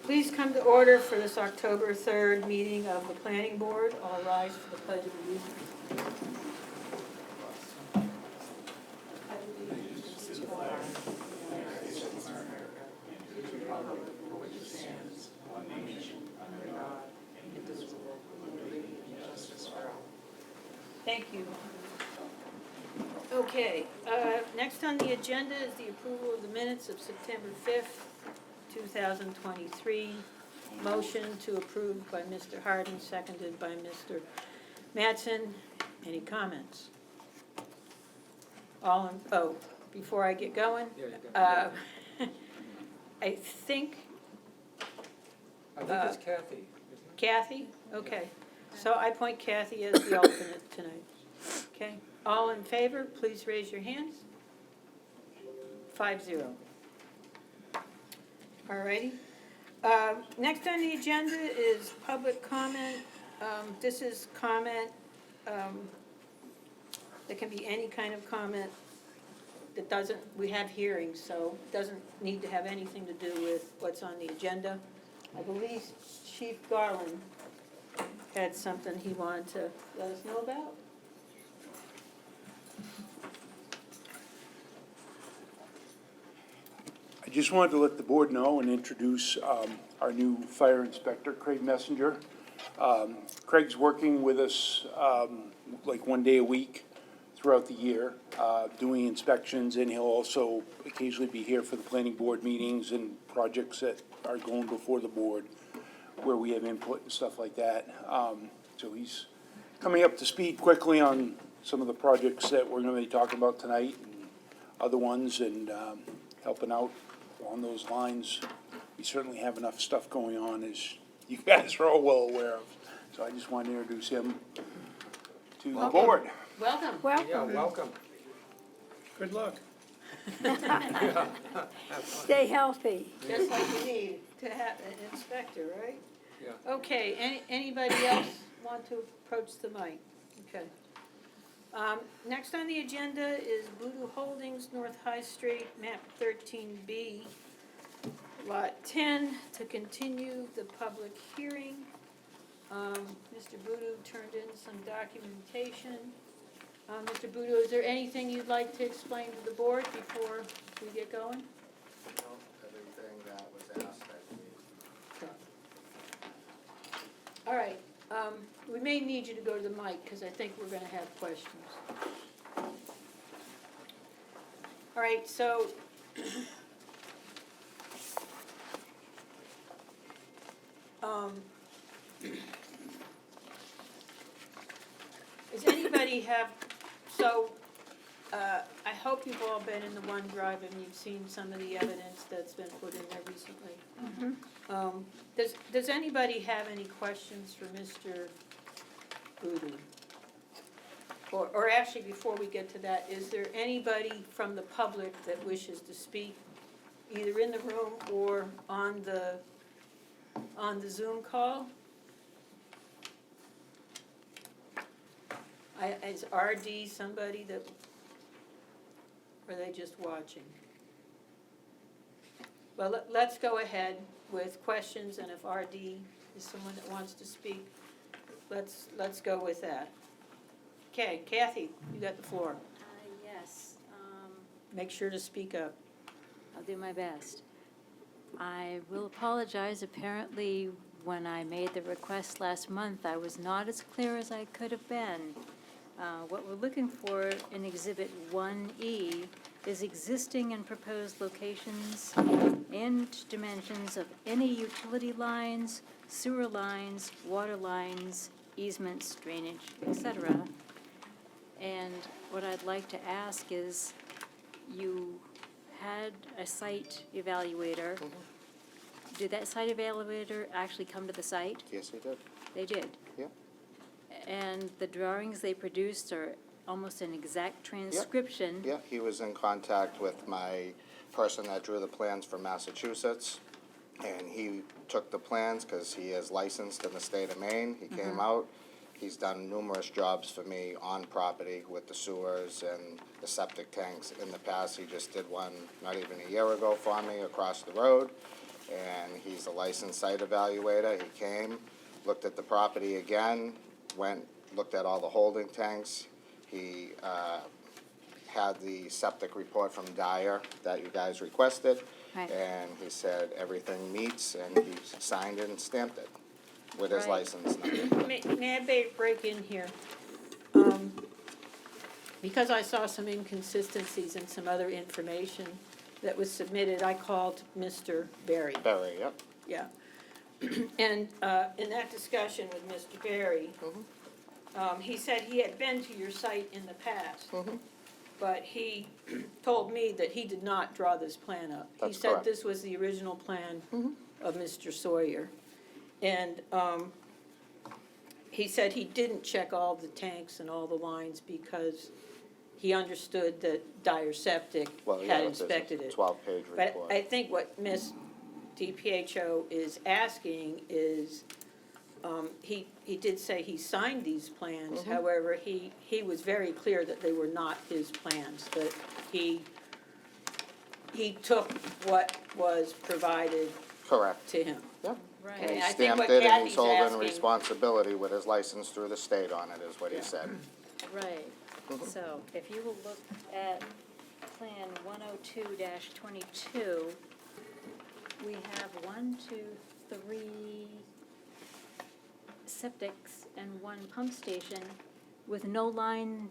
Please come to order for this October 3rd meeting of the Planning Board. All rise for the Pledge of Allegiance. Thank you. Okay, next on the agenda is the approval of the minutes of September 5th, 2023. Motion to approve by Mr. Hardin, seconded by Mr. Mattson. Any comments? Before I get going, I think it's Kathy, isn't it? Kathy? Okay, so I appoint Kathy as the alternate tonight. Okay, all in favor, please raise your hands. 5-0. All righty. Next on the agenda is public comment. This is comment, that can be any kind of comment that doesn't, we have hearings, so it doesn't need to have anything to do with what's on the agenda. I believe Chief Garland had something he wanted to let us know about. I just wanted to let the board know and introduce our new fire inspector, Craig Messenger. Craig's working with us like 1 day a week throughout the year, doing inspections, and he'll also occasionally be here for the planning board meetings and projects that are going before the board where we have input and stuff like that. So he's coming up to speed quickly on some of the projects that we're going to be talking about tonight and other ones, and helping out along those lines. We certainly have enough stuff going on, as you guys are all well aware of. So I just wanted to introduce him to the board. Welcome. Yeah, welcome. Good luck. Stay healthy. Just like you need to have an inspector, right? Yeah. Okay, anybody else want to approach the mic? Okay. Next on the agenda is Voodoo Holdings, North High Street, map 13B, lot 10, to continue the public hearing. Mr. Voodoo turned in some documentation. Mr. Voodoo, is there anything you'd like to explain to the board before we get going? No, everything that was asked, I believe. All right, we may need you to go to the mic because I think we're going to have questions. All right, so does anybody have, I hope you've all been in the OneDrive and you've seen some of the evidence that's been put in there recently. Does anybody have any questions for Mr. Voodoo? Or actually, before we get to that, is there anybody from the public that wishes to speak, either in the room or on the Zoom call? Is RD somebody that, or are they just watching? Well, let's go ahead with questions, and if RD is someone that wants to speak, let's go with that. Okay, Kathy, you got the floor. Yes, Make sure to speak up. I'll do my best. I will apologize. Apparently, when I made the request last month, I was not as clear as I could have been. What we're looking for in Exhibit 1E is existing and proposed locations and dimensions of any utility lines, sewer lines, water lines, easements, drainage, etc. And what I'd like to ask is, you had a site evaluator. Did that site evaluator actually come to the site? Yes, they did. They did? Yeah. And the drawings they produced are almost an exact transcription? Yeah, he was in contact with my person that drew the plans from Massachusetts, and he took the plans because he is licensed in the state of Maine. He came out. He's done numerous jobs for me on property with the sewers and the septic tanks. In the past, he just did one not even a year ago for me across the road. and he's a licensed site evaluator. He came, looked at the property again, looked at all the holding tanks. He had the septic report from Dyer that you guys requested. Right. And he said everything meets, and he signed it and stamped it with his Right. license number. May I break in here? Because I saw some inconsistencies and some other information that was submitted, I called Mr. Berry. Barry, yep. Yeah. And in that discussion with Mr. Berry, he said he had been to your site in the past, but he told me that he did not draw this plan up. That's He said correct. this was the original plan of Mr. Sawyer. And he said he didn't check all the tanks and all the lines because he understood that Dyer Septic Well, yeah, had it's a inspected it. 12-page But report. I think what Ms. DiPietro is asking is, he did say he signed these plans, however, he was very clear that they were not his plans, that he took what was provided Correct. to him. Yep. Right. And he I think stamped what it, and Kathy's he's holding asking- responsibility with his license through the state on it, is what he Yeah. said. Right, so if you will look at Plan 102-22, we have 1, 2, 3 septics and 1 pump station with no lines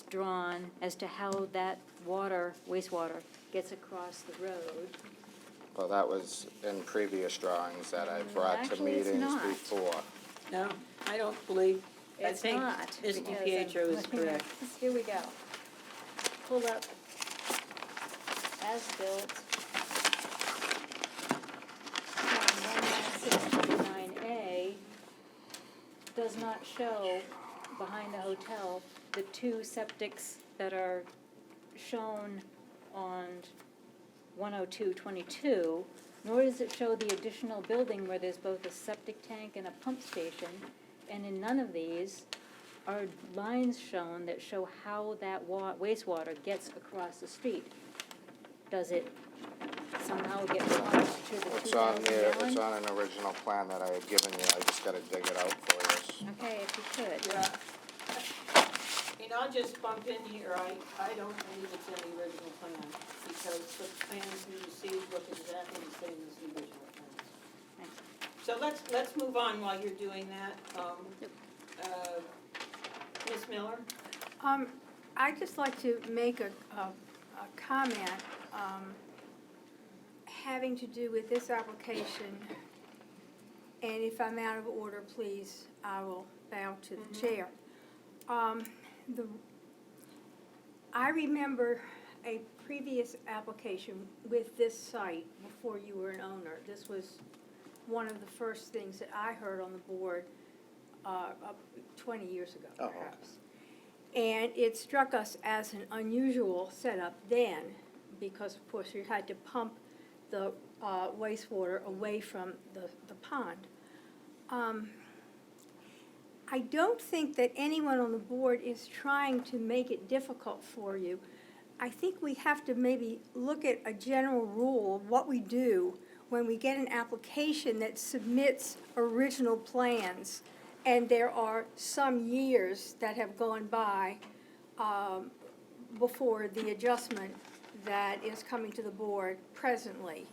drawn as to how that wastewater gets across the road. Well, that was in previous drawings that I brought to Actually, it's meetings not. before. No, I don't believe, I It's think not, Ms. because DiPietro is correct. Here we go. Pull up as-built. Plan 196-9A does not show behind the hotel the 2 septics that are shown on 102-22, nor does it show the additional building where there's both a septic tank and a pump station, and in none of these are lines shown that show how that wastewater gets across the street. Does it somehow get pumped to the It's on 2,000 there, gallon? it's on an original plan that I had given you, I just gotta dig it out for you. Okay, if you could. Yeah. And I'll just bump in here, I don't believe it's in the original plan, because the plans we received look exactly the same as the original plans. So let's move on while you're doing that. Ms. Miller? I'd just like to make a comment having to do with this application. And if I'm out of order, please, I will bow to the chair. I remember a previous application with this site before you were an owner. This was one of the first things that I heard on the board 20 years ago, Oh, okay. perhaps. And it struck us as an unusual setup then, because of course you had to pump the wastewater away from the pond. I don't think that anyone on the board is trying to make it difficult for you. I think we have to maybe look at a general rule of what we do when we get an application that submits original plans, and there are some years that have gone by before the adjustment that is coming to the board presently.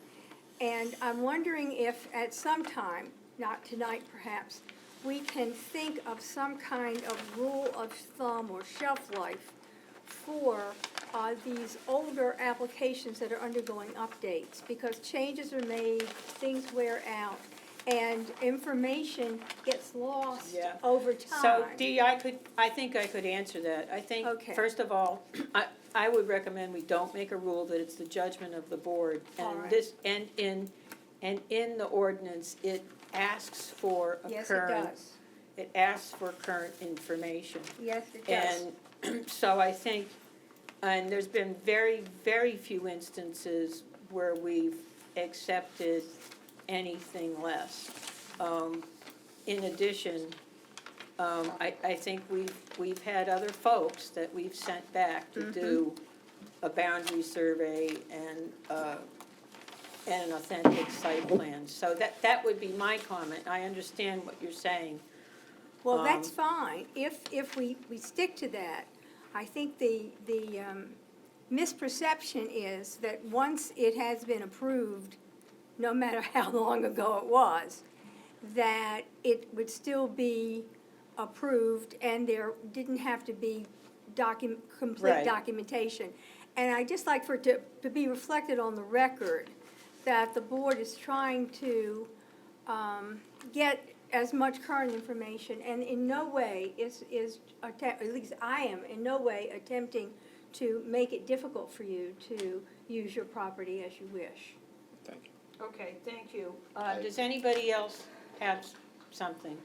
And I'm wondering if at some time, not tonight perhaps, we can think of some kind of rule of thumb or shelf life for these older applications that are undergoing updates, because changes are made, things wear out, and information gets lost Yeah. over time. So Dee, I think I could answer that. I think, Okay. first of all, I would recommend we don't make a rule that it's the judgment of the board. All And right. this, and in the ordinance, it asks for a Yes, it current. does. It asks for current information. Yes, it does. And so I think, and there's been very, very few instances where we've accepted anything less. In addition, I think we've had other folks that we've sent back to do a boundary survey and and an authentic site plan. So that would be my comment. I understand what you're saying. Well, that's fine, if we stick to that. I think the misperception is that once it has been approved, no matter how long ago it was, that it would still be approved and there didn't have to be complete Right. documentation. And I'd just like for it to be reflected on the record that the board is trying to get as much current information, and in no way at least I am in no way attempting to make it difficult for you to use your property as you wish. Thank you. Okay, thank you. Does anybody else have something?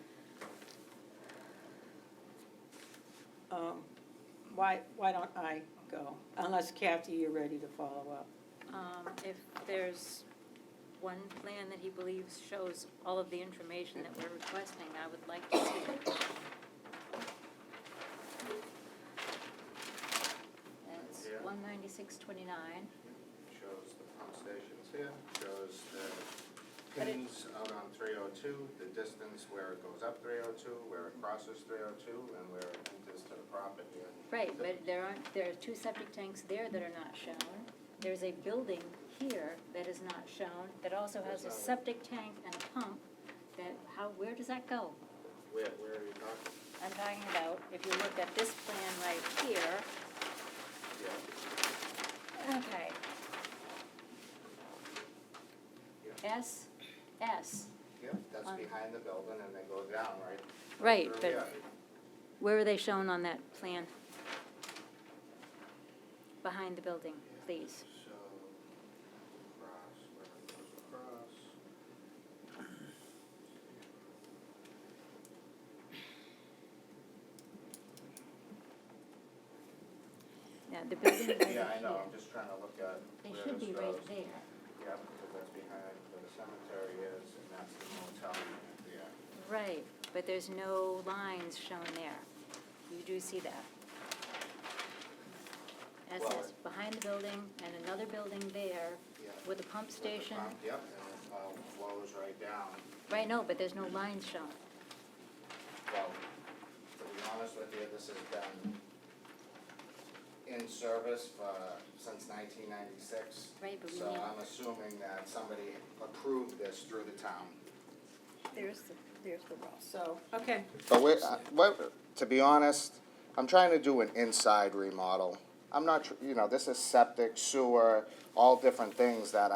Why don't I go? Unless Kathy, you're ready to follow up. If there's one plan that he believes shows all of the information that we're requesting, I would like to see it. That's Yeah. 19629. Shows the pump stations here, shows the pins out on 302, the distance where it goes up 302, where it crosses 302, and where it enters to the property. And Right, but there are two septic tanks there that are not shown. There's a building here that is not shown, that also has a septic tank and a pump, where does that go? Where are you talking? I'm talking about, if you look at this plan right here, Yeah. okay. S. Yeah, that's behind the building and they go down, right? Right, through but here. where are they shown on that plan? Behind the building, please. So, across, where it goes across. Now, the building right Yeah, I know, here. I'm just trying to look at They where should this be goes. right there. Yeah, because that's behind where the cemetery is, and that's the motel there. Right, but there's no lines shown there. You do see that. Well, SS, behind the building, and another building there Yeah. with a pump With the station. pump, yep, and it all flows right down. Right, no, but there's no lines shown. Well, to be honest with you, this has been in service since 1996. Right, but we So need- I'm assuming that somebody approved this through the town. There's the Ross. So, okay, But to be honest, I'm trying to do an inside remodel. I'm not, this is septic, sewer, all different things that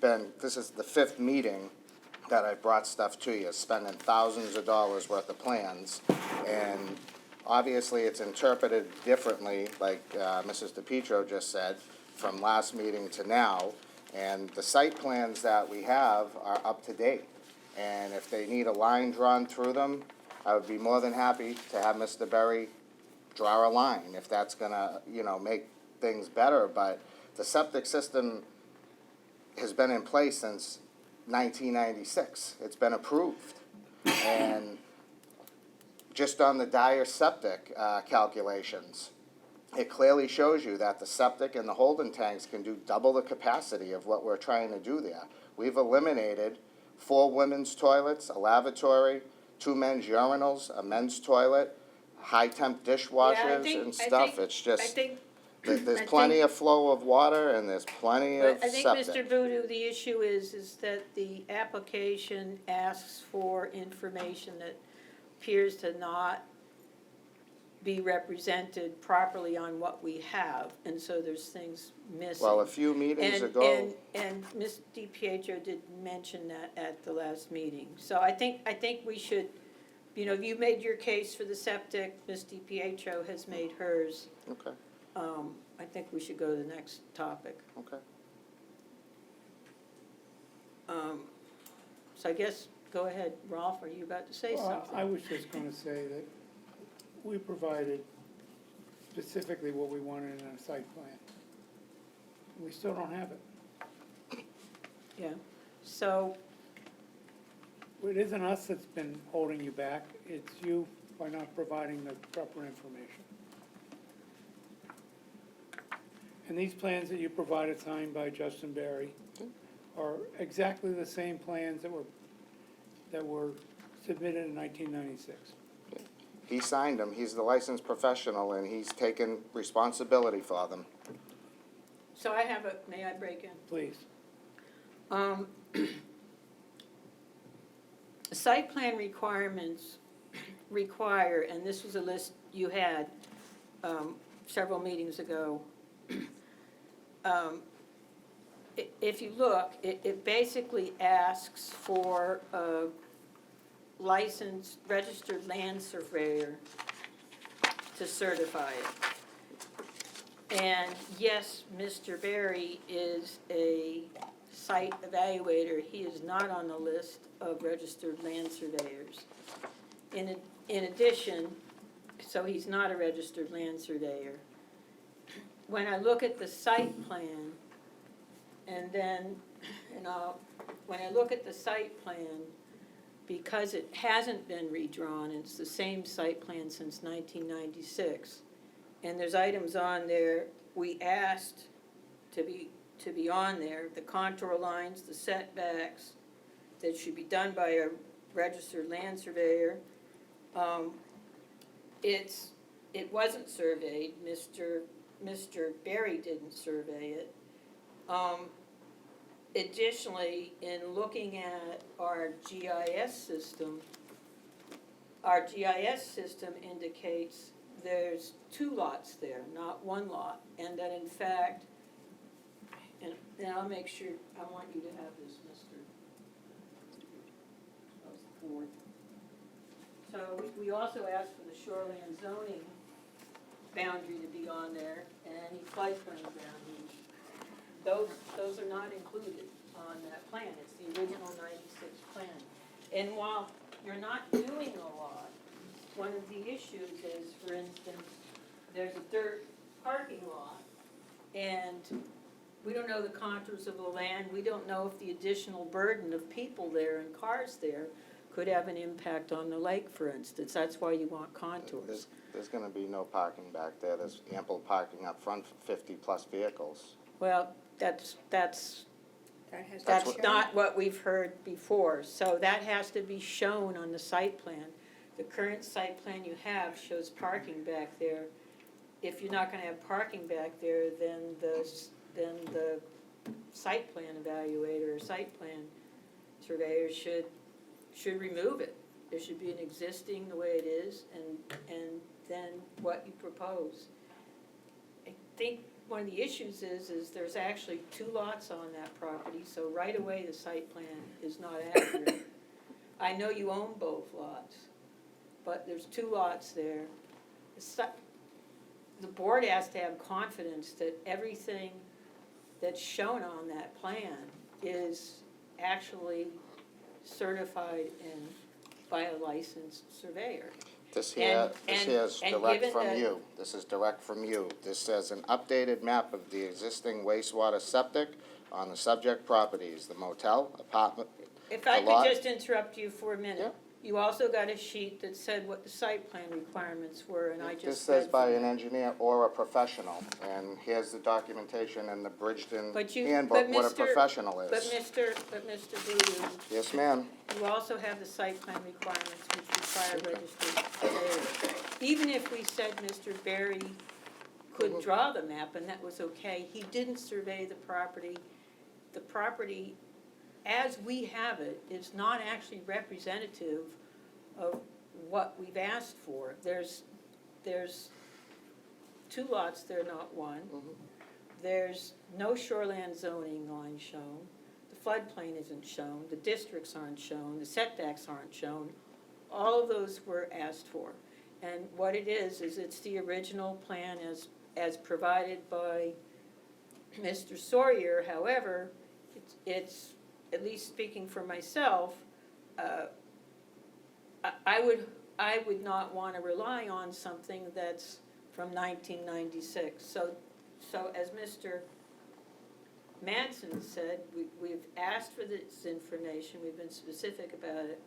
this is the 5th meeting that I brought stuff to you, spending thousands of dollars worth of plans. And obviously, it's interpreted differently, like Mrs. DePietro just said, from last meeting to now. And the site plans that we have are up to date. And if they need a line drawn through them, I would be more than happy to have Mr. Berry draw a line, if that's gonna, make things better. But the septic system has been in place since 1996. It's been approved. And just on the Dyer septic calculations, it clearly shows you that the septic and the holding tanks can do double the capacity of what we're trying to do there. We've eliminated 4 women's toilets, a lavatory, 2 men's urinals, a men's toilet, high-temp dishwashers and stuff. It's I just, think, there's I plenty think- of flow of water and there's plenty of but I think, Mr. septic. Voodoo, the issue is that the application asks for information that appears to not be represented properly on what we have, and so there's things missing. Well, a few meetings ago, And Ms. DiPietro did mention that at the last meeting. So I think we should, you made your case for the septic, Ms. DiPietro has made hers. okay, I think we should go to the next topic. okay. So I guess, go ahead, Rolf, are you about to say Well, something? I was just gonna say that we provided specifically what we wanted in a site plan. We still don't have it. Yeah, so, It isn't us that's been holding you back, it's you by not providing the proper information. And these plans that you provided signed by Justin Berry are exactly the same plans that were submitted in 1996. He signed them, he's the licensed professional, and he's taken responsibility for them. So I have a, may I break in? Please. Site plan requirements require, and this was a list you had several meetings ago. If you look, it basically asks for a licensed, registered land surveyor to certify it. And yes, Mr. Berry is a site evaluator. He is not on the list of registered land surveyors. In addition, so he's not a registered land surveyor. When I look at the site plan, and then, when I look at the site plan, because it hasn't been redrawn, it's the same site plan since 1996, and there's items on there we asked to be on there, the contour lines, the setbacks, that should be done by a registered land surveyor. It wasn't surveyed, Mr. Berry didn't survey it. Additionally, in looking at our GIS system indicates there's 2 lots there, not 1 lot, and that in fact, and I'll make sure, I want you to have this, Mr. Ford. So we also asked for the shoreline zoning boundary to be on there, and any floodplain boundaries. Those are not included on that plan. It's the original 96 plan. And while you're not doing a lot, one of the issues is, for instance, there's a dirt parking lot, and we don't know the contours of the land. We don't know if the additional burden of people there and cars there could have an impact on the lake, for instance. That's why you want contours. There's gonna be no parking back there, there's ample parking up front for 50-plus vehicles. Well, that's That has to That's show. not what we've heard before, so that has to be shown on the site plan. The current site plan you have shows parking back there. If you're not gonna have parking back there, then the site plan evaluator or site plan surveyor should remove it. There should be an existing the way it is, and then what you propose. I think one of the issues is there's actually 2 lots on that property, so right away the site plan is not accurate. I know you own both lots, but there's 2 lots there. The board has to have confidence that everything that's shown on that plan is actually certified by a licensed surveyor. This here is and direct given from that- you. This is direct from you. This says an updated map of the existing wastewater septic on the subject properties, the motel, apartment, If I the lot. could just interrupt you for a minute. Yeah. You also got a sheet that said what the site plan requirements were, and I This just says read by from an that. engineer or a professional, and here's the documentation in the Bridgton But you- handbook, but what a Mr. professional But is. Mr. Voodoo, Yes, ma'am. you also have the site plan requirements which require registered surveyor. Even if we said Mr. Berry could draw the map and that was okay, he didn't survey the property. The property, as we have it, is not actually representative of what we've asked for. There's 2 lots there, not 1. There's no shoreland zoning line shown. The floodplain isn't shown, the districts aren't shown, the setbacks aren't shown. All of those were asked for. And what it is it's the original plan as provided by Mr. Sawyer. However, it's at least speaking for myself, I would not want to rely on something that's from 1996. So as Mr. Manson said, we've asked for this information, we've been specific about it.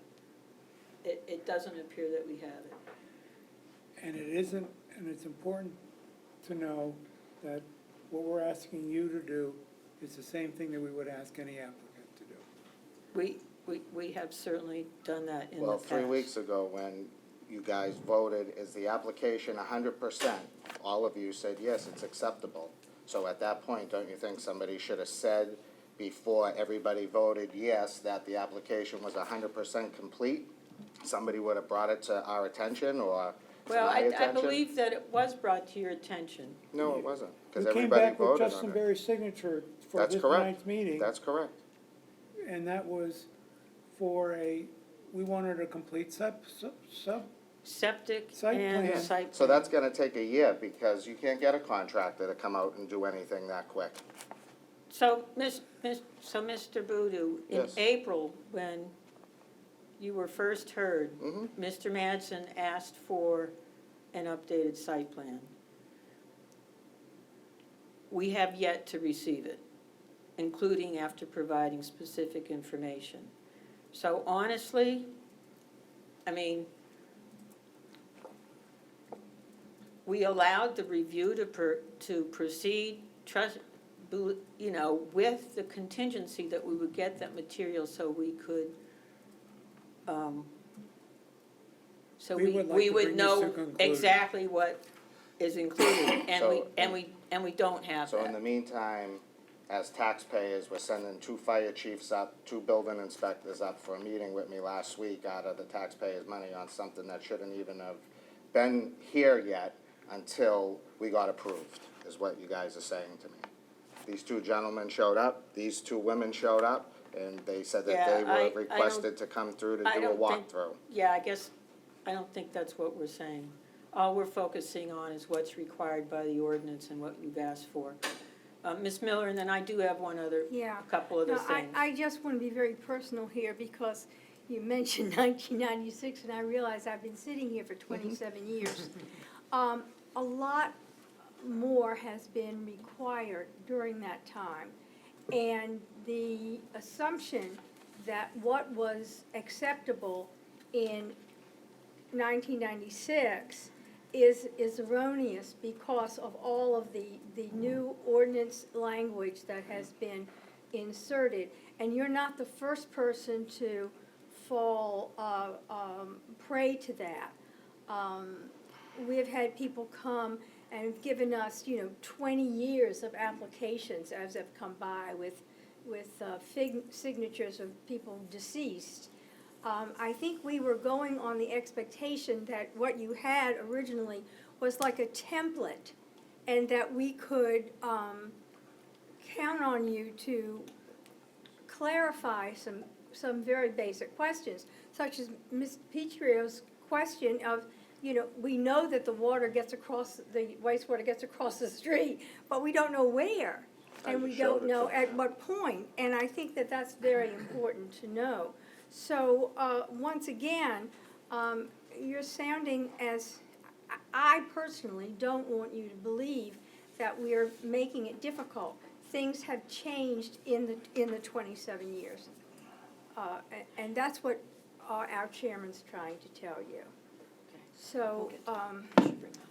It doesn't appear that we have it. And it isn't, and it's important to know that what we're asking you to do is the same thing that we would ask any applicant. We have certainly done that in the Well, past. 3 weeks ago, when you guys voted, is the application 100%? All of you said, yes, it's acceptable. So at that point, don't you think somebody should have said before everybody voted yes, that the application was 100% complete? Somebody would have brought it to our attention or to Well, my I attention? believe that it was brought to your attention. No, it wasn't, because We came everybody back with voted on Justin it. Berry's signature for That's this correct. night's meeting, That's correct. and that was for we wanted a complete Septic Site and plan. site. So plan. that's gonna take a year, because you can't get a contractor to come out and do anything that quick. So, Mr. Boodoo, in Yes. April, when you were first heard, Mhm. Mr. Madsen asked for an updated site plan. We have yet to receive it, including after providing specific information. So honestly, I mean, we allowed the review to proceed, with the contingency that we would get that material so we could, so We would like we to would bring this know to conclusion. exactly what is included, So- and we don't have So in the that. meantime, as taxpayers, we're sending 2 fire chiefs up, 2 building inspectors up for a meeting with me last week out of the taxpayers' money on something that shouldn't even have been here yet until we got approved, is what you guys are saying to me. These 2 gentlemen showed up, these 2 women showed up, and they said that Yeah, they I were don't- requested to come through to I do a don't think- walkthrough. Yeah, I guess, I don't think that's what we're saying. All we're focusing on is what's required by the ordinance and what you've asked for. Ms. Miller, and then I do have one other, Yeah. a couple other No, things. I just want to be very personal here because you mentioned 1996 and I realize I've been sitting here for 27 years. A lot more has been required during that time. And the assumption that what was acceptable in 1996 is erroneous because of all of the new ordinance language that has been inserted. And you're not the first person to fall prey to that. We have had people come and given us, 20 years of applications as have come by with signatures of people deceased. I think we were going on the expectation that what you had originally was like a template, and that we could count on you to clarify some very basic questions, such as Ms. Petrio's question of, we know that the wastewater gets across the street, but we don't know where. And we don't know at what point, and I think that that's very important to know. So, once again, you're sounding as, I personally don't want you to believe that we are making it difficult. Things have changed in the 27 years. And that's what our chairman's trying to tell you. So,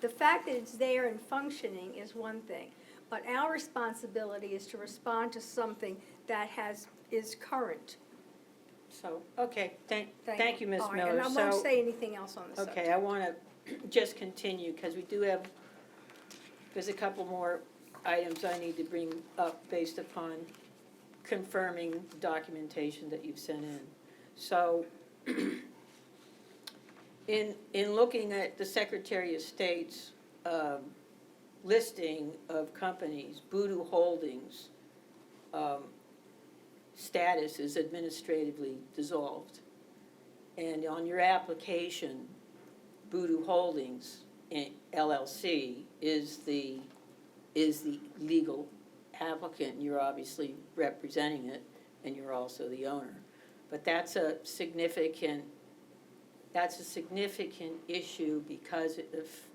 the fact that it's there and functioning is one thing, but our responsibility is to respond to something that is current. So, okay, thank you, Ms. All right, Miller. and I won't So- say anything else on the subject. Okay, I want to just continue, because we do have, there's a couple more items I need to bring up based upon confirming documentation that you've sent in. So, in looking at the Secretary of State's listing of companies, Voodoo Holdings status is administratively dissolved. And on your application, Voodoo Holdings LLC is the legal applicant. You're obviously representing it, and you're also the owner. But that's a significant issue because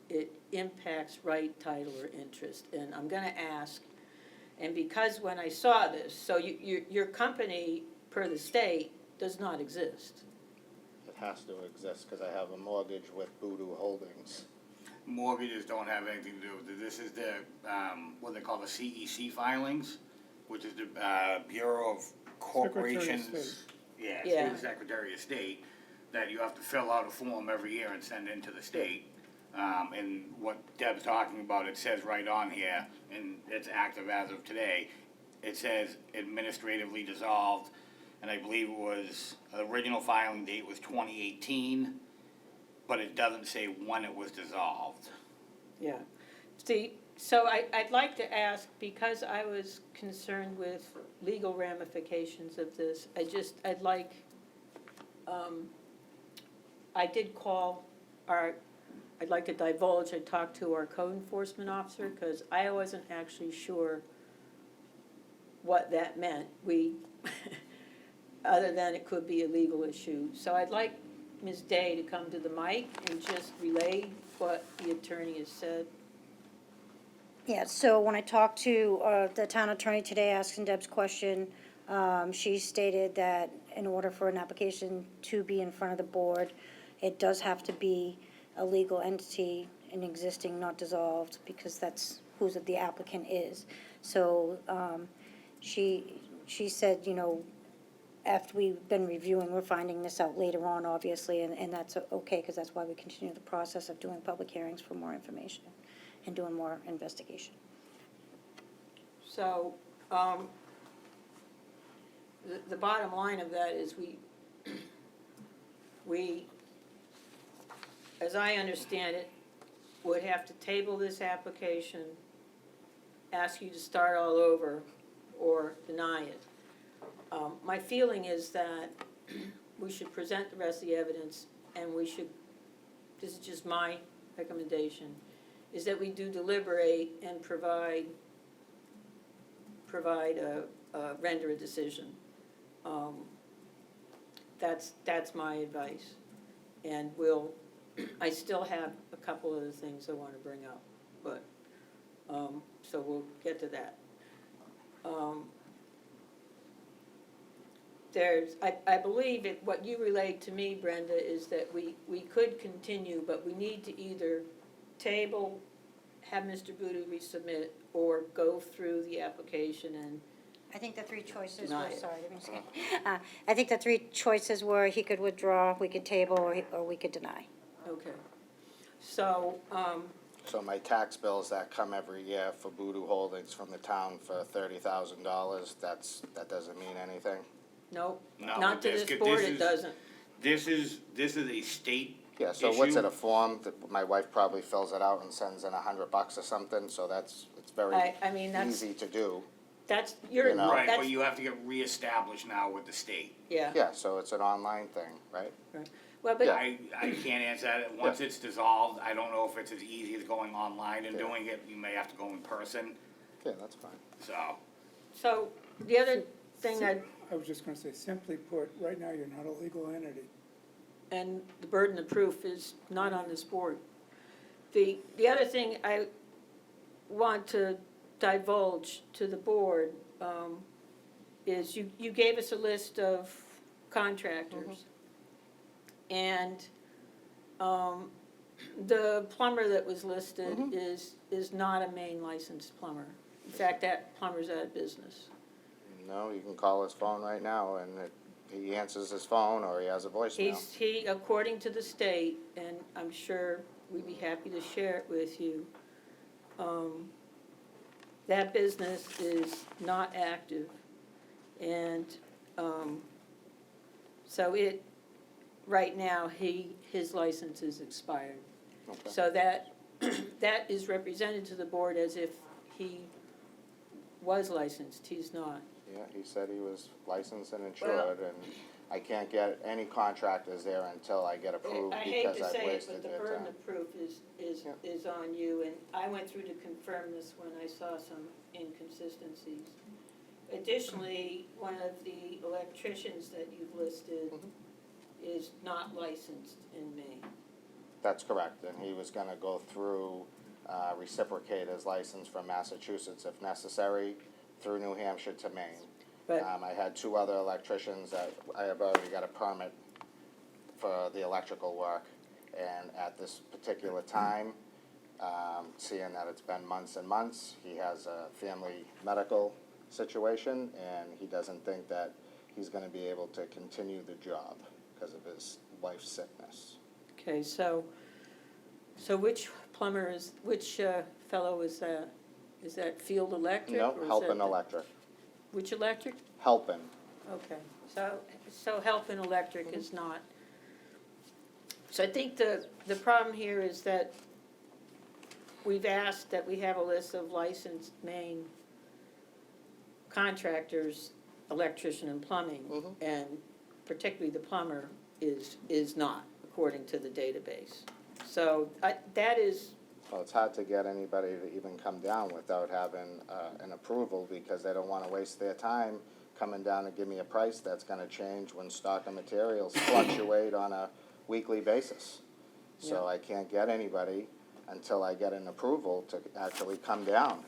it impacts right, title, or interest. And I'm gonna ask, and because when I saw this, so your company, per the state, does not exist. It has to exist, because I have a mortgage with Voodoo Holdings. Mortgages don't have anything to do with it. This is the, what they call the CEC filings, which is the Bureau of Secretary of Corporations. State. Yeah, Yeah. through the Secretary of State, that you have to fill out a form every year and send in to the state. And what Deb's talking about, it says right on here, and it's active as of today, it says administratively dissolved, and I believe it was, the original filing date was 2018, but it doesn't say when it was dissolved. Yeah. See, so I'd like to ask, because I was concerned with legal ramifications of this, I'd like, I did call I'd like to divulge, I talked to our code enforcement officer, because I wasn't actually sure what that meant. Other than it could be a legal issue. So I'd like Ms. Day to come to the mic and just relay what the attorney has said. Yeah, so when I talked to the town attorney today, asking Deb's question, she stated that in order for an application to be in front of the board, it does have to be a legal entity, an existing, not dissolved, because that's who the applicant is. So she said, you know, after we've been reviewing, we're finding this out later on, obviously, and that's okay, because that's why we continue the process of doing public hearings for more information and doing more investigation. So, the bottom line of that is we, as I understand it, would have to table this application, ask you to start all over, or deny it. My feeling is that we should present the rest of the evidence, and we should, this is just my recommendation, is that we do deliberate and render a decision. That's my advice. And I still have a couple other things I want to bring up, but, so we'll get to that. I believe what you relayed to me, Brenda, is that we could continue, but we need to either table, have Mr. Voodoo resubmit, or go through the application and, I think the three choices Deny were, it. sorry, let me see. I think the three choices were he could withdraw, we could table, or we could deny. okay. So, So my tax bills that come every year for Voodoo Holdings from the town for $30,000, that doesn't mean anything? nope, No, not to this this could- board, this it is- doesn't. This is a state Yeah, so what's issue. it, a form that my wife probably fills it out and sends in $100 or something, so it's very I mean, that's, easy to do. you're, You know. Right, that's, but you have to get reestablished now with the state. yeah. Yeah, so it's an online thing, right? Well, but, Yeah. I can't answer that. Once it's dissolved, I don't know if it's as easy as going online and doing it. You may have to go in person, Yeah, that's fine. so. so, the other thing I was just gonna say, simply put, right now, you're not a legal entity. and the burden of proof is not on this board. The other thing I want to divulge to the board, is you gave us a list of contractors. And, the plumber that was listed is not a Maine licensed plumber. In fact, that plumber's out of business. No, you can call his phone right now and he answers his phone or he has a voicemail. He, according to the state, and I'm sure we'd be happy to share it with you, that business is not active. And, so right now, his license is expired. Okay. So that is represented to the board as if he was licensed, he's not. Yeah, he said he was licensed and insured and I can't get any contractors there until I get approved I hate because to I've say it, wasted but the their burden time. of proof is on you, and I went through to confirm this when I saw some inconsistencies. Additionally, one of the electricians that you've listed is not licensed in Maine. That's correct, and he was gonna go through, reciprocate his license from Massachusetts if necessary, through New Hampshire to Maine. But, I had two other electricians that I have already got a permit for the electrical work. And at this particular time, seeing that it's been months and months, he has a family medical situation and he doesn't think that he's gonna be able to continue the job because of his wife's sickness. Okay, so which plumber which fellow is that? Is that Field Electric? No, or is Helpin' that Electric, Which electric? Helpin'. Okay, so Helpin' Electric is not. So I think the problem here is that we've asked that we have a list of licensed main contractors, electrician and plumbing, Mhm. and particularly the plumber is not, according to the database. So that is, Well, it's hard to get anybody to even come down without having an approval because they don't wanna waste their time coming down and give me a price that's gonna change when stock and materials fluctuate on a weekly basis. So Yeah. I can't get anybody until I get an approval to actually come down.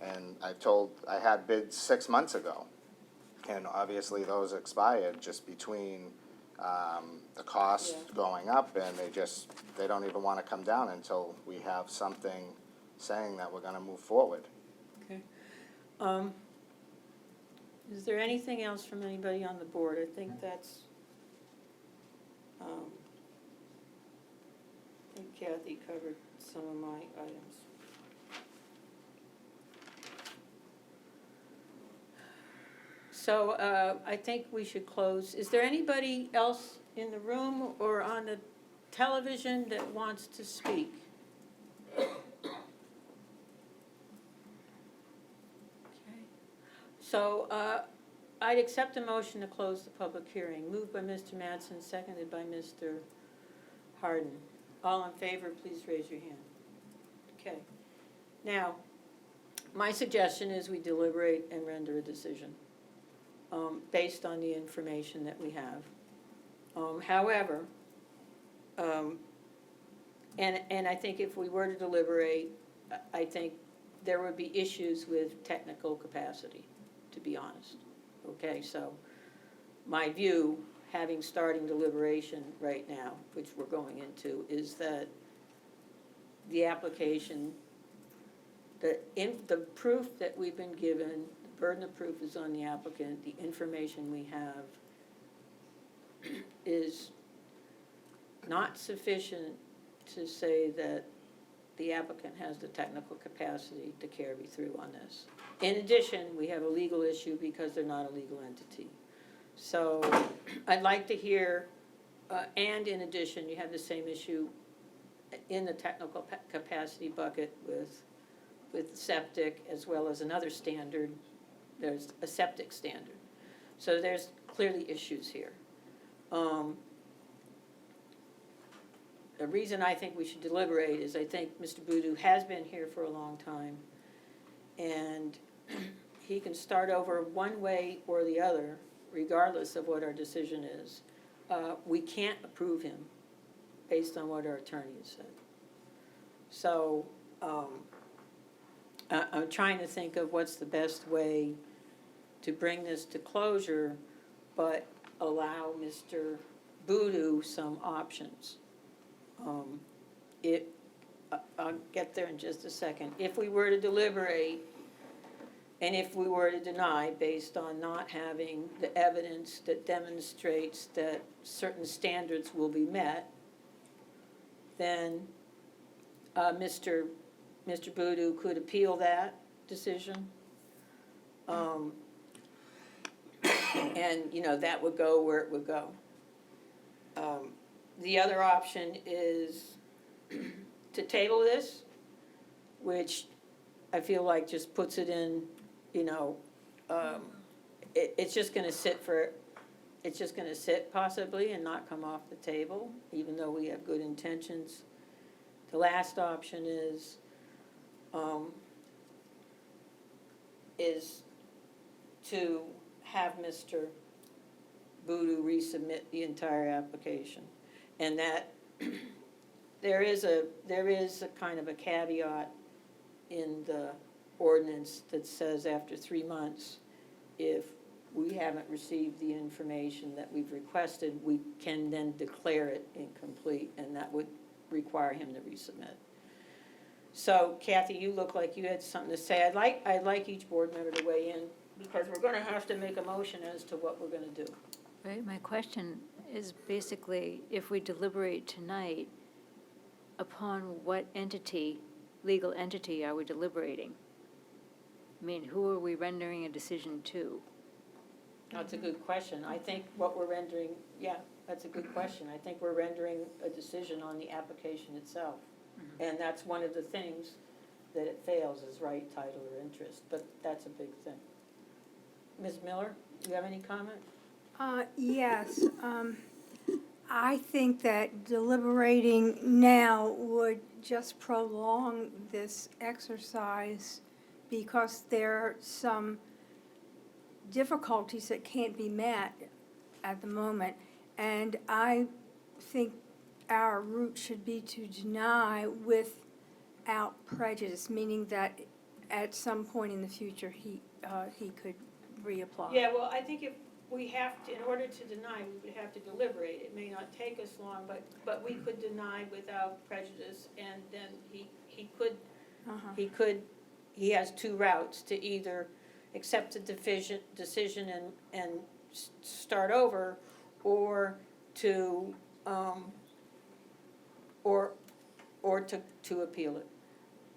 And I had bids 6 months ago, and obviously those expired just between the cost Yeah. going up, and they don't even wanna come down until we have something saying that we're gonna move forward. okay. Is there anything else from anybody on the board? I think that's, I think Kathy covered some of my items. So I think we should close. Is there anybody else in the room or on the television that wants to speak? Okay. So I'd accept a motion to close the public hearing. Moved by Mr. Mattson, seconded by Mr. Harden. All in favor, please raise your hand. Okay. Now, my suggestion is we deliberate and render a decision based on the information that we have. However, and I think if we were to deliberate, I think there would be issues with technical capacity, to be honest. Okay, so my view, having starting deliberation right now, which we're going into, is that the application, the proof that we've been given, the burden of proof is on the applicant, the information we have is not sufficient to say that the applicant has the technical capacity to carry through on this. In addition, we have a legal issue because they're not a legal entity. So I'd like to hear, and in addition, you have the same issue in the technical capacity bucket with septic as well as another standard. There's a septic standard. So there's clearly issues here. The reason I think we should deliberate is I think Mr. Boodoo has been here for a long time, and he can start over one way or the other, regardless of what our decision is. We can't approve him based on what our attorney has said. So I'm trying to think of what's the best way to bring this to closure, but allow Mr. Boodoo some options. I'll get there in just a second. If we were to deliberate, and if we were to deny based on not having the evidence that demonstrates that certain standards will be met, then Mr. Boodoo could appeal that decision. And, that would go where it would go. The other option is to table this, which I feel like just puts it in, it's just gonna sit possibly and not come off the table, even though we have good intentions. The last option is to have Mr. Boodoo resubmit the entire application. And that, there is a kind of a caveat in the ordinance that says after 3 months, if we haven't received the information that we've requested, we can then declare it incomplete, and that would require him to resubmit. So Kathy, you look like you had something to say. I'd like each board member to weigh in, because we're gonna have to make a motion as to what we're gonna do. Right, my question is basically, if we deliberate tonight, upon what entity, legal entity are we deliberating? I mean, who are we rendering a decision to? That's a good question. I think what we're rendering, yeah, that's a good question. I think we're rendering a decision on the application itself. And that's one of the things that it fails is right, title, or interest, but that's a big thing. Ms. Miller, do you have any comment? Yes, I think that deliberating now would just prolong this exercise because there are some difficulties that can't be met at the moment. And I think our route should be to deny without prejudice, meaning that at some point in the future, he could reapply. Yeah, well, I think if we have to, in order to deny, we would have to deliberate. It may not take us long, but we could deny without prejudice, and then he could, he has two routes, to either accept the decision and start over, or to, or to appeal it.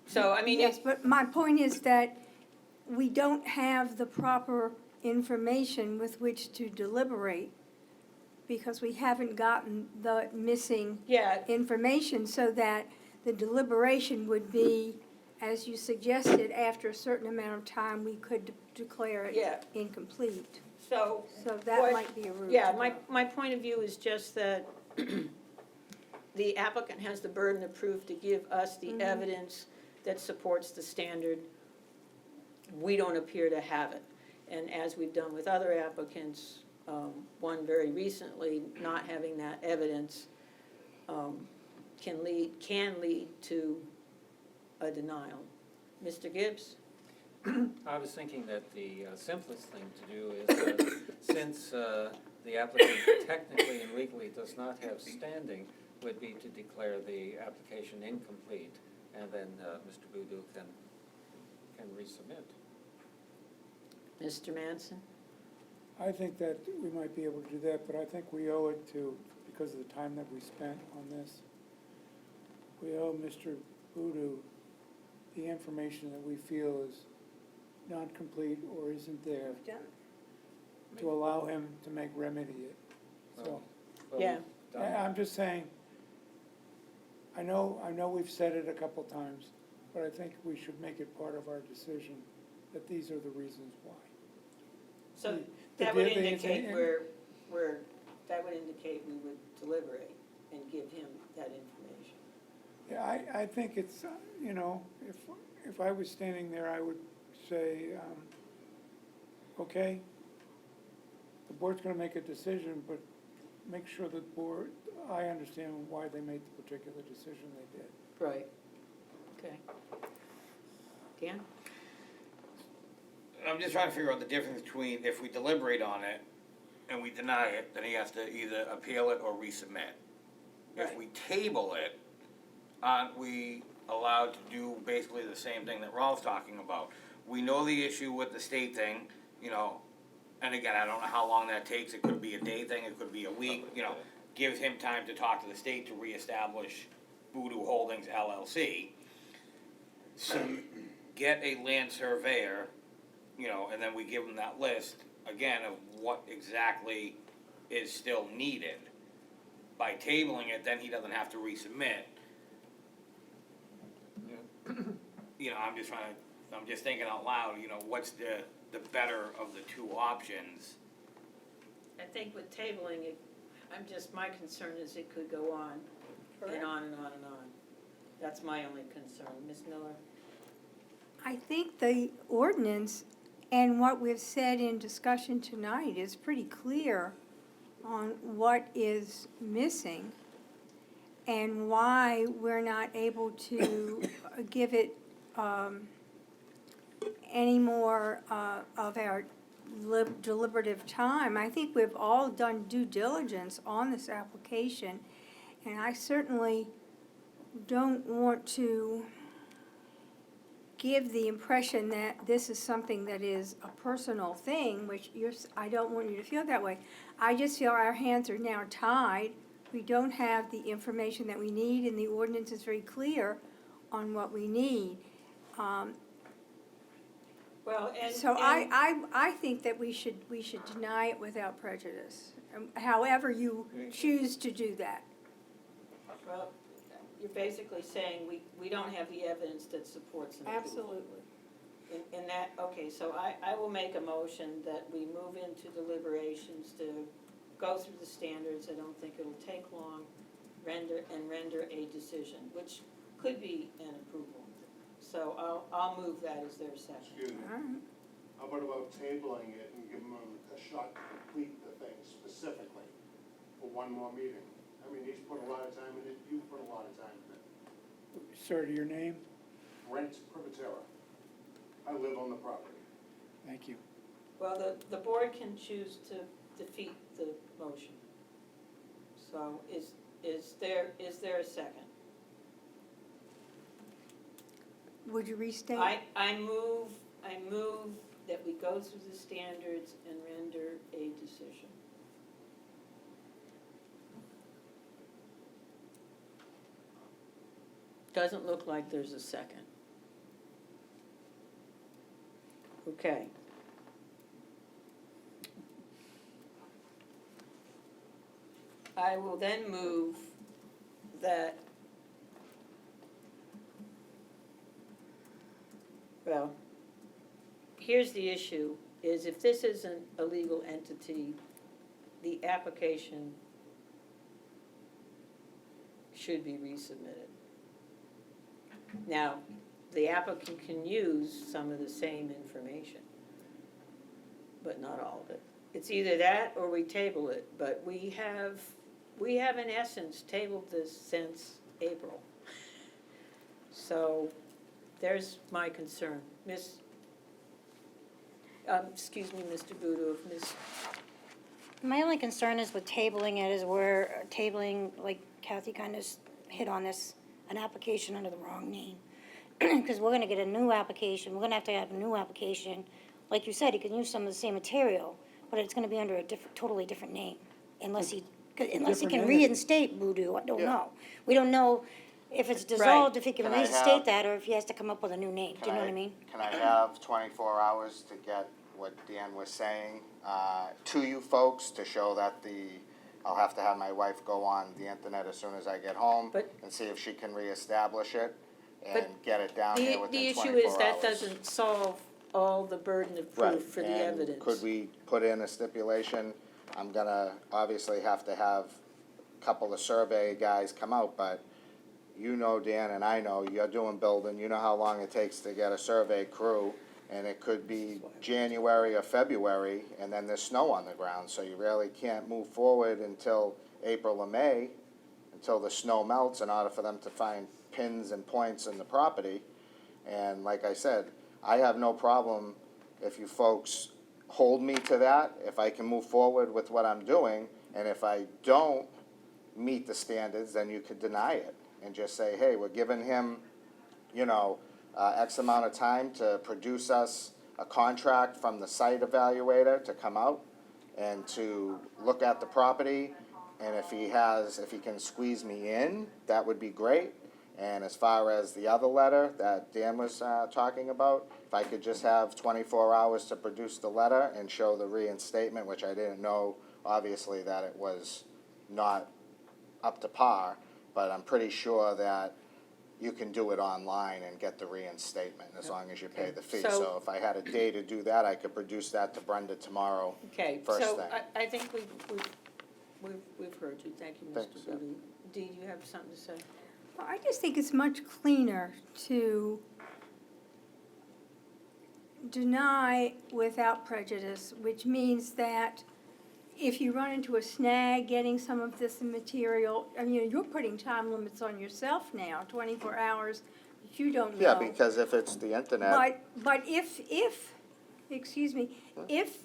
So, I mean, Yes, but my point is that we don't have the proper information with which to deliberate because we haven't gotten the missing yeah, information, so that the deliberation would be, as you suggested, after a certain amount of time, we could declare Yeah. it incomplete. so. So that What- might be a route. Yeah, to my, go. my point of view is just that the applicant has the burden of proof to give us the evidence that supports the standard. We don't appear to have it. And as we've done with other applicants, one very recently, not having that evidence can lead to a denial. Mr. Gibbs? I was thinking that the simplest thing to do is, since the applicant technically and legally does not have standing, would be to declare the application incomplete, and then Mr. Boudou can resubmit. Mr. Manson? I think that we might be able to do that, but I think we owe it to, because of the time that we spent on this, we owe Mr. Boudou the information that we feel is not complete or isn't there, Done. to allow him to make remedy it. So, Well, Yeah. we've done- I'm just saying, I know we've said it a couple times, but I think we should make it part of our decision that these are the reasons why. So The- that would the- indicate that would indicate we would deliberate and give him that information. Yeah, I think it's, if I was standing there, I would say, okay, the board's gonna make a decision, but make sure the board, I understand why they made the particular decision they did. Right. Okay. Dan? I'm just trying to figure out the difference between if we deliberate on it and we deny it, then he has to either appeal it or resubmit. If Right. we table it, aren't we allowed to do basically the same thing that Ralph's talking about? We know the issue with the state thing, and again, I don't know how long that takes, it could be a day thing, it could be a week, gives him time to talk to the state to reestablish Voodoo Holdings LLC. So, get a land surveyor, and then we give him that list, again, of what exactly is still needed. By tabling it, then he doesn't have to resubmit. I'm just thinking out loud, what's the better of the two options? I think with tabling it, my concern is it could go on Correct. and on and on and on. That's my only concern. Ms. Miller? I think the ordinance and what we've said in discussion tonight is pretty clear on what is missing and why we're not able to give it any more of our deliberative time. I think we've all done due diligence on this application, and I certainly don't want to give the impression that this is something that is a personal thing, which I don't want you to feel that way. I just feel our hands are now tied. We don't have the information that we need, and the ordinance is very clear on what we need. Well, and. So I think that we should deny it without prejudice, however you choose to do that. Well, you're basically saying we don't have the evidence that supports an approval. Absolutely. In that, okay, so I will make a motion that we move into deliberations to go through the standards. I don't think it'll take long, render a decision, which could be an approval. So I'll move that. Is there a second? Excuse me. All right. How about tabling it and giving them a shot to complete the thing specifically for one more meeting? I mean, he's put a lot of time in it, you've put a lot of time in it. Sir, your name? Brent Privatera. I live on the property. Thank you. Well, the board can choose to defeat the motion. So is there a second? Would you restate? I move that we go through the standards and render a decision. Doesn't look like there's a second. Okay. I will then move that, well, here's the issue, is if this isn't a legal entity, the application should be resubmitted. Now, the applicant can use some of the same information, but not all of it. It's either that or we table it, but we have in essence tabled this since April. So there's my concern. Excuse me, Mr. Boudou, if Ms. My only concern is with tabling it is we're tabling, like Kathy kind of hit on this, an application under the wrong name. Because we're gonna get a new application, we're gonna have a new application. Like you said, he can use some of the same material, but it's gonna be under a totally different name, unless he Different can entity. reinstate Voodoo, I don't Yeah. know. We don't know if it's dissolved, if he can Can I reinstate have- that, or if he has to come up with a new name, do you know what I mean? Can I have 24 hours to get what Dan was saying to you folks to show that I'll have to have my wife go on the internet as soon as I get home But- and see if she can reestablish it and But get it down here The within issue 24 is that hours. doesn't solve all the burden of Right, proof for the and evidence. could we put in a stipulation? I'm gonna obviously have to have a couple of survey guys come out, but you know, Dan, and I know, you're doing building, you know how long it takes to get a survey crew, and it could be January or February, and then there's snow on the ground, so you really can't move forward until April or May, until the snow melts, in order for them to find pins and points in the property. And like I said, I have no problem if you folks hold me to that, if I can move forward with what I'm doing, and if I don't meet the standards, then you could deny it and just say, hey, we're giving him, X amount of time to produce us a contract from the site evaluator to come out and to look at the property, and if he can squeeze me in, that would be great. And as far as the other letter that Dan was talking about, if I could just have 24 hours to produce the letter and show the reinstatement, which I didn't know, obviously, that it was not up to par, but I'm pretty sure that you can do it online and get the reinstatement as long as you pay the fee. So- So if I had a day to do that, I could produce that to Brenda tomorrow. Okay, First so thing. I think we've heard you. Thank you, Mr. Thanks, yeah. Boudou. Dee, do you have something to say? Well, I just think it's much cleaner to deny without prejudice, which means that if you run into a snag getting some of this material, you're putting time limits on yourself now, 24 hours, that you don't know. Yeah, because if it's the internet. But if, excuse me, if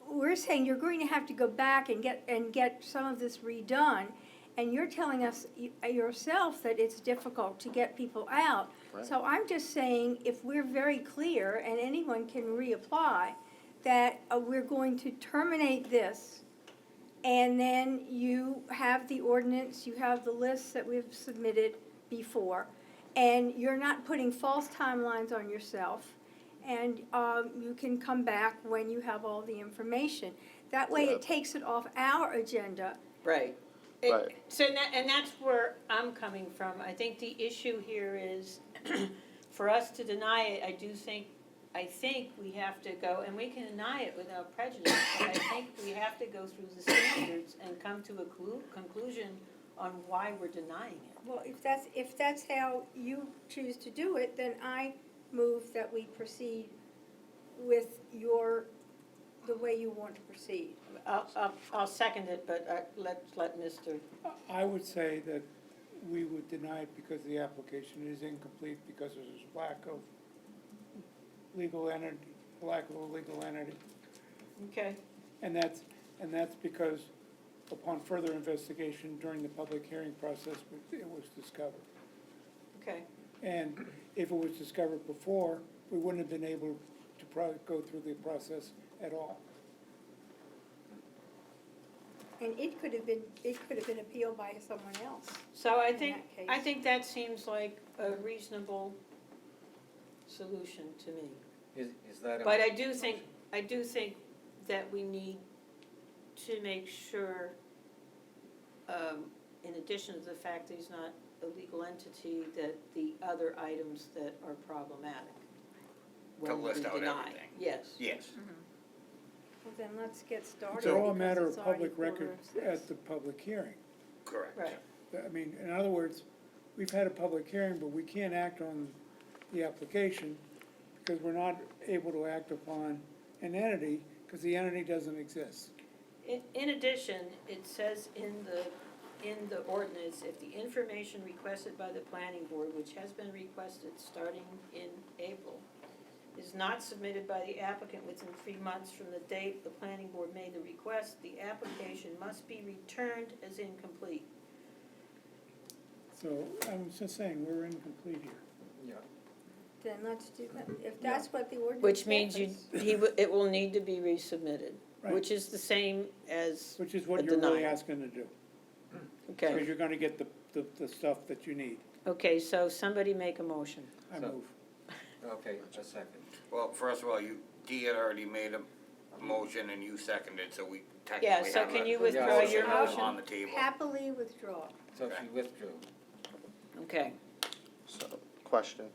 we're saying you're going to have to go back and get some of this redone, and you're telling us yourself that it's difficult to get people out. Right. So I'm just saying, if we're very clear, and anyone can reapply, that we're going to terminate this, and then you have the ordinance, you have the lists that we've submitted before, and you're not putting false timelines on yourself, and you can come back when you have all the information. That way, it takes it off our agenda. Right. Right. So, and that's where I'm coming from. I think the issue here is, for us to deny it, I think we have to go, and we can deny it without prejudice, but I think we have to go through the standards and come to a conclusion on why we're denying it. Well, if that's how you choose to do it, then I move that we proceed with the way you want to proceed. I'll second it, but let's let Mr. I would say that we would deny it because the application is incomplete, because there's a lack of a legal entity. Okay. And that's because upon further investigation during the public hearing process, it was discovered. Okay. And if it was discovered before, we wouldn't have been able to go through the process at all. And it could have been appealed by someone else. So I In think, that case. I think that seems like a reasonable solution to me. Is that a? But I do think that we need to make sure, in addition to the fact that he's not a legal entity, that the other items that are problematic. To when we list out deny. everything. Yes. Yes. Well, then let's get started. It's all a because matter it's of already public record 5:45. at the public hearing. Correct. Right. I mean, in other words, we've had a public hearing, but we can't act on the application because we're not able to act upon an entity because the entity doesn't exist. In addition, it says in the ordinance, if the information requested by the planning board, which has been requested starting in April, is not submitted by the applicant within 3 months from the date the planning board made the request, the application must be returned as incomplete. So I'm just saying, we're incomplete here. Yeah. Then let's do that, if that's what the ordinance Which means says. it will need to be resubmitted, Right. which is the same as, Which is what A you're really denial. asking to do. okay. Because you're gonna get the stuff that you need. Okay, so somebody make a motion. I So- move. Okay, a second. Well, first of all, Dee had already made a motion and you seconded, so we Yeah, technically so have can a you withdraw your motion? on the table. Happily withdraw. So she withdrew. Okay. So, question.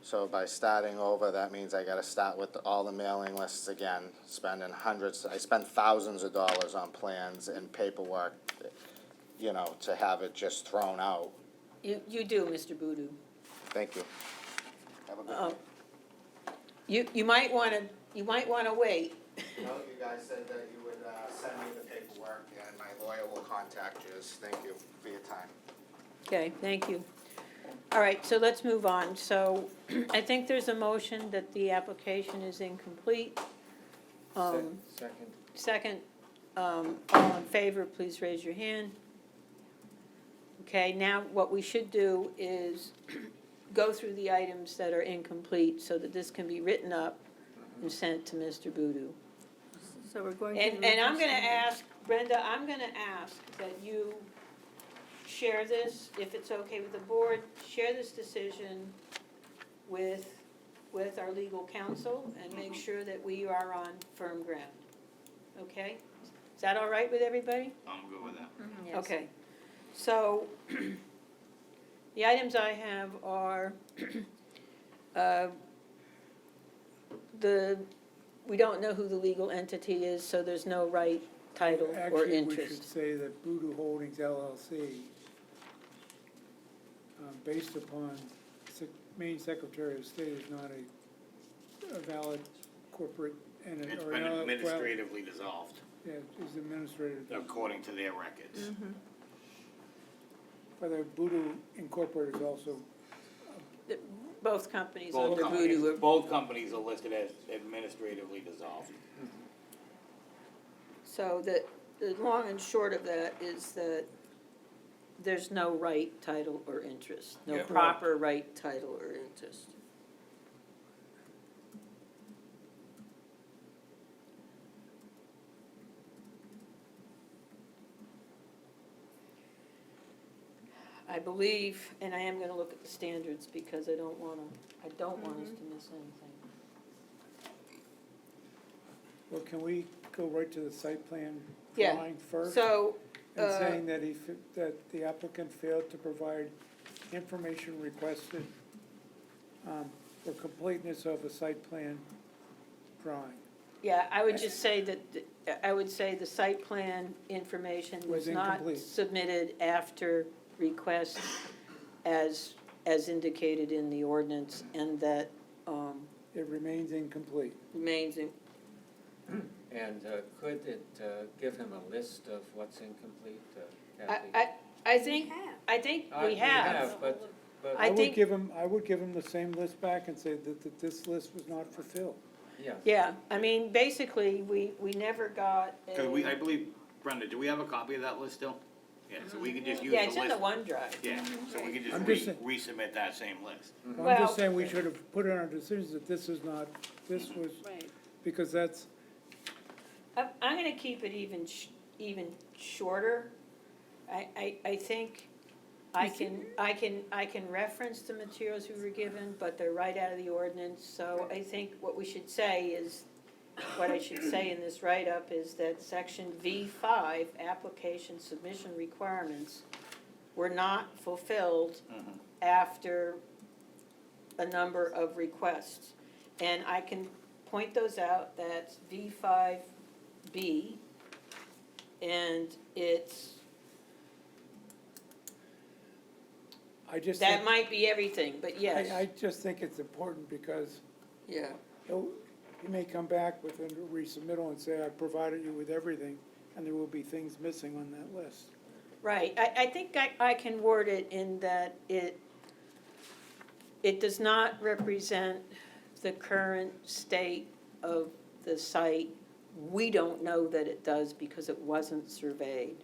So by starting over, that means I gotta start with all the mailing lists again, spending hundreds, I spent thousands of dollars on plans and paperwork, you know, to have it just thrown out. You do, Mr. Boodoo. Thank you. Have a good Uh, day. You might wanna wait. No, you guys said that you would, send me the paperwork and my lawyer will contact you. Thank you for your time. Okay, thank you. All right, so let's move on. So I think there's a motion that the application is incomplete. Second. Second, all in favor, please raise your hand. Okay, now what we should do is go through the items that are incomplete so that this can be written up and sent to Mr. Boodoo. So we're going to. And I'm gonna ask, Brenda, I'm gonna ask that you share this, if it's okay with the board, share this decision with our legal counsel and make sure that we are on firm ground. Okay? Is that all right with everybody? I'm good with that. Yes. Okay. So, the items I have are, we don't know who the legal entity is, so there's no right, title, or Actually, we should interest. say that Voodoo Holdings LLC, based upon Maine Secretary of State, is not a valid corporate entity. It's or been not- well, administratively dissolved, Yeah, is administrative. according to their records. Whether Voodoo Incorporated is also, Both companies Both under companies, Voodoo. both companies are listed as administratively dissolved. So the long and short of that is that there's no right, title, or interest, no Yeah. proper right, title, or interest. I believe, and I am gonna look at the standards because I don't want us to miss anything. Well, can we go right to the site plan Yeah, drawing first? So, And saying that that the applicant failed to provide information requested for completeness of a site plan drawing. yeah, I would just say that, I would say the site plan information was Was not incomplete. submitted after request as indicated in the ordinance, and that It remains incomplete. remains in, And could it give him a list of what's incomplete, I, Kathy? I think, have. I think We we have. but I think- I would give him the same list back and say that this list was not fulfilled. yeah. Yeah, I mean, basically, we never got a. Cause I believe, Brenda, do we have a copy of that list still? Yeah, so we can just use Yeah, the it's in the list. OneDrive. Yeah, so we can I'm just just resubmit that same list. I'm Well- just saying we should have put in our decisions that this is not, this was, Right. because that's, I'm gonna keep it even shorter. I think I can reference the materials we were given, but they're right out of the ordinance, so I think what we should say is, what I should say in this write-up is that section V5, application submission requirements, were not fulfilled after a number of requests. And I can point those out, that's V5B, and it's, I just that think, might be everything, but yes. I just think it's important because Yeah. he may come back with a resubmittal and say, I provided you with everything, and there will be things missing on that list. Right, I think I can word it in that it does not represent the current state of the site. We don't know that it does because it wasn't surveyed.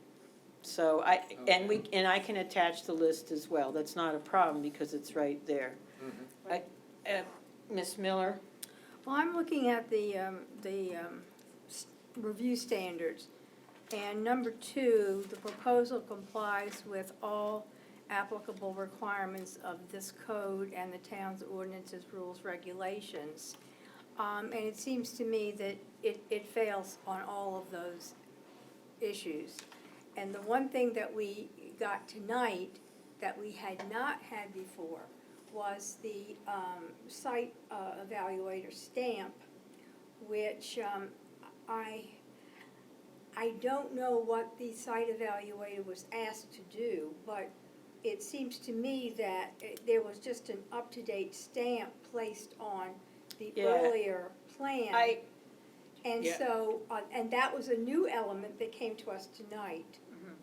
So and I can attach the list as well, that's not a problem because it's right there. Ms. Miller? Well, I'm looking at the review standards, and number 2, the proposal complies with all applicable requirements of this code and the town's ordinances, rules, regulations. And it seems to me that it fails on all of those issues. And the one thing that we got tonight that we had not had before was the site evaluator stamp, which I don't know what the site evaluator was asked to do, but it seems to me that there was just an up-to-date stamp placed on the Yeah. earlier plan. And Yeah. so, and that was a new element that came to us tonight,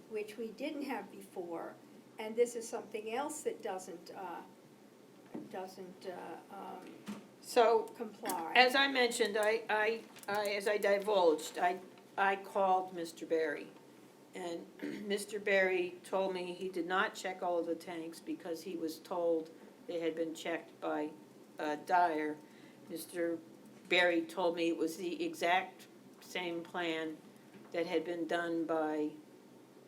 which we didn't have before. And this is something else that doesn't So, comply. as I mentioned, as I divulged, I called Mr. Berry. And Mr. Berry told me he did not check all of the tanks because he was told they had been checked by Dyer. Mr. Berry told me it was the exact same plan that had been done by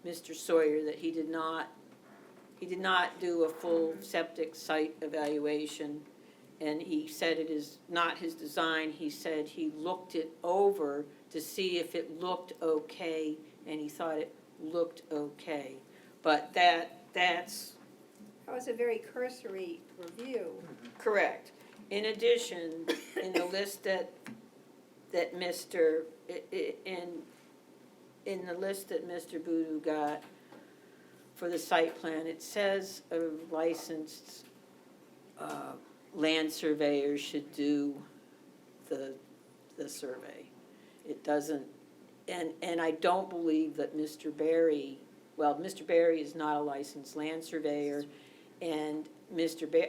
Mr. Sawyer, that he did not do a full septic site evaluation. And he said it is not his design, he said he looked it over to see if it looked okay, and he thought it looked okay. But that's That was a very cursory review. correct. In addition, in the list that Mr., in the list that Mr. Boodoo got for the site plan, it says a licensed land surveyor should do the survey. It doesn't, and I don't believe that Mr. Berry is not a licensed land surveyor, and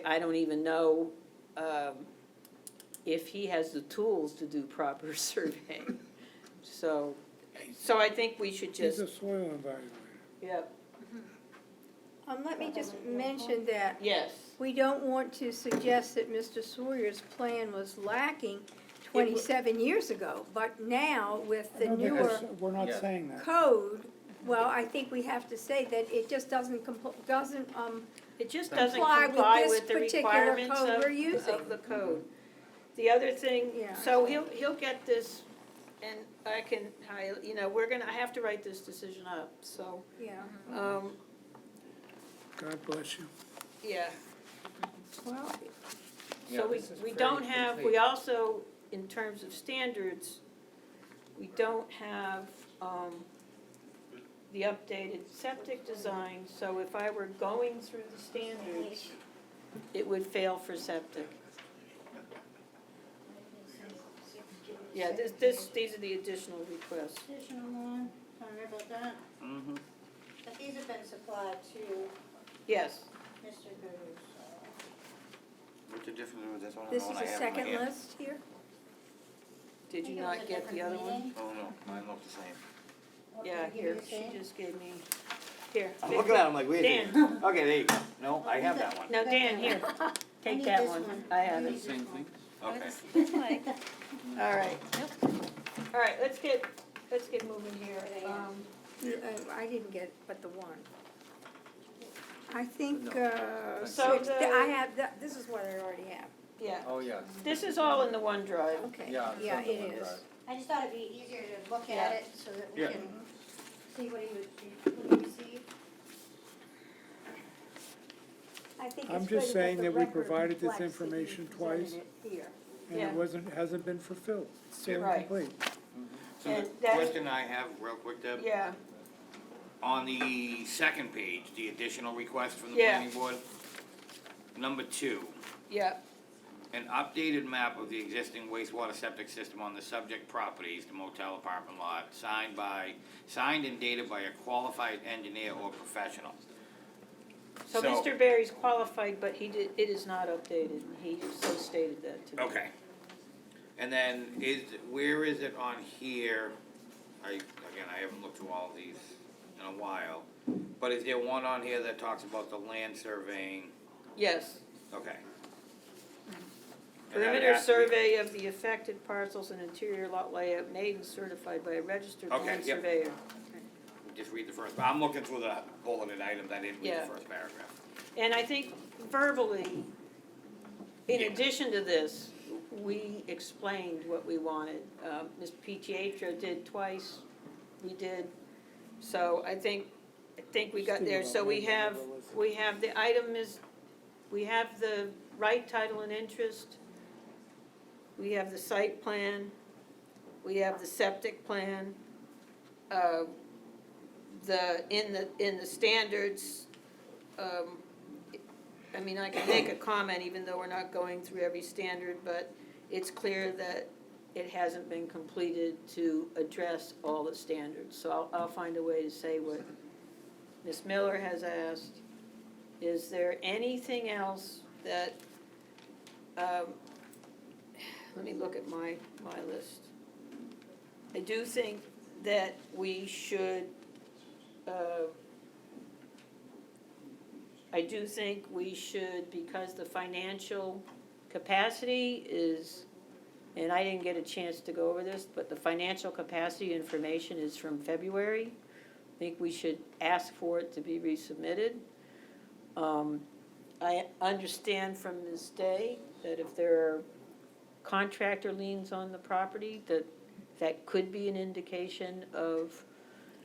I don't even know if he has the tools to do proper surveying. So I think we should He's just, a soil evaluator. yep. Let me just mention that Yes. we don't want to suggest that Mr. Sawyer's plan was lacking 27 years ago, but now with the No, newer because we're not Yeah. saying that. code, well, I think we have to say that it just doesn't It just doesn't comply comply with with this the particular requirements code of, we're using. of the code. The other thing, Yeah. so he'll get this, and I can, you know, I have to write this decision up, so, Yeah, God bless you. yeah. well, Yeah, So this is we very don't have, we complete. also, in terms of standards, we don't have, the updated septic design, so if I were going through the standards, it would fail for septic. Yeah, these are the additional requests. Additional one, sorry about that. Mm-hmm. But these have been supplied to Yes, Mr. Guru, What's the difference with this one and this the one is I a have in my second hand? list here? did you not get the other one? Oh, no, mine looks the same. Yeah, here, she just gave me, here. I'm looking at them like, wait a Dan, minute. Okay, there you go. No, I have that one. no, Dan, here, take need that this one, one. I have it. Same thing? Okay. All right. All right, let's get moving here. I didn't get but the one. I think, So six- the- I have, this is what I already have. Yeah, Oh, yeah. this is all in the OneDrive. Okay, Yeah, it's yeah, on the it OneDrive. is. I just thought it'd be easier to look Yeah. at it so that we Yeah. can see what he received. I think I'm it's just good saying the that we record provided this reflects that you information presented twice. it here. And Yeah. it hasn't been fulfilled, it's still Right. incomplete. So And the that- question I have real quick, Deb, Yeah, on the second page, the additional request from the Yeah. planning board, number 2, yeah, an updated map of the existing wastewater septic system on the subject properties, the motel apartment lot, signed and dated by a qualified engineer or professional. so Mr. Barry's qualified, but it is not updated, and he so stated that to me. Okay. And then where is it on here? Again, I haven't looked through all of these in a while, but is there one on here that talks about the land surveying? Yes, Okay. And that perimeter has to be- survey of the affected parcels and interior lot layout made and certified by a registered Okay, land yep. surveyor. Just read the first, I'm looking through the bulleted items, I didn't read Yeah. the first paragraph. And I think verbally, in Yeah. addition to this, we explained what we wanted. Ms. Pietro did twice, we did, so I think we got there. So we have the item is, we have the right title and interest, we have the site plan, we have the septic plan, in the standards, I mean, I can make a comment even though we're not going through every standard, but it's clear that it hasn't been completed to address all the standards. So I'll find a way to say what Ms. Miller has asked. Is there anything else that, let me look at my list. I do think that we should, because the financial capacity is, and I didn't get a chance to go over this, but the financial capacity information is from February. I think we should ask for it to be resubmitted. I understand from Ms. Day that if there are contractor liens on the property, that could be an indication of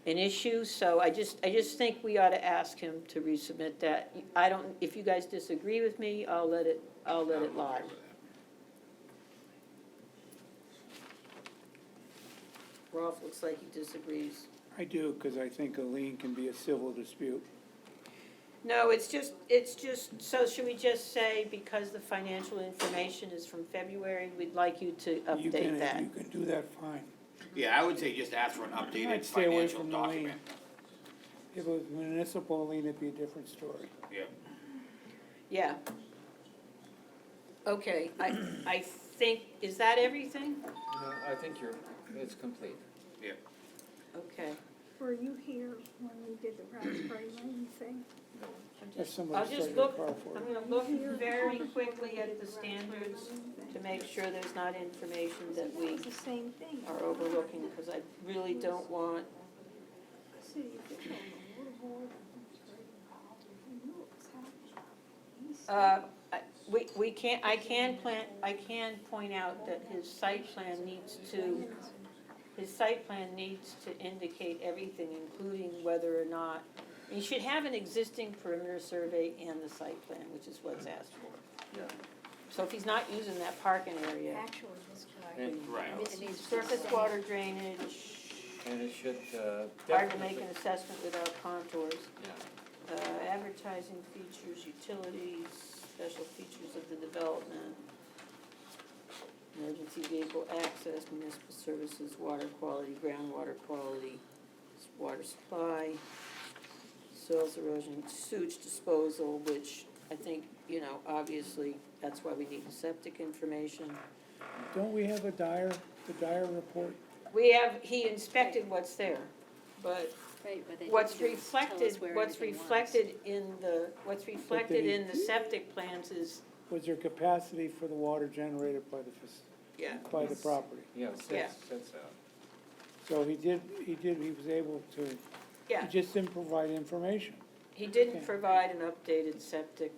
an issue, so I just think we ought to ask him to resubmit that. If you guys disagree with me, I'll let it lie. Rolf looks like he disagrees. I do, because I think a lien can be a civil dispute. No, it's just, so should we just say, because the financial information is from February, we'd like you to update that? You can do that fine. Yeah, I would say just ask for an updated I'd stay away financial from the lien. document. If it was municipal lien, it'd be a different story. Yeah. Yeah. Okay, I think, is that everything? No, I think it's complete. Yeah. Okay. Were you here when we did the Raspberry Lane thing? If somebody I'll just started a look, car for I'm it. gonna look very quickly at the standards to make sure there's not information that we It's the same thing. are overlooking, because I really don't want, City official, the water board, he knew it was happening. He said- we can't, I can point out that his site plan needs to indicate everything, including whether or not, you should have an existing perimeter survey and the site plan, which is what's asked for. Yeah. So if he's not using that parking area, Actually, this guy. And, Right. surface water drainage, and it should hard to make definitely, an assessment without contours. yeah. Advertising features, utilities, special features of the development, emergency vehicle access, municipal services, water quality, groundwater quality, water supply, soils erosion, sewage disposal, which I think, obviously, that's why we need the septic information. Don't we have the Dyer report? He inspected what's there, but Right, but they what's didn't tell us reflected, where what's anything was. reflected in the septic plans is, Was there capacity for the water generated by by the property? Yeah, Yeah. sets out. So he was able to, yeah, he just didn't provide information. he didn't Okay. provide an updated septic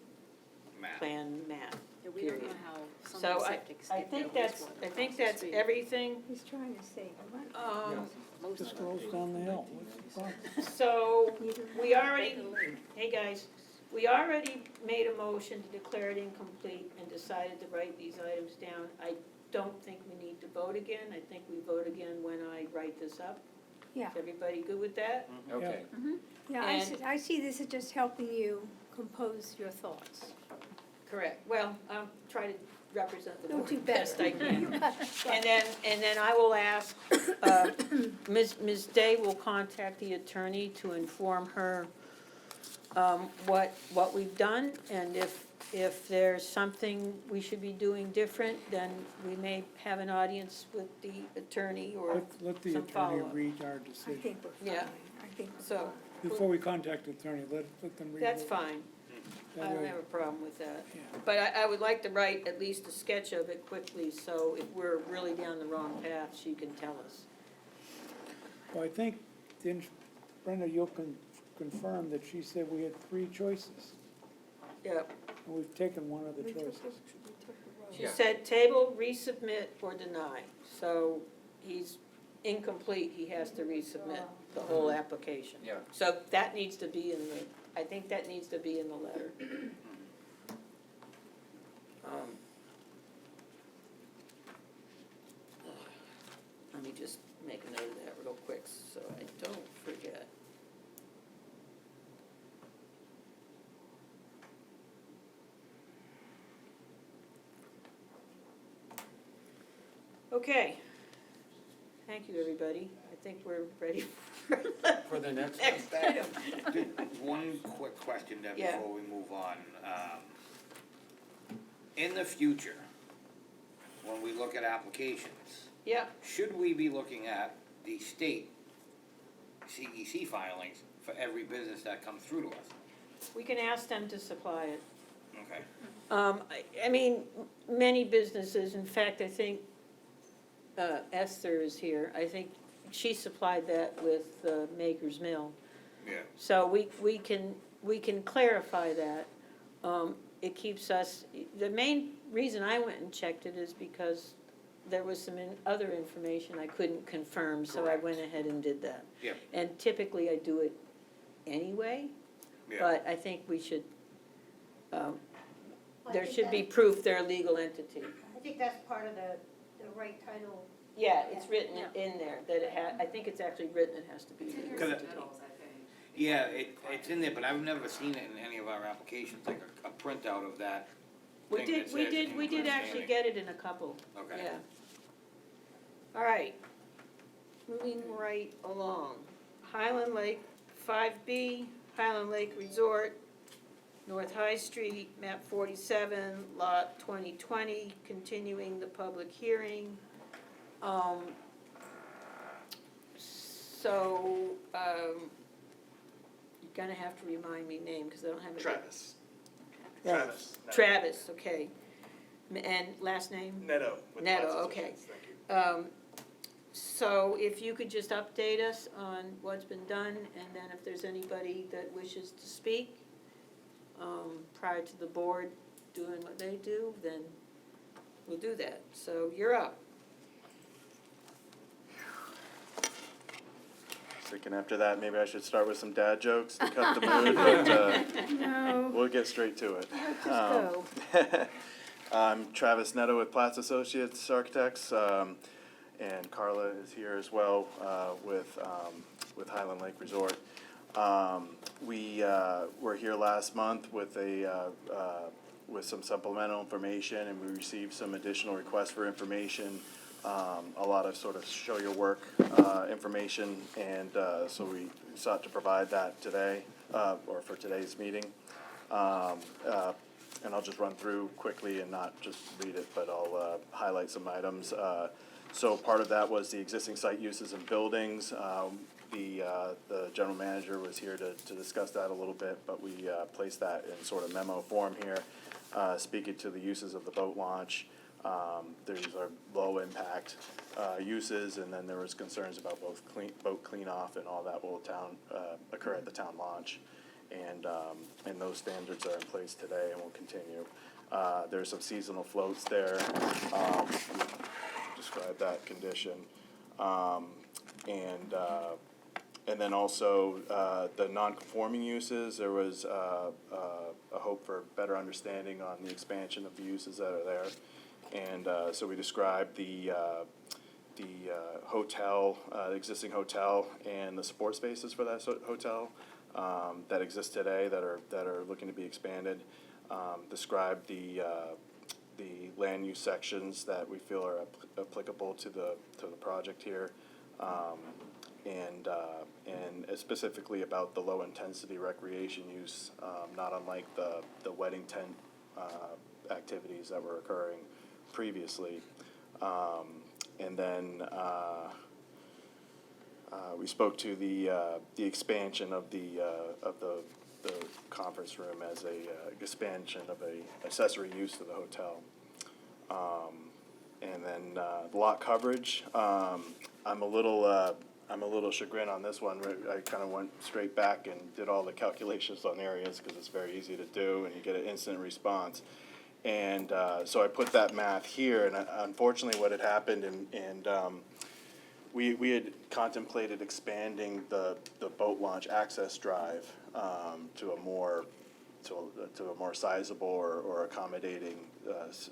Map. plan map. Yeah, we don't know period. how some So of the I septics I get think their that's, wastewater I think across the that's street. everything. He's trying to save money. Most Just of them. rolls down the hill, what's the problem? So, Neither we already, hey guys, we already made a motion to declare it incomplete and decided to write these items down. I don't think we need to vote again. I think we vote again when I write this up. Yeah. Is everybody good with that? Okay. Yeah, And- I see this as just helping you compose your thoughts. Correct. Well, I'll try to represent the Don't board do best I better. can. And then I will ask, Ms. Day will contact the attorney to inform her what we've done, and if there's something we should be doing different, then we may have an audience with the attorney or Let the some attorney follow-up. read our I decision. think we're fine. Yeah. I think we're So, fine. Before we contact the attorney, let them read. that's it. fine. That I don't way- have a problem with that. Yeah. But I would like to write at least a sketch of it quickly, so if we're really down the wrong path, she can tell us. Well, I think, Brenda, you'll confirm that she said we had 3 choices, Yep. and we've taken one of the We took choices. the road. She Yeah. said table, resubmit, or deny. So he's incomplete, he has to resubmit the whole application. Yeah. So that needs to be I think that needs to be in the letter. Let me just make a note of that real quick so I don't forget. Okay. Thank you, everybody. I think we're ready for For the next one. next item. One quick question, Deb, Yeah. before we move on. In the future, when we look at applications, Yeah, should we be looking at the state CEC filings for every business that comes through to us? we can ask them to supply it. Okay. I mean, many businesses, in fact, I think Esther is here. I think she supplied that with Maker's Mill. Yeah. So we can clarify that. It keeps us, the main reason I went and checked it is because there was some other information I couldn't confirm, so I went ahead and did that. Yep. And typically I do it anyway, Yeah. but I think we should, there should be proof they're a legal entity. I think that's part of the right title. Yeah, it's written in there, that I think it's actually written, it has to be. Cause yeah, it's in there, but I've never seen it in any of our applications, like a printout of that. We thing did, that we says did, we did actually understanding. get it in a couple, Okay. yeah. All right, moving right along. Highland Lake 5B, Highland Lake Resort, North High Street, map 47, lot 2020, continuing the public hearing. So, you're gonna have to remind me name, because I don't have it. Travis. Yeah. Travis. Travis, okay. And last name? Neto. With Neto, Lots okay. Associates. Thank you. So if you could just update us on what's been done, and then if there's anybody that wishes to speak prior to the board doing what they do, then we'll do that. So you're up. Thinking after that, maybe I should start with some dad jokes to cut the mood, but No, we'll get straight to it. just go. I'm Travis Neto with Platts Associates Architects, and Carla is here as well with Highland Lake Resort. We were here last month with with some supplemental information, and we received some additional requests for information. A lot of sort of show your work information, and so we sought to provide that today, or for today's meeting. And I'll just run through quickly and not just read it, but I'll highlight some items. So part of that was the existing site uses and buildings. The general manager was here to discuss that a little bit, but we placed that in sort of memo form here, speaking to the uses of the boat launch. These are low impact uses, and then there was concerns about boat clean off and all that will occur at the town launch. And those standards are in place today and will continue. There's some seasonal floats there, describe that condition. And then also the non-conforming uses, there was a hope for better understanding on the expansion of the uses that are there. And so we described the hotel, the existing hotel, and the support spaces for that hotel that exist today that are looking to be expanded. Described the land use sections that we feel are applicable to the project here, and specifically about the low intensity recreation use, not unlike the wedding tent activities that were occurring previously. And then we spoke to the expansion of the conference room as a expansion of a accessory use to the hotel. And then the lot coverage, I'm a little chagrined on this one. I kind of went straight back and did all the calculations on areas because it's very easy to do and you get an instant response. And so I put that math here, and unfortunately what had happened, and we had contemplated expanding the boat launch access drive to a more sizable or accommodating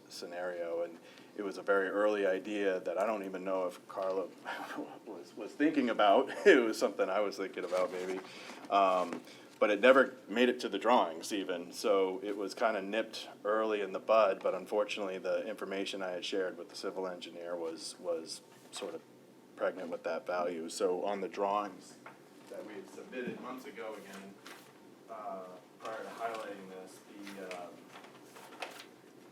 scenario, and it was a very early idea that I don't even know if Carla was thinking about. It was something I was thinking about maybe. But it never made it to the drawings even, so it was kind of nipped early in the bud, but unfortunately the information I had shared with the civil engineer was sort of pregnant with that value. So on the drawings that we had submitted months ago again, prior to highlighting this,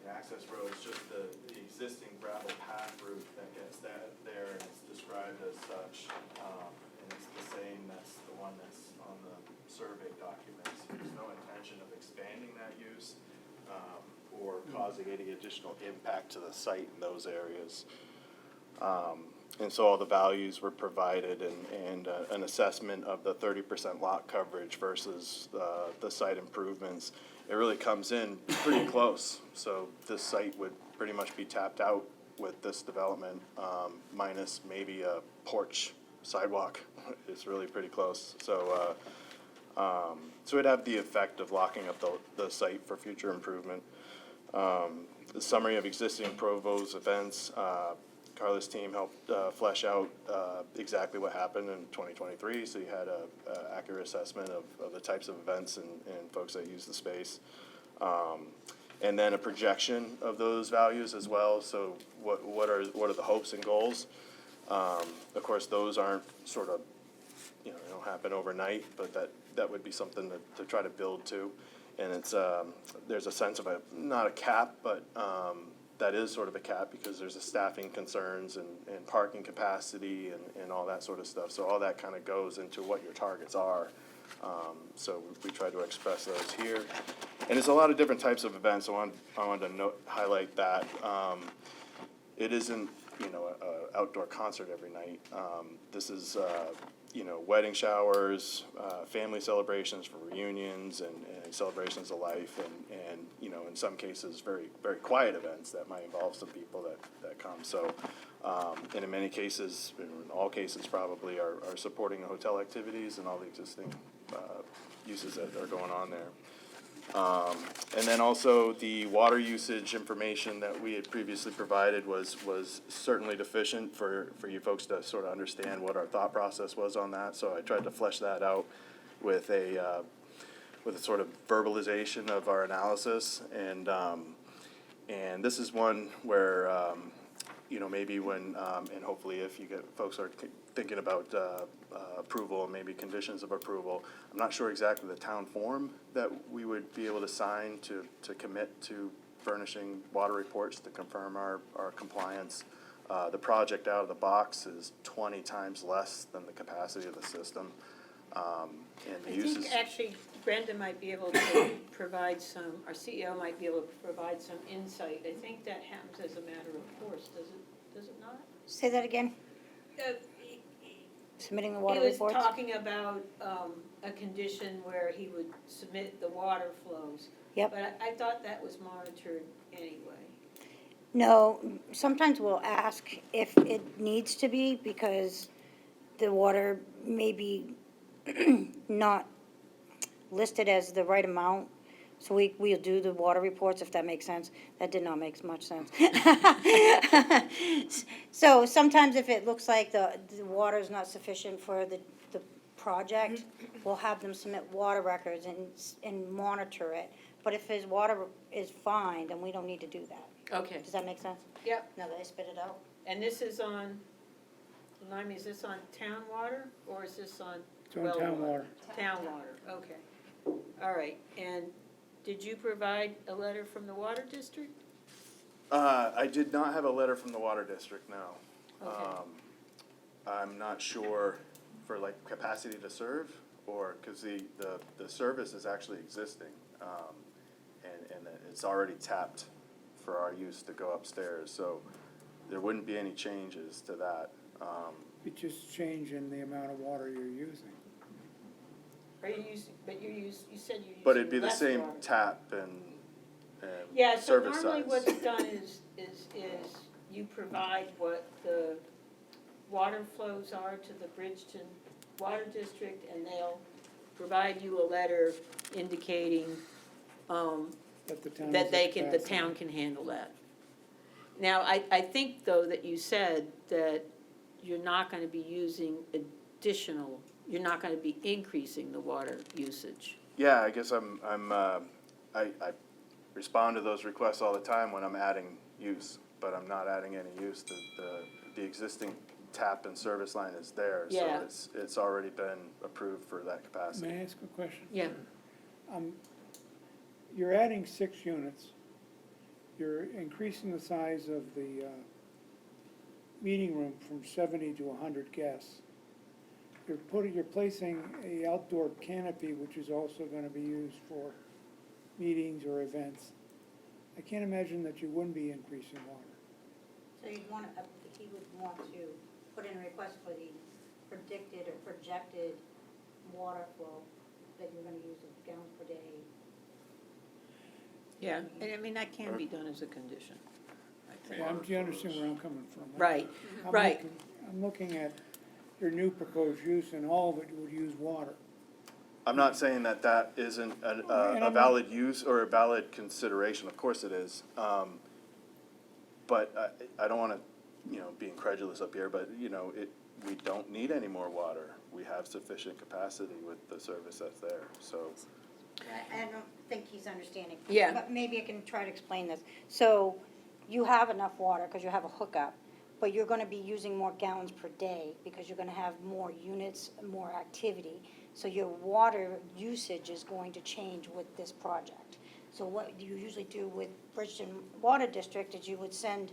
the access road is just the existing gravel path route that gets there, and it's described as such, and it's the same, that's the one that's on the survey documents. There's no intention of expanding that use or causing any additional impact to the site in those areas. And so all the values were provided, and an assessment of the 30% lot coverage versus the site improvements. It really comes in pretty close. So this site would pretty much be tapped out with this development, minus maybe a porch sidewalk. It's really pretty close. So it'd have the effect of locking up the site for future improvement. The summary of existing Provo's events, Carla's team helped flesh out exactly what happened in 2023, so you had an accurate assessment of the types of events and folks that use the space. And then a projection of those values as well, so what are the hopes and goals? Of course, those aren't sort of, they don't happen overnight, but that would be something to try to build to. And it's there's a sense of not a cap, but that is sort of a cap because there's a staffing concerns and parking capacity and all that sort of stuff. So all that kind of goes into what your targets are. So we try to express those here. And there's a lot of different types of events. I wanted to highlight that. It isn't, you know, a outdoor concert every night. This is, you know, wedding showers, family celebrations for reunions and celebrations of life, and you know, in some cases, very, very quiet events that might involve some people that come. So, and in many cases, in all cases probably, are supporting the hotel activities and all the existing uses that are going on there. And then also the water usage information that we had previously provided was certainly deficient for you folks to sort of understand what our thought process was on that. So I tried to flesh that out with a sort of verbalization of our analysis. And this is one where, you know, maybe when, and hopefully if you get, folks are thinking about approval and maybe conditions of approval, I'm not sure exactly the town form that we would be able to sign to commit to furnishing water reports to confirm our compliance. The project out of the box is 20 times less than the capacity of the system. And the I uses. think actually Brenda might be able to provide some, our CEO might be able to provide some insight. I think that happens as a matter of course, does it not? Say that again? Submitting the water He was reports? talking about a condition where he would submit the water flows. Yep. But I thought that was monitored anyway. No, sometimes we'll ask if it needs to be because the water may be not listed as the right amount. So we'll do the water reports, if that makes sense. That did not make much sense. So sometimes if it looks like the water is not sufficient for the project, we'll have them submit water records and monitor it. But if his water is fine, then we don't need to do that. Okay. Does that make sense? Yep. Now that I spit it out? And this is on, remind me, is this on town water or is this on It's on well town water. Town water, okay. All right, and did you provide a letter from the water district? I did not have a letter from the water district, no. Okay. I'm not sure for like capacity to serve, or, cause the service is actually existing, and it's already tapped for our use to go upstairs, so there wouldn't be any changes to that. It's just changing the amount of water you're using. Are you using, but you said you're using But it'd be the less same water. tap and Yeah, so service normally size. what's done is you provide what the water flows are to the Bridgton Water District, and they'll provide you a letter indicating, That the town that has they the can, the capacity. town can handle that. Now, I think though that you said that you're not gonna be using additional, you're not gonna be increasing the water usage. Yeah, I guess I respond to those requests all the time when I'm adding use, but I'm not adding any use. The existing tap and service line is there, Yeah. so it's already been approved for that capacity. May I ask a question? Yeah. You're adding 6 units. You're increasing the size of the meeting room from 70 to 100 guests. You're placing a outdoor canopy, which is also gonna be used for meetings or events. I can't imagine that you wouldn't be increasing water. So you'd want, he would want to put in a request for the predicted or projected water flow that you're gonna use of gallons per day. Yeah, and I mean, that can be done as a condition, I think. Yeah, do you understand where I'm coming from? Right, I'm right. looking- I'm looking at your new proposed use, and all of it would use water. I'm not saying that that isn't And a I'm- valid use or a valid consideration, of course it is. But I don't wanna, be incredulous up here, but, we don't need any more water. We have sufficient capacity with the service that's there, so. I don't think he's understanding. Yeah. But maybe I can try to explain this. So you have enough water because you have a hookup, but you're gonna be using more gallons per day because you're gonna have more units, more activity. So your water usage is going to change with this project. So what you usually do with Bridgton Water District is you would send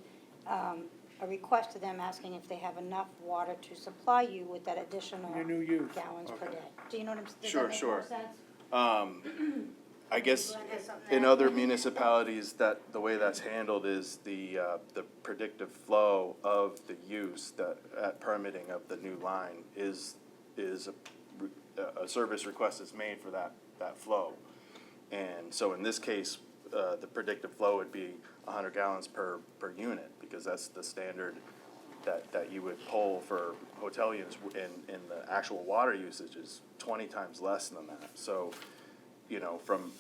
a request to them asking if they have enough water to supply you with that additional Your new use. gallons per Okay. day. Do you know what I'm, does that Sure, make more sure. sense? I guess Glenn has something to in add? other municipalities, that, the way that's handled is the predictive flow of the use, that, at permitting of the new line is a service request is made for that flow. And so in this case, the predictive flow would be 100 gallons per unit, because that's the standard that you would pull for hotel units, and the actual water usage is 20 times less than that. So, you know, from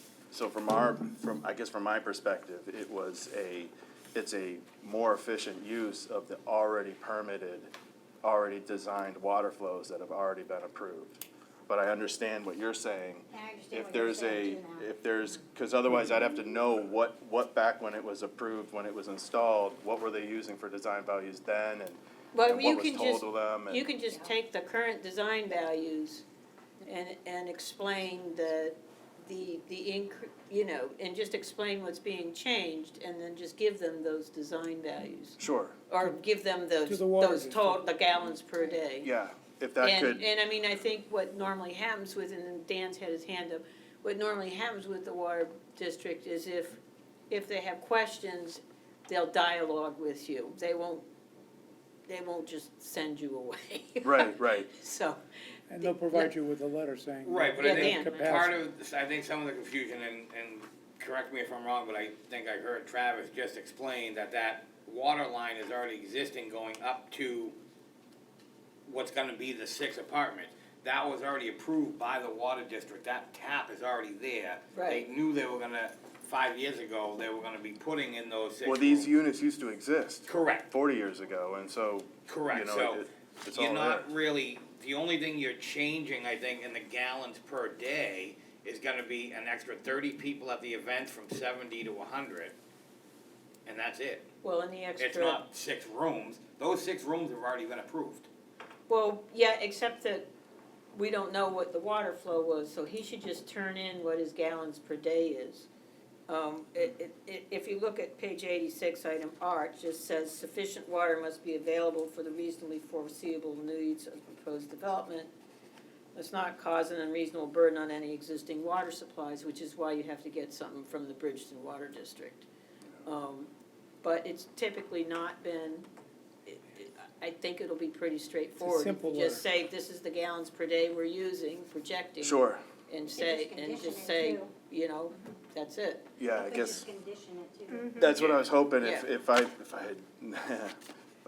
my perspective, it's a more efficient use of the already permitted, already designed water flows that have already been approved. But I understand what you're saying. I understand If what you're there's saying too now. if there's, because otherwise I'd have to know what back when it was approved, when it was installed, what were they using for design values then, and Well, what you was can told just, to them, and. you can just take the current design values and explain and just explain what's being changed, and then just give them those design values. Sure, Or give them those, the water the gallons per day. yeah, if that could. And I mean, I think what normally happens with, and Dan's had his hand up, what normally happens with the water district is if they have questions, they'll dialogue with you. They won't just send you away. Right. So, And they'll provide you with a letter saying. Right, but Yeah, I think Dan. part of, I think some of the confusion, and correct me if I'm wrong, but I think I heard Travis just explain that water line is already existing going up to what's gonna be the 6 apartments. That was already approved by the water district, that tap is already there. Right. They knew they were gonna, 5 years ago, they were gonna be putting in those 6 Well, these rooms. units used to exist Correct. 40 years ago, and so, Correct, you know, so it's you're all not there. really, the only thing you're changing, I think, in the gallons per day is gonna be an extra 30 people at the event from 70 to 100. And that's it. well, and the extra. It's not 6 rooms. Those 6 rooms have already been approved. Well, yeah, except that we don't know what the water flow was, so he should just turn in what his gallons per day is. If you look at page 86, item R, it just says sufficient water must be available for the reasonably foreseeable needs of proposed development. Let's not cause an unreasonable burden on any existing water supplies, which is why you have to get something from the Bridgton Water District. But it's typically not been, I think it'll be pretty straightforward. simple You just say, this is the gallons per day we're using, projecting. Sure, And say, and condition just it say, too. you know, that's it. yeah, I Could guess, just condition it too. that's what I was hoping, if I had, if I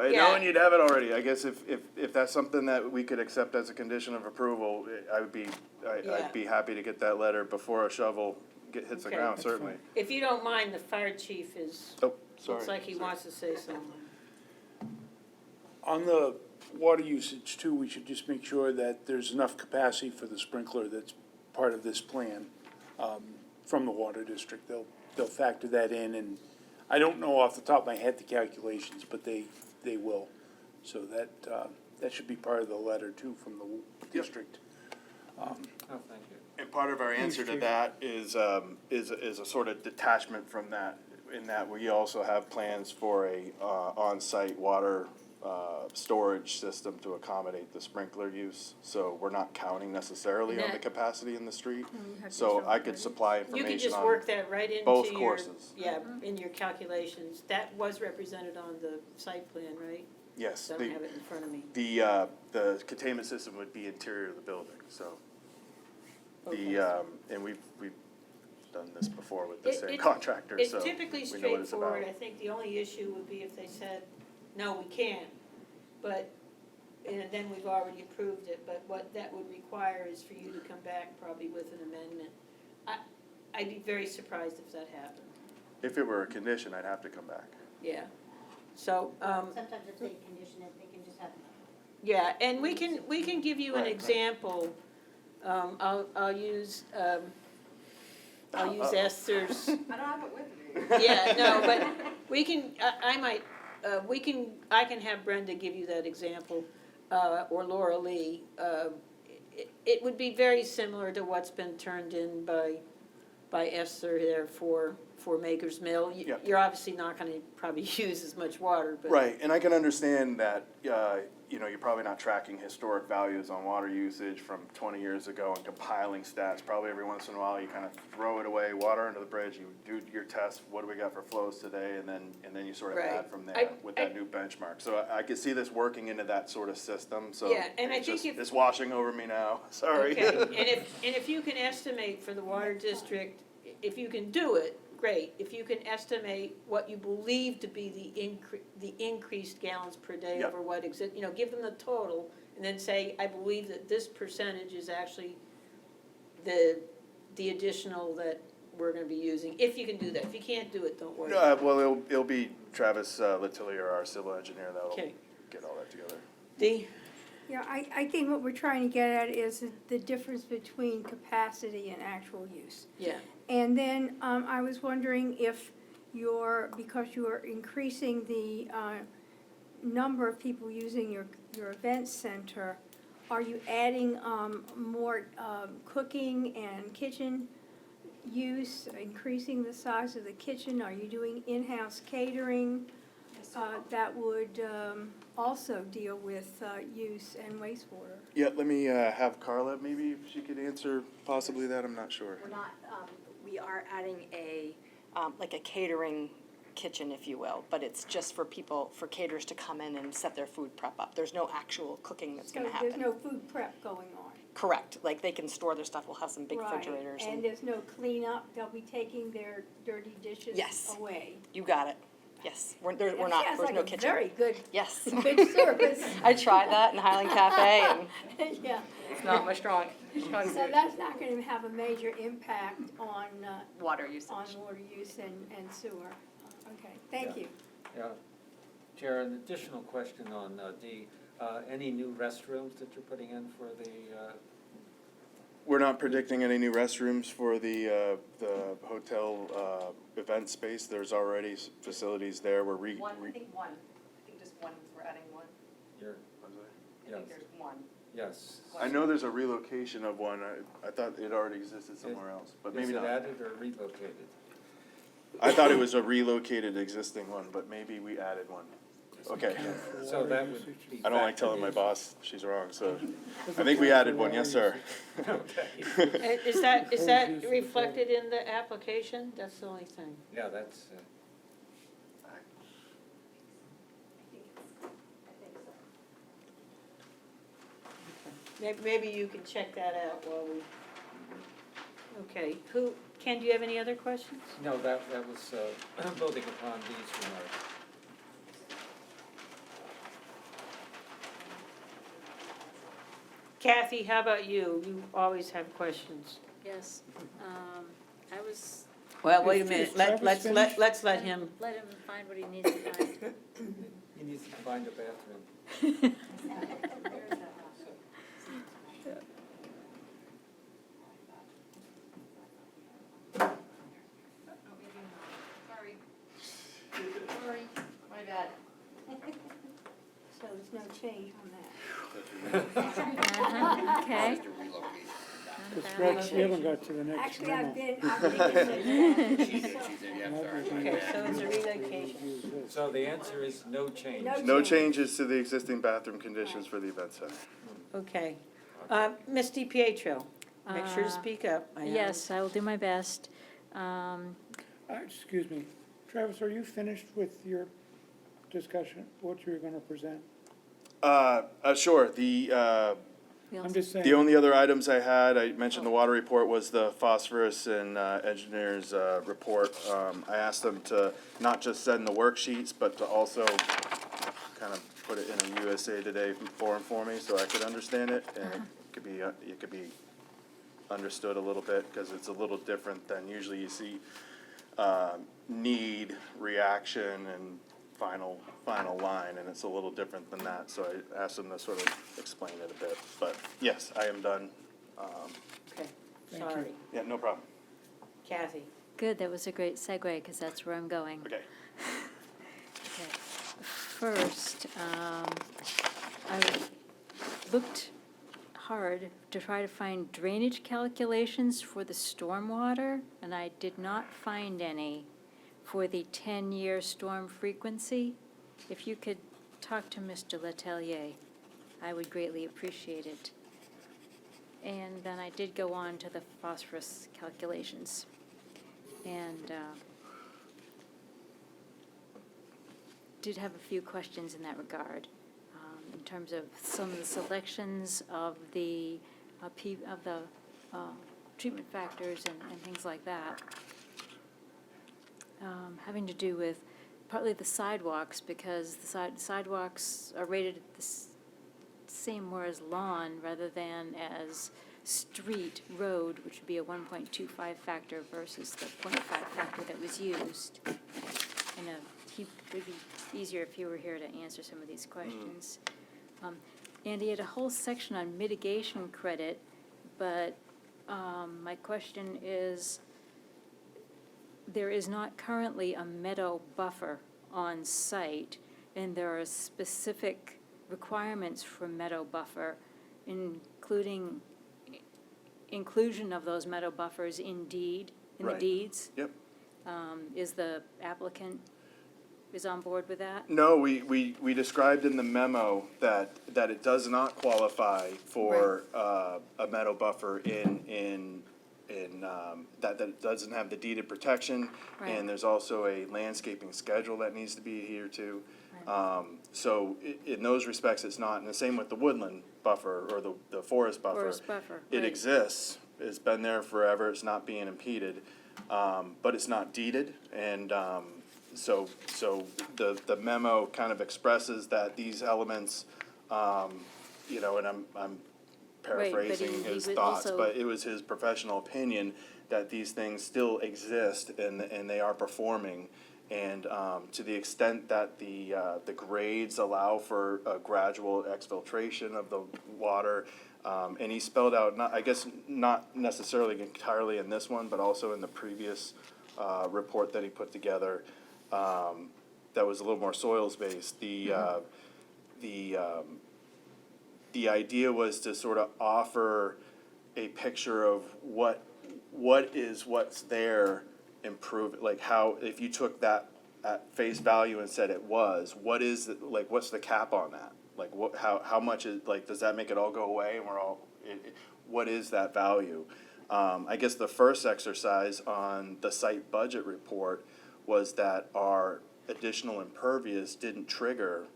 had known you'd have it already, I guess if that's something that we could accept as a condition of approval, I'd be happy to get that letter before a shovel hits the Okay. ground, That's certainly. fine. If you don't mind, the fire chief Oh, sorry. looks like he wants to say something. On the water usage too, we should just make sure that there's enough capacity for the sprinkler that's part of this plan, from the water district. They'll factor that in, and I don't know off the top of my head the calculations, but they will. So that should be part of the letter too from the district. Oh, thank you. And part of our answer to that is a sort of detachment from that, in that we also have plans for a on-site water storage system to accommodate the sprinkler use. So we're not counting necessarily on the That- capacity in the street. have So to I show could it. supply You information could just on work that right into both your, courses. yeah, in your calculations. That was represented on the site plan, right? Yes, I don't have it in front of me. the containment system would be interior of the building, so. Okay. And we've done this before with the same It- contractor, It's so typically we know what it's about. straightforward. I think the only issue would be if they said, no, we can't. But, and then we've already approved it, but what that would require is for you to come back probably with an amendment. I'd be very surprised if that happened, If it were a condition, I'd have to come back. yeah. So, Sometimes if they condition it, they can just have. yeah, and we can give you an Right, right. example. I'll use Esther's. I don't have it with me. Yeah, no, but we can, I can have Brenda give you that example, or Laura Lee. It would be very similar to what's been turned in by by Esther there for Maker's Mill. Yep. You're obviously not gonna probably use as much water, but. Right, and I can understand that, you know, you're probably not tracking historic values on water usage from 20 years ago and compiling stats. Probably every once in a while, you kind of throw it away, water under the bridge, you do your test, what do we got for flows today, and then you sort of Right. add from there I- with that new benchmark. So I could see this working into that sort of system, so Yeah, and I it's think just, if- it's washing over me now, sorry. Okay, and if you can estimate for the water district, if you can do it, great. If you can estimate what you believe to be the increased gallons per day Yep. over what exist, you know, give them the total, and then say, I believe that this percentage is actually the additional that we're gonna be using, if you can do that. If you can't do it, don't worry. Well, it'll be Travis Letelier, our civil engineer, that'll Okay. get all that together. Dee? Yeah, I think what we're trying to get at is the difference between capacity and actual use. Yeah, And then I was wondering if because you're increasing the number of people using your event center, are you adding more cooking and kitchen use, increasing the size of the kitchen? Are you doing in-house catering that would also deal with use and wastewater? Yeah, let me have Carla, maybe if she could answer possibly that, I'm not sure. We're not, we are adding like a catering kitchen, if you will, but it's just for people, for caterers to come in and set their food prep up. There's no actual cooking that's gonna happen. So there's no food prep going on? Correct, like they can store their stuff, we'll have some big refrigerators. Right, and there's no cleanup, they'll be taking their dirty dishes Yes. away? You got it, yes, we're not, That there's sounds no like a kitchen. very good, Yes. good service. I tried that in Highland Cafe and Yeah. it's not my strong So suit. that's not gonna have a major impact on, Water usage. on water use and sewer? Okay, thank Yeah. you. Yeah. Chair, an additional question on D. Any new restrooms that you're putting in for the, We're not predicting any new restrooms for the hotel event space. There's already facilities there. We're One, I think just one, we're adding one. your, I Yes. think there's one. yes? I know there's a relocation of one. I thought it already existed somewhere else, but maybe Is not. it added or relocated? I thought it was a relocated existing one, but maybe we added one. Okay. So that would be. I don't like telling my factored boss she's wrong, so I think we added one, yes, sir. in. Okay. Is that reflected in the application? That's the only thing. Yeah, that's, Maybe you can check that out while we, okay, Ken, do you have any other questions? no, that was building upon these remarks. Kathy, how about you? You always have questions. Yes, I was, Well, wait a Is minute, Travis finished? let's let him, let him find what he needs to find. He needs to find a bathroom. Sorry, my bad. So there's no change on that. Okay. Because Greg, we haven't got to the next Actually, memo. I've been in that. okay, so it's a relocation. So the answer is no change. No changes to the existing bathroom conditions for the event center. Okay. Ms. DiPietro, make sure to speak up. I know. Yes, I will do my best. Excuse me, Travis, are you finished with your discussion, what you're gonna present? Sure, I'm just saying. the only other items I had, I mentioned the water report, was the phosphorus and engineer's report. I asked them to not just send the worksheets, but to also kind of put it in a USA Today form for me so I could understand it. And it could be understood a little bit, because it's a little different than usually you see need, reaction, and final line, and it's a little different than that, so I asked them to sort of explain it a bit, but yes, I am done. Okay, Thank you. sorry. Yeah, no problem. Kathy, Good, that was a great segue, because that's where I'm going. Okay. Okay. First, I looked hard to try to find drainage calculations for the stormwater, and I did not find any for the 10-year storm frequency. If you could talk to Mr. Letelier, I would greatly appreciate it. And then I did go on to the phosphorus calculations. And did have a few questions in that regard, in terms of some of the selections of the treatment factors and things like that. Having to do with partly the sidewalks, because the sidewalks are rated the same where as lawn rather than as street road, which would be a 1.25 factor versus the 0.5 factor that was used. And he would be easier if he were here to answer some of these questions. And he had a whole section on mitigation credit, but my question is, there is not currently a meadow buffer on site, and there are specific requirements for meadow buffer, including inclusion of those meadow buffers in the Right. deeds. Yep. Is the applicant is on board with that? No, we described in the memo that it does not qualify for a meadow buffer in that it doesn't have the deeded protection, Right. and there's also a landscaping schedule that needs to be adhered to. So in those respects, it's not, and the same with the woodland buffer or the forest buffer. Forest buffer, It right. exists, it's been there forever, it's not being impeded, but it's not deeded, and so the memo kind of expresses that these elements, and I'm paraphrasing he his would thoughts, also- but it was his professional opinion that these things still exist and they are performing. And to the extent that the grades allow for a gradual exfiltration of the water, and he spelled out, not necessarily entirely in this one, but also in the previous report that he put together, that was a little more soils-based. The idea was to sort of offer a picture of what's there, improve, like how, if you took that at face value and said what's the cap on that? Like how much is, like, does that make it all go away and we're all, what is that value? I guess the first exercise on the site budget report was that our additional impervious didn't trigger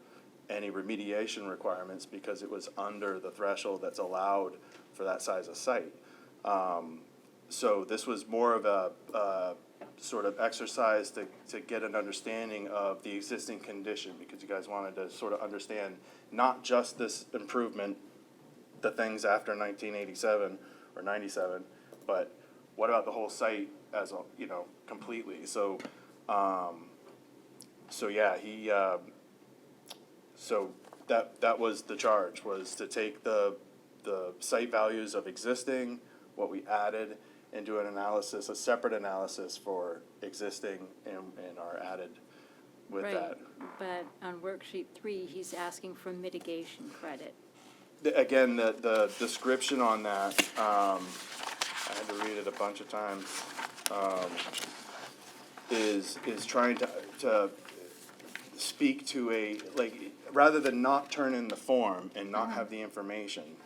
any remediation requirements because it was under the threshold that's allowed for that size of site. So this was more of a sort of exercise to get an understanding of the existing condition, because you guys wanted to sort of understand not just this improvement, the things after 1987 or 97, but what about the whole site as a, completely. So that was the charge, was to take the site values of existing, what we added, and do an analysis, a separate analysis for existing and our added with Right. that. But on worksheet 3, he's asking for mitigation credit. Again, the description on that, I had to read it a bunch of times, is trying to speak to rather than not turn in the form and not have the information,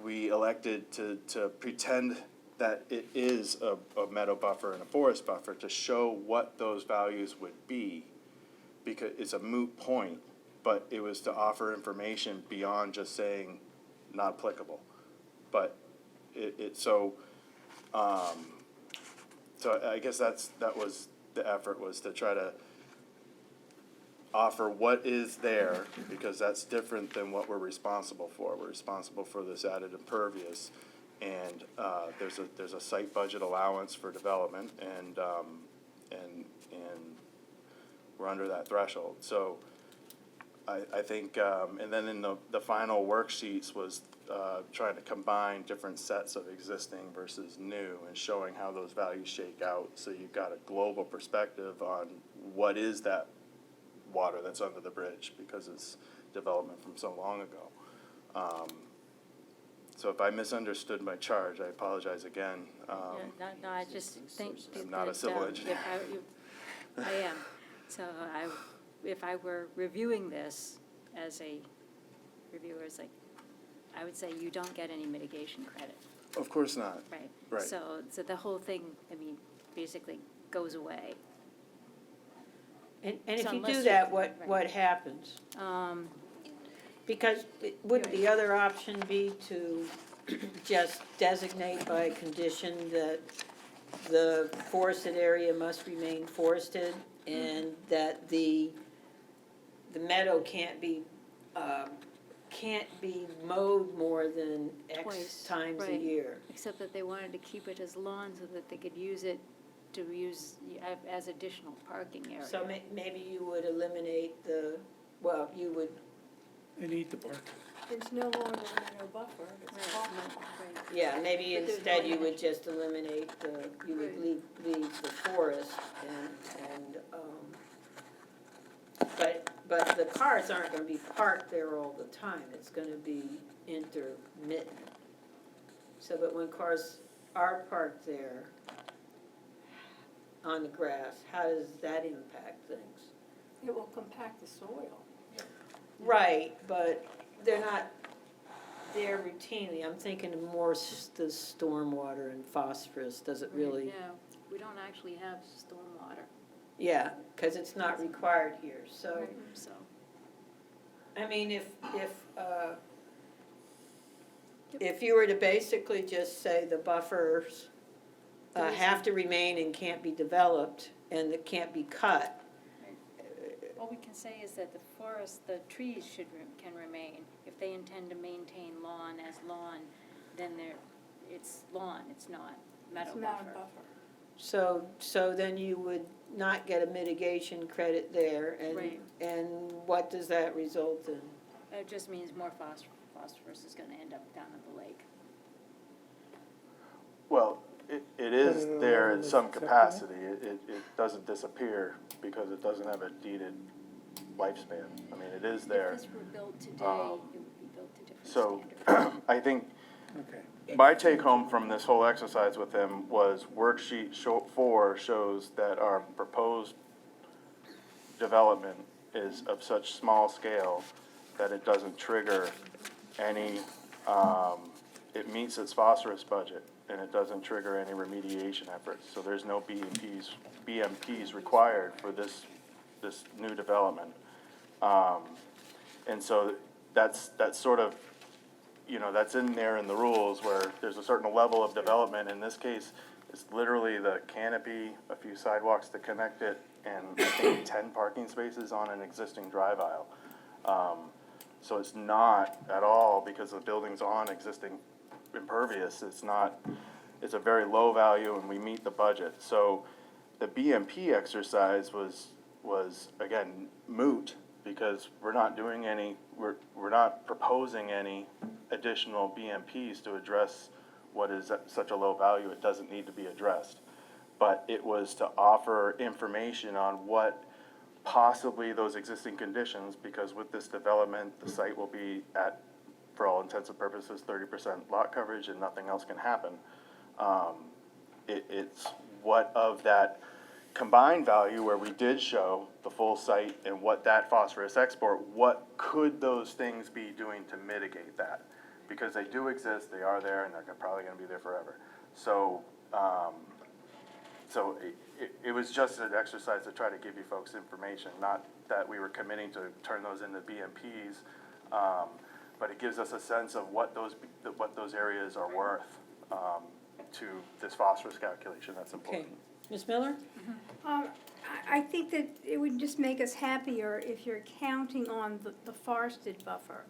we elected to pretend that it is a meadow buffer and a forest buffer to show what those values would be, because it's a moot point, but it was to offer information beyond just saying not applicable. But so I guess that was the effort, was to try to offer what is there, because that's different than what we're responsible for. We're responsible for this added impervious, and there's a site budget allowance for development, and we're under that threshold. So I think, and then in the final worksheets was trying to combine different sets of existing versus new and showing how those values shake out, so you've got a global perspective on what is that water that's under the bridge, because it's development from so long ago. So if I misunderstood my charge, I apologize again. No, I just think I'm not a that, civil if engineer. I am. So if I were reviewing this as a reviewer, it's like, I would say you don't get any mitigation credit, Of course not. right? Right. So the whole thing, I mean, basically goes away. And if So you unless do you- that, right. what happens? Because wouldn't the other option be to just designate by condition that the forested area must remain forested and that the meadow can't be mowed more than X Twice, times a right. year? Except that they wanted to keep it as lawn so that they could use it to use as additional parking area. So maybe you would eliminate you would, They need the park. It's no longer a meadow buffer, it's Right, a buffer. right. yeah, maybe But there's instead no you would just eliminate you would Right. leave the forest but the cars aren't gonna be parked there all the time, it's gonna be intermittent. So, but when cars are parked there on the grass, how does that impact things? It will compact the soil. Right, but they're not there routinely, I'm thinking of more the stormwater and phosphorus, does it really? Yeah, we don't actually have stormwater, Yeah, cause it's not required here, so, right, so. I mean, if you were to basically just say the buffers have to remain and can't be developed, and it can't be cut, All we can say is that the forest, the trees can remain. If they intend to maintain lawn as lawn, then it's lawn, it's not meadow It's not a buffer. buffer. so then you would not get a mitigation credit there, Right. and what does that result in? It just means more phosphorus is gonna end up down in the lake. Well, it is Put it there along in the some septic. capacity. It doesn't disappear because it doesn't have a deeded lifespan. I mean, it is there. If this were built today, Um, it would be built to different So standards. I think Okay. my take home from this whole exercise with him was worksheet 4 shows that our proposed development is of such small scale that it doesn't trigger any, it meets its phosphorus budget and it doesn't trigger any remediation efforts. So there's no BMPs required for this new development. And so that's sort of, that's in there in the rules where there's a certain level of development. In this case, it's literally the canopy, a few sidewalks to connect it, and I think 10 parking spaces on an existing drive aisle. So it's not at all, because the building's on existing impervious, it's a very low value and we meet the budget. So the BMP exercise was again moot, because we're not proposing any additional BMPs to address what is at such a low value, it doesn't need to be addressed. But it was to offer information on what possibly those existing conditions, because with this development, the site will be at, for all intents and purposes, 30% lot coverage and nothing else can happen. It's what of that combined value where we did show the full site and what that phosphorus export, what could those things be doing to mitigate that? Because they do exist, they are there, and they're probably gonna be there forever. So, it was just an exercise to try to give you folks information, not that we were committing to turn those into BMPs, but it gives us a sense of what those areas are worth, to this phosphorus calculation, that's Okay, important. Ms. Miller? I think that it would just make us happier if you're counting on the forested buffer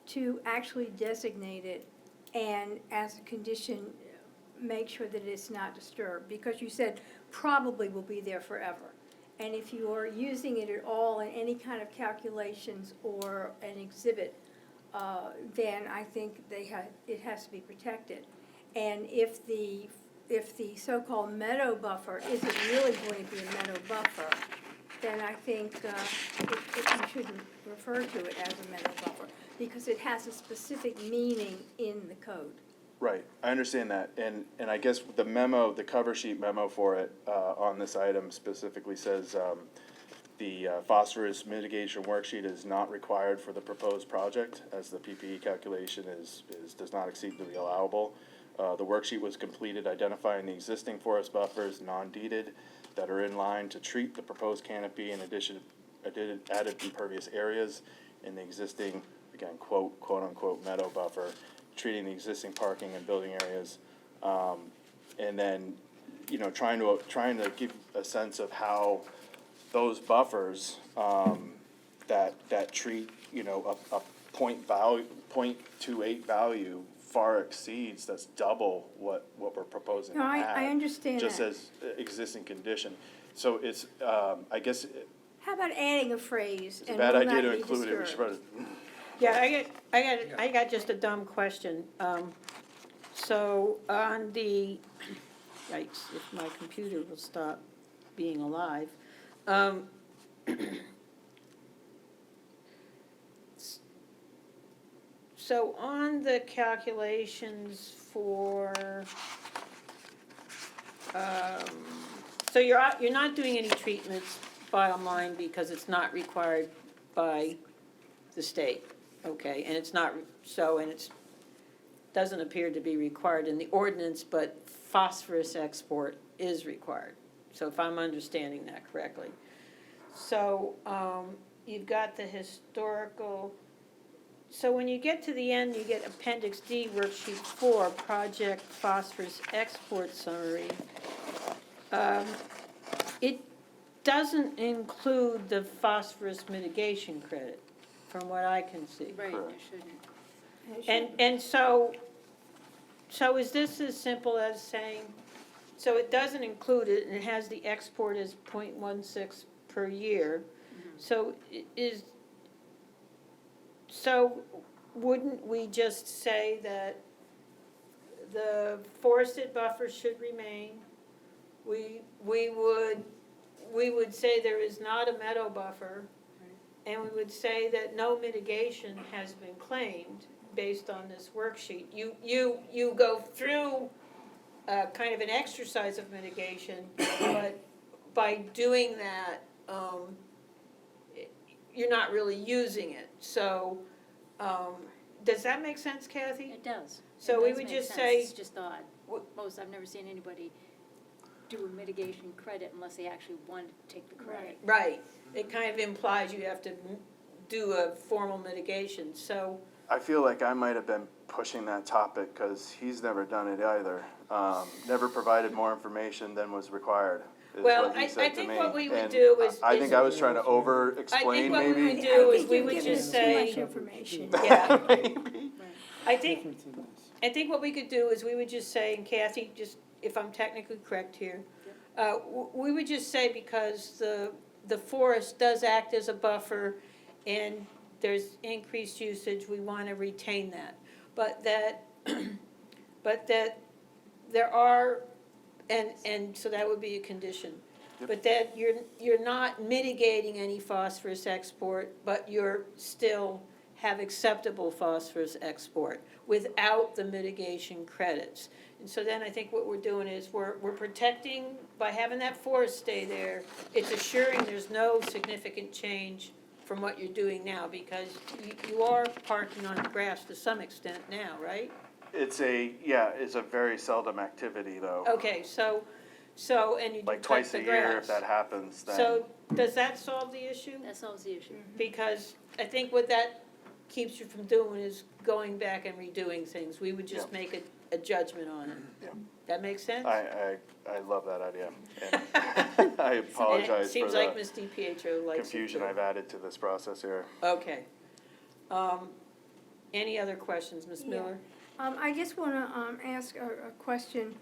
to actually designate it and as a condition, make sure that it's not disturbed, because you said probably will be there forever. And if you are using it at all in any kind of calculations or an exhibit, then I think it has to be protected. And if the so-called meadow buffer isn't really going to be a meadow buffer, then I think you shouldn't refer to it as a meadow buffer. because it has a specific meaning in the code. Right, I understand that, and I guess the memo, the cover sheet memo for it, on this item specifically says, the phosphorus mitigation worksheet is not required for the proposed project, as the PPE calculation does not exceed the allowable. The worksheet was completed identifying the existing forest buffers, non-deeded, that are in line to treat the proposed canopy in addition, added impervious areas in the existing, again, quote-unquote meadow buffer, treating the existing parking and building areas, and then, you know, trying to give a sense of how those buffers, that treat, you know, a point value, 0.28 value far exceeds, that's double what we're proposing to No, add. I understand Just that. as existing condition. So it's, I guess, How about adding a phrase? it's a bad idea to include it, we should probably. Yeah, I got just a dumb question. So on the, yikes, if my computer will stop being alive. So on the calculations for, so you're not doing any treatments, bottom line, because it's not required by the state, okay? And it's not, and it's, doesn't appear to be required in the ordinance, but phosphorus export is required. So if I'm understanding that correctly. So, you've got the historical, so when you get to the end, you get Appendix D, Worksheet 4, Project Phosphorus Export Summary. It doesn't include the phosphorus mitigation credit, from what I can see. Right, there shouldn't. And so is this as simple as saying, so it doesn't include it, and it has the export as 0.16 per year. So wouldn't we just say that the forested buffer should remain? We would say there is not a meadow buffer, and we would say that no mitigation has been claimed based on this worksheet. You go through kind of an exercise of mitigation, but by doing that, you're not really using it. So, does that make sense, Kathy? It does. So It we does would make just sense. say- It's just odd. I've never seen anybody do a mitigation credit unless they actually wanted to take the credit. Right, it kind of implies you have to do a formal mitigation, so, I feel like I might have been pushing that topic, cause he's never done it either. Never provided more information than was required, is well, what he I said to think me. what we would And do is. I think I was trying to I over-explain think what we maybe. would do I is think we you're would giving just us too much say, information. yeah, Maybe. I think what we could do is we would just say, and Kathy, just if I'm technically correct here, we would just say because the forest does act as a buffer and there's increased usage, we want to retain that. But that there are, and so that would be a condition. Yep. But that you're not mitigating any phosphorus export, but you're still have acceptable phosphorus export without the mitigation credits. And so then I think what we're doing is we're protecting, by having that forest stay there, it's assuring there's no significant change from what you're doing now, because you are parking on grass to some extent now, right? It's a very seldom activity though. Okay, so, and you do Like cut twice the a year, grass. if that happens, then. So, does that solve the issue? That solves the issue. Because I think what that keeps you from doing is going back and redoing things. We would just Yeah. make a judgment on it. Yeah. That make sense? I love that idea. And I And apologize it for seems like the Ms. DiPietro likes it confusion too. I've added to this process here. Okay. Any other questions, Ms. Yeah. Miller? I just want to ask a question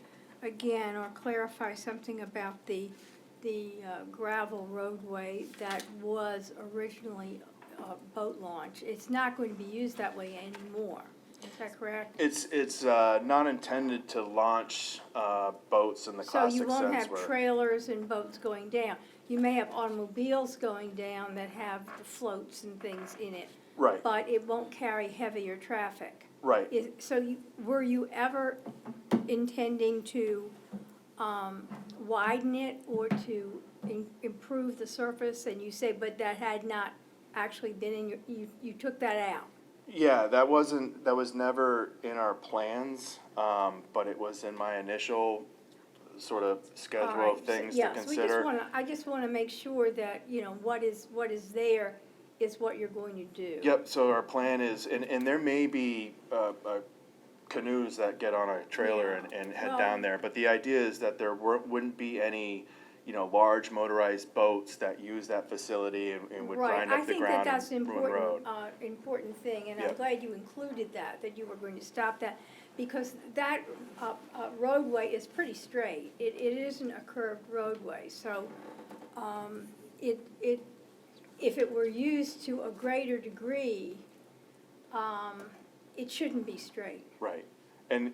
again, or clarify something about the gravel roadway that was originally a boat launch. It's not going to be used that way anymore. Is that correct? It's not intended to launch boats in the classic sense. So you won't have where- trailers and boats going down. You may have automobiles going down that have the floats and things in it. Right. but it won't carry heavier traffic. Right. Were you ever intending to widen it or to improve the surface? And you say, but that had not actually been in you took that out? Yeah, that was never in our plans, but it was in my initial sort of schedule of things to consider. I just wanna make sure that, what is there is what you're going to do. Yep, so our plan is, and there may be canoes that get on a trailer and head down there, but the idea is that there wouldn't be any, large motorized boats that use that facility and would grind up the ground and ruin the road. Right, I think that that's an important thing, and I'm Yep. glad you included that you were going to stop that, because that roadway is pretty straight. It isn't a curved roadway, so if it were used to a greater degree, it shouldn't be straight. Right, and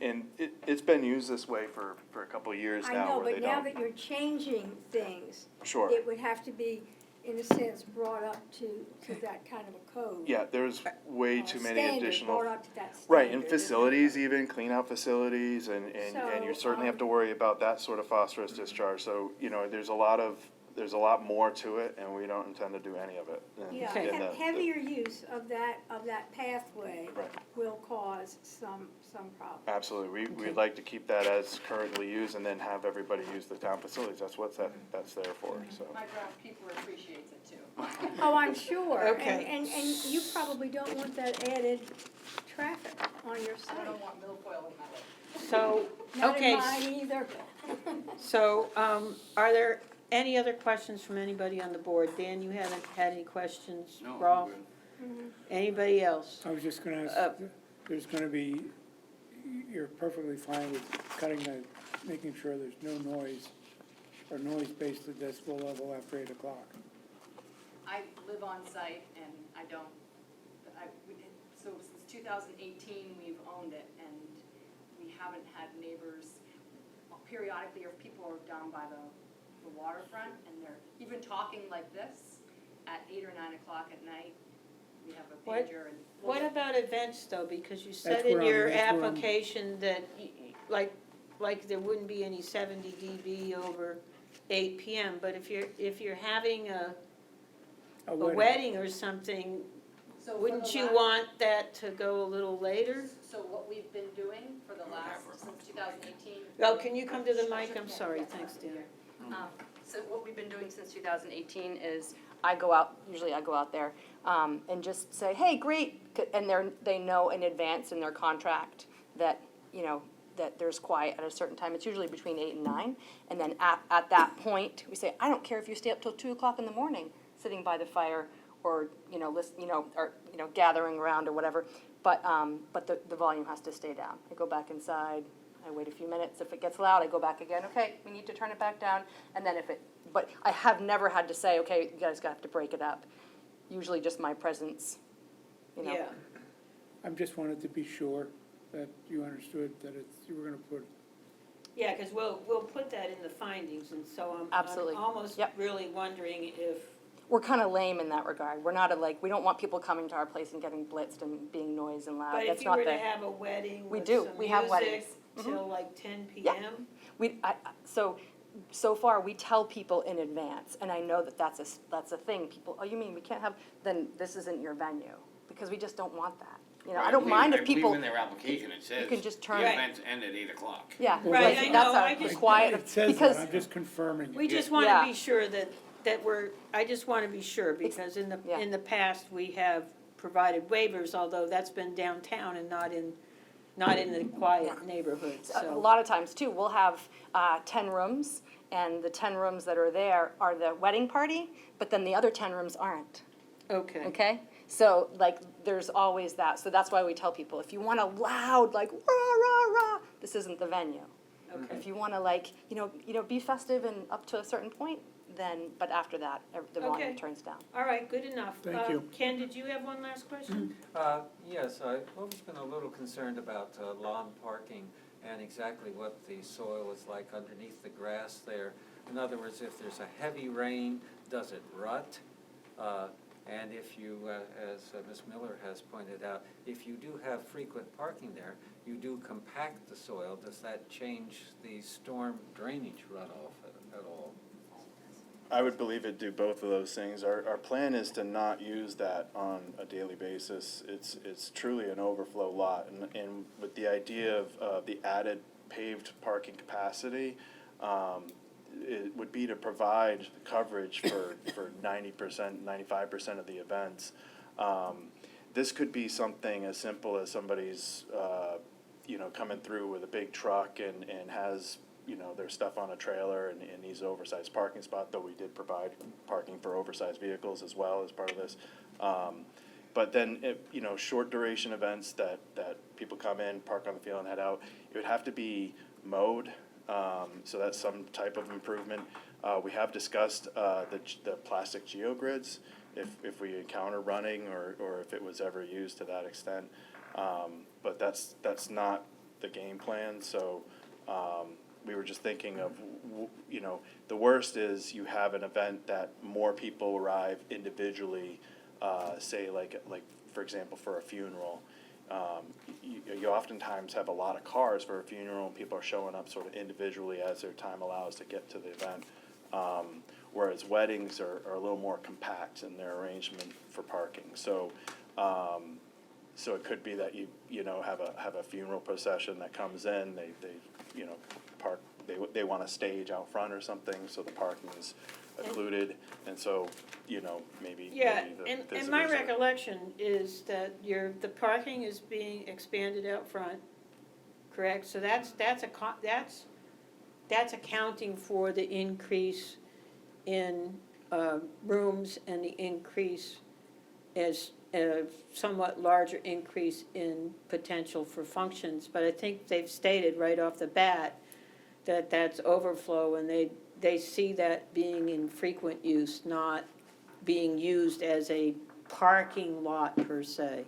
it's been used this way for a couple of years I now know, where they but now don't. that you're changing things, Sure. it would have to be, in a sense, brought up to that kind of a code. Yeah, there's way too many Standard, additional. brought up to that Right, and standard. facilities even, clean out facilities, and you So, certainly have to worry about that sort of phosphorus discharge. So, there's a lot more to it, and we don't intend to do any of it. And- Yeah, and the- heavier use of that pathway Right. will cause some problems. Absolutely, we'd like to keep that as currently used and then have everybody use the town facilities, that's that's there for, so. My groundskeeper appreciates it too. Oh, I'm sure. Okay. And you probably don't want that added traffic on your site. I don't want milfoil in my way. So, Not okay, in mine either. so, are there any other questions from anybody on the board? Dan, you haven't had any questions? No, I'm Rolf? good. Anybody else? I was just gonna ask, there's gonna be, you're perfectly fine with making sure there's no noise or noise based at decibel level after 8 o'clock. I live on site and so since 2018, we've owned it and we haven't had neighbors periodically, or if people are down by the waterfront and they're even talking like this at 8 or 9 o'clock at night, we have a What- pager and. What about events though, because you said That's in where your that's where I'm- application that, like there wouldn't be any 70 dB over 8 PM, but if you're having a wedding or something, So for wouldn't the you last- want that to go a little later? So what we've been doing for the since 2018. Oh, can you come to the mic? I'm sorry, thanks, Dan. So what we've been doing since 2018 is I go out there and just say, hey, great, and they know in advance in their contract that, that there's quiet at a certain time. It's usually between 8 and 9. And then at that point, we say, I don't care if you stay up till 2 o'clock in the morning, sitting by the fire or, gathering around or whatever. But the volume has to stay down. I go back inside, I wait a few minutes. If it gets loud, I go back again. Okay, we need to turn it back down. And then but I have never had to say, okay, you guys have to break it up. Usually just my presence, Yeah, I just wanted to be sure that you understood that you were gonna put, yeah, because we'll put that in the findings, and so I'm Absolutely. almost Yep. really wondering if, We're kind of lame in that regard. We're not we don't want people coming to our place and getting blitzed and being noise and loud. but That's if you not were to the. have a wedding We with do. some We have music weddings. till like 10 Yeah. PM? So far, we tell people in advance, and I know that's a thing. People, oh, you mean we can't have, then this isn't your venue, because we just don't want that. I don't mind if people, I believe in their application, it says. can just turn- The events end at 8 o'clock. yeah. Right, like, I that's know, our I just- quiet, it says because, that, I'm just confirming it. We just want to Yeah. be sure that I just want to be sure, because in Yeah. the past, we have provided waivers, although that's been downtown and not in the quiet neighborhoods, a so. lot of times too, we'll have 10 rooms, and the 10 rooms that are there are the wedding party, but then the other 10 rooms aren't. Okay, Okay? So, there's always that. So that's why we tell people, if you want a loud, rah, rah, rah, this isn't the venue. okay. If you want to, be festive and up to a certain point, then, but after that, the volume Okay. turns down. All right, good enough. Thank you. Ken, did you have one last question? Yes, I've always been a little concerned about lawn parking and exactly what the soil is like underneath the grass there. In other words, if there's a heavy rain, does it rut? And if you, as Ms. Miller has pointed out, if you do have frequent parking there, you do compact the soil. Does that change the storm drainage runoff at all? I would believe it'd do both of those things. Our plan is to not use that on a daily basis. It's truly an overflow lot, and with the idea of the added paved parking capacity, it would be to provide coverage for 90%, 95% of the events. This could be something as simple as somebody's, coming through with a big truck and has, their stuff on a trailer and needs an oversized parking spot, though we did provide parking for oversized vehicles as well as part of this. But then, short duration events that people come in, park on the field and head out, it would have to be mowed. So that's some type of improvement. We have discussed the plastic geogrids, if we encounter running or if it was ever used to that extent. But that's not the game plan, so we were just thinking of, the worst is you have an event that more people arrive individually, say like for example, for a funeral. You oftentimes have a lot of cars for a funeral, and people are showing up sort of individually as their time allows to get to the event. Whereas weddings are a little more compact in their arrangement for parking. So it could be that you have a funeral procession that comes in, they park, they want a stage out front or something, so the parking is occluded, and so, maybe Yeah, the and visitors my are- recollection is that the parking is being expanded out front, correct? So that's accounting for the increase in rooms and the increase as a somewhat larger increase in potential for functions. But I think they've stated right off the bat that that's overflow, and they see that being in frequent use, not being used as a parking lot per se.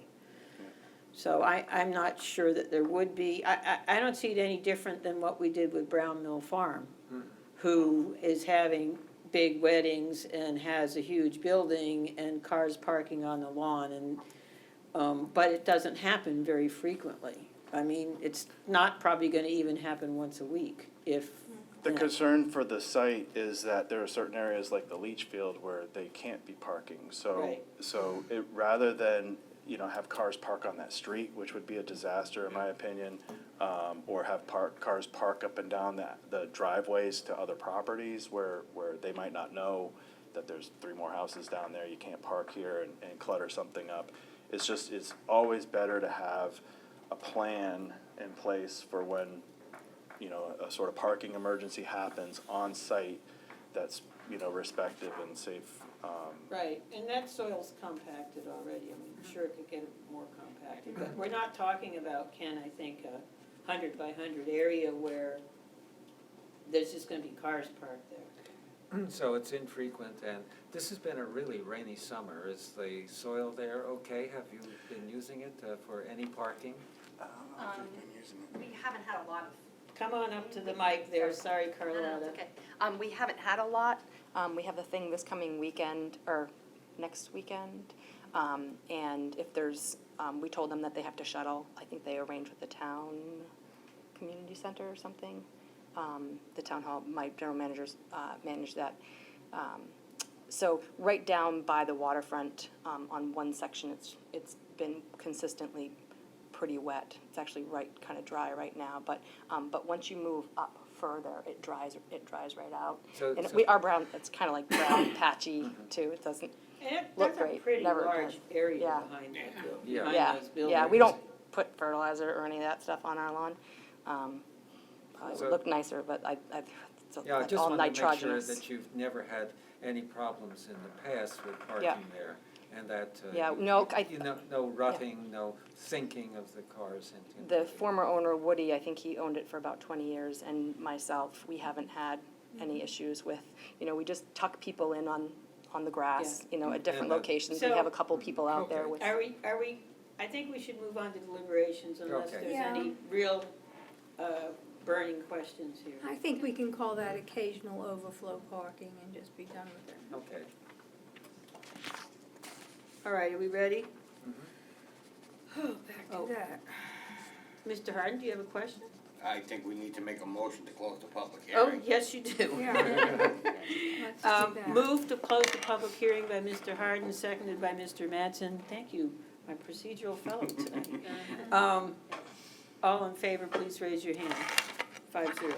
So I'm not sure that there would be, I don't see it any different than what we did with Brown Mill Farm, who is having big weddings and has a huge building and cars parking on the lawn, and, but it doesn't happen very frequently. I mean, it's not probably gonna even happen once a week, if. The concern for the site is that there are certain areas like the leach field where they can't be parking, so, Right. so it, rather than, have cars park on that street, which would be a disaster in my opinion, or have cars park up and down the driveways to other properties where they might not know that there's 3 more houses down there, you can't park here and clutter something up. It's always better to have a plan in place for when, a sort of parking emergency happens on site that's, respective and safe. Right, and that soil's compacted already, I mean, sure it could get more compacted, but we're not talking about, Ken, I think, 100 by 100 area where there's just gonna be cars parked there. So it's infrequent, and this has been a really rainy summer. Is the soil there okay? Have you been using it for any parking? We haven't had a lot of. Come on up to the mic there, sorry Carlotta. Okay. We haven't had a lot. We have a thing this coming weekend, or next weekend. And if there's, we told them that they have to shuttle. I think they arranged with the town community center or something. The town hall, my general managers manage that. So right down by the waterfront, on one section, it's been consistently pretty wet. It's actually kind of dry right now, but once you move up further, it dries right out. And our brown, it's kind of like brown patchy too. It doesn't And look that's a great. pretty Never large has. area Yeah. behind that building, Yeah. behind those buildings. Yeah, we don't put fertilizer or any of that stuff on our lawn. Probably So- would look nicer, but it's Yeah, I like just all want to make sure nitrogenous. that you've never had any problems in the past with Yeah. parking there, and that, Yeah, no, no rutting, no sinking of the cars into. The former owner, Woody, I think he owned it for about 20 years, and myself, we haven't had any issues with, we just tuck people in on the grass, at different And, locations. We So- have a couple people out there Okay. with. Are we, I think we should move on to deliberations unless Okay. there's Yeah. any real burning questions here. I think we can call that occasional overflow parking and just be done with it. Okay. All right, are we ready? Oh, back Oh. to that. Mr. Harden, do you have a question? I think we need to make a motion to close the public Oh, hearing. yes, you do. Yeah. Let's do that. Move to close the public hearing by Mr. Harden, seconded by Mr. Mattson. Thank you, my procedural fellow tonight. All in favor, please raise your hand. 5-0.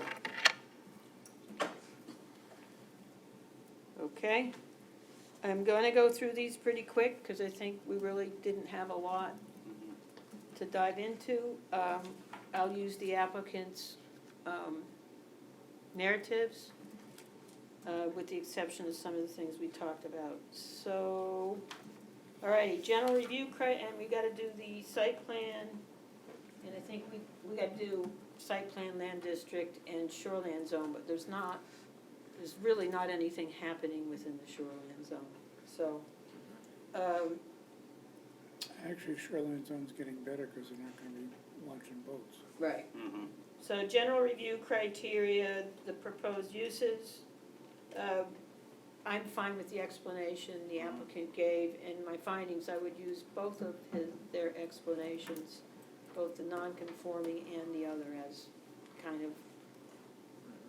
Okay. I'm gonna go through these pretty quick, because I think we really didn't have a lot to dive into. I'll use the applicant's narratives, with the exception of some of the things we talked about. So, all righty, general review, and we gotta do the site plan, and I think we gotta do site plan, land district, and shoreland zone, but there's really not anything happening within the shoreland zone, so, Actually, shoreline zone's getting better because they're not gonna be launching boats. right. Mhm. So general review criteria, the proposed uses, I'm fine with the explanation the applicant gave, and my findings, I would use both of their explanations, both the non-conforming and the other, as kind of,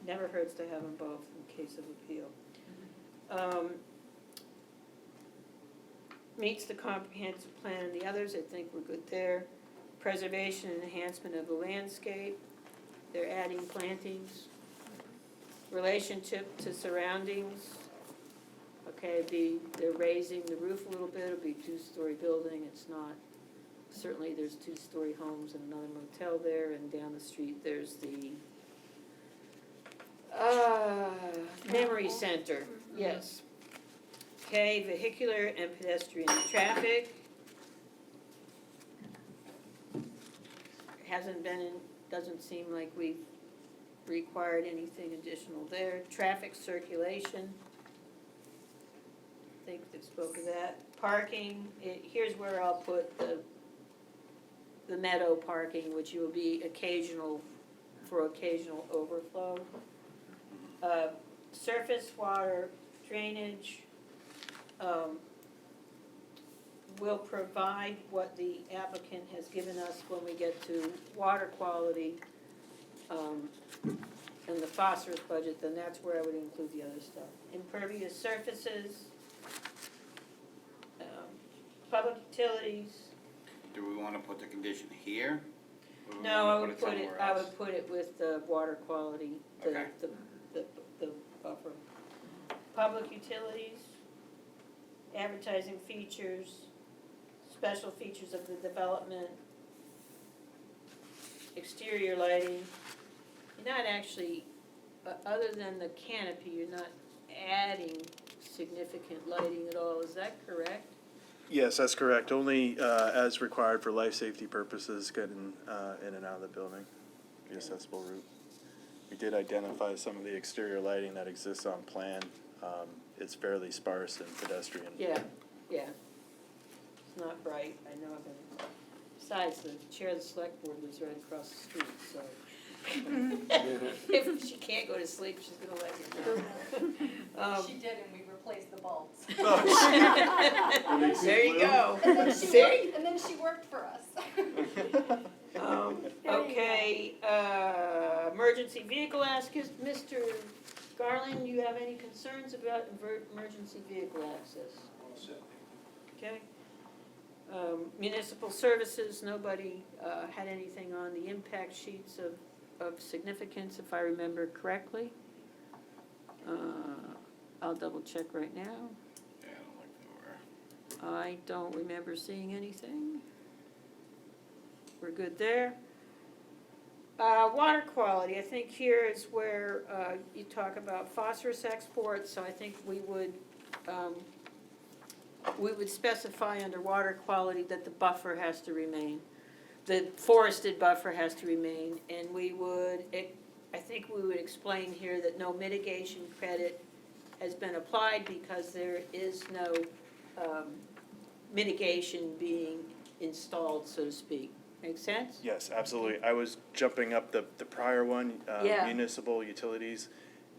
never hurts to have them both in case of appeal. Meets the comprehensive plan and the others, I think we're good there. Preservation and enhancement of the landscape, they're adding plantings. Relationship to surroundings, okay, they're raising the roof a little bit, it'll be a 2-story building, it's not, certainly there's 2-story homes and another motel there, and down the street there's the memory center, yes. Okay, vehicular and pedestrian traffic. Doesn't seem like we've required anything additional there. Traffic circulation. I think they've spoke of that. Parking, here's where I'll put the meadow parking, which will be occasional overflow. Surface water drainage, will provide what the applicant has given us when we get to water quality, and the phosphorus budget, then that's where I would include the other stuff. Impervious surfaces, public utilities. Do we wanna put the condition here? Or do we No, wanna I would put it, somewhere I else? would put it with the water quality, the Okay. buffer. Public utilities, advertising features, special features of the development, exterior lighting. You're not actually, other than the canopy, you're not adding significant lighting at all, is that correct? Yes, that's correct. Only as required for life safety purposes, getting in and out of the building, the accessible route. We did identify some of the exterior lighting that exists on plan. It's fairly sparse and pedestrian. Yeah. It's not bright, I know of it. Besides, the chair of the select board lives right across the street, so. If she can't go to sleep, she's gonna let you know. She did, and we replaced the bulbs. There you go. And then she See? worked, and then she worked for us. Okay, emergency vehicle access, Mr. Garland, you have any concerns about emergency vehicle access? Okay. Municipal services, nobody had anything on the impact sheets of significance, if I remember correctly. I'll double check right now. Yeah, I don't think there were. I don't remember seeing anything. We're good there. Water quality, I think here is where you talk about phosphorus exports, so I think we would specify under water quality that the buffer has to remain. The forested buffer has to remain, and I think we would explain here that no mitigation credit has been applied because there is no mitigation being installed, so to speak. Make sense? Yes, absolutely. I was jumping up the prior one, Yeah. municipal utilities.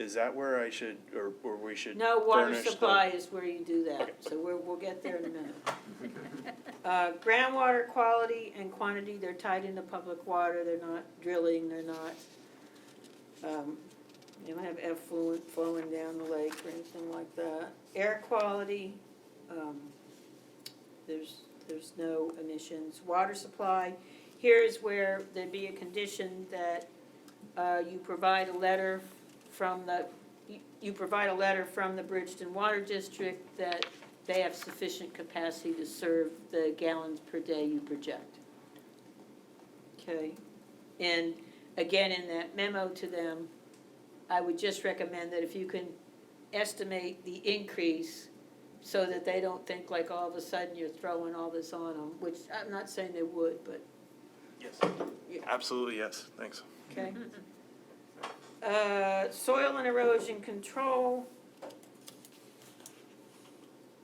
is that where I should, or we should No, water furnish the- supply is where you do that, Okay. so we'll get there in a minute. Groundwater quality and quantity, they're tied into public water, they're not drilling, they're not, you don't have effluent flowing down the lake or anything like that. Air quality, there's no emissions. Water supply, here's where there'd be a condition that you provide a letter from the, you provide a letter from the Bridgton Water District that they have sufficient capacity to serve the gallons per day you project. Okay, and again, in that memo to them, I would just recommend that if you can estimate the increase so that they don't think like all of a sudden you're throwing all this on them, which I'm not saying they would, but, Yes, absolutely, yes, thanks. okay? Soil and erosion control.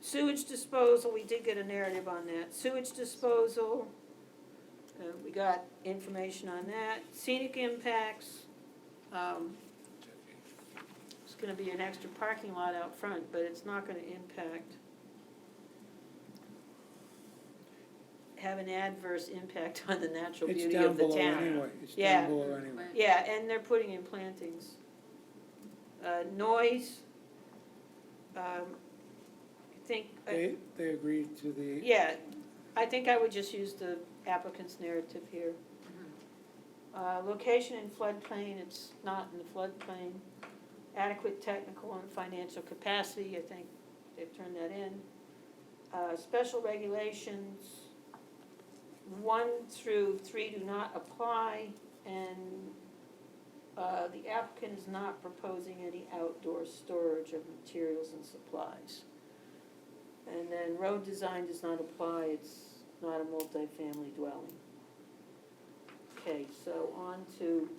Sewage disposal, we did get a narrative on that. Sewage disposal, we got information on that. Scenic impacts, it's gonna be an extra parking lot out front, but it's not gonna have an adverse impact on the natural It's beauty down of the below town. anyway, it's Yeah. down below anyway. Yeah, and they're putting in plantings. Noise, I think, They agreed to the. yeah, I think I would just use the applicant's narrative here. Location in floodplain, it's not in the floodplain. Adequate technical and financial capacity, I think they've turned that in. Special regulations, 1 through 3 do not apply, and the applicant is not proposing any outdoor storage of materials and supplies. And then road design does not apply, it's not a multifamily dwelling. Okay, so on to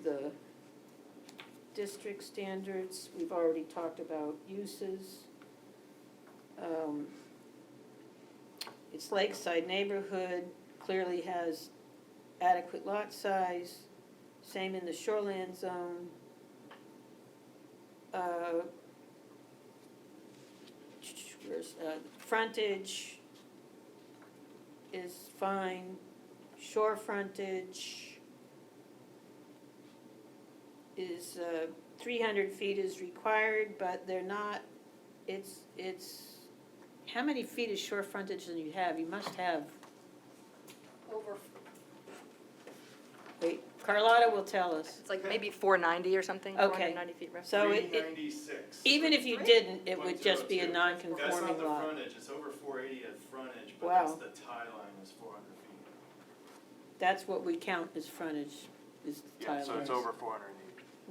the district standards. We've already talked about uses. It's lakeside neighborhood, clearly has adequate lot size, same in the shoreland zone. Where's, frontage is fine, shore frontage is, 300 feet is required, but they're not, it's, how many feet is shore frontage do you have? You must have, Over, wait, Carlotta will tell us. it's like maybe 490 or something, Okay. 490 feet roughly. So it, 396. even if you didn't, it would just be a non-conforming lot. That's not the frontage, it's over 480 at frontage, but Wow. that's the tie line is 400 feet. That's what we count as frontage, is the tile Yeah, so it's lines. over 480.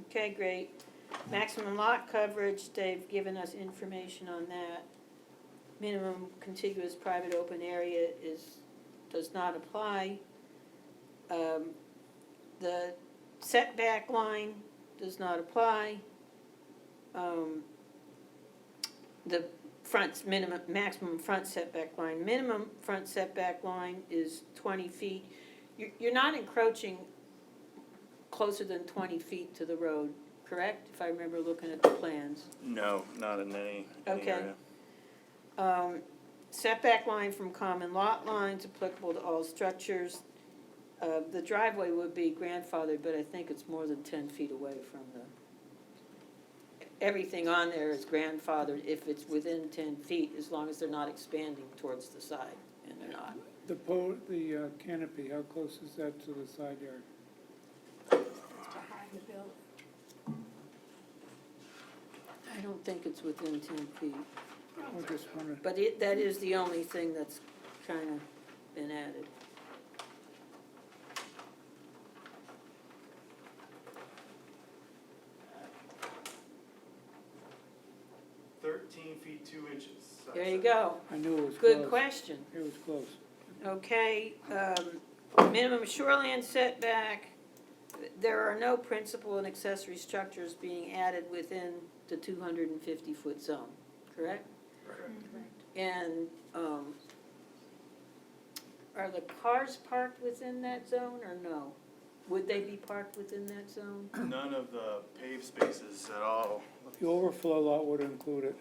Okay, great. Maximum lot coverage, they've given us information on that. Minimum contiguous private open area does not apply. The setback line does not apply. The maximum front setback line, minimum front setback line is 20 feet. You're not encroaching closer than 20 feet to the road, correct? If I remember looking at the plans. No, not in any Okay. area. Setback line from common lot lines applicable to all structures. The driveway would be grandfathered, but I think it's more than 10 feet away from everything on there is grandfathered if it's within 10 feet, as long as they're not expanding towards the side, and they're not. The canopy, how close is that to the side yard? It's behind the building. I don't think it's within 10 feet, I just wondered. but that is the only thing that's kind of been added. 13 feet 2 inches. There you go. I knew it was close. Good question. It was close. Okay, minimum shoreline setback, there are no principal and accessory structures being added within the 250-foot zone, correct? And, are the cars parked within that zone or no? would they be parked within that zone? None of the paved spaces at all. The overflow lot would include it.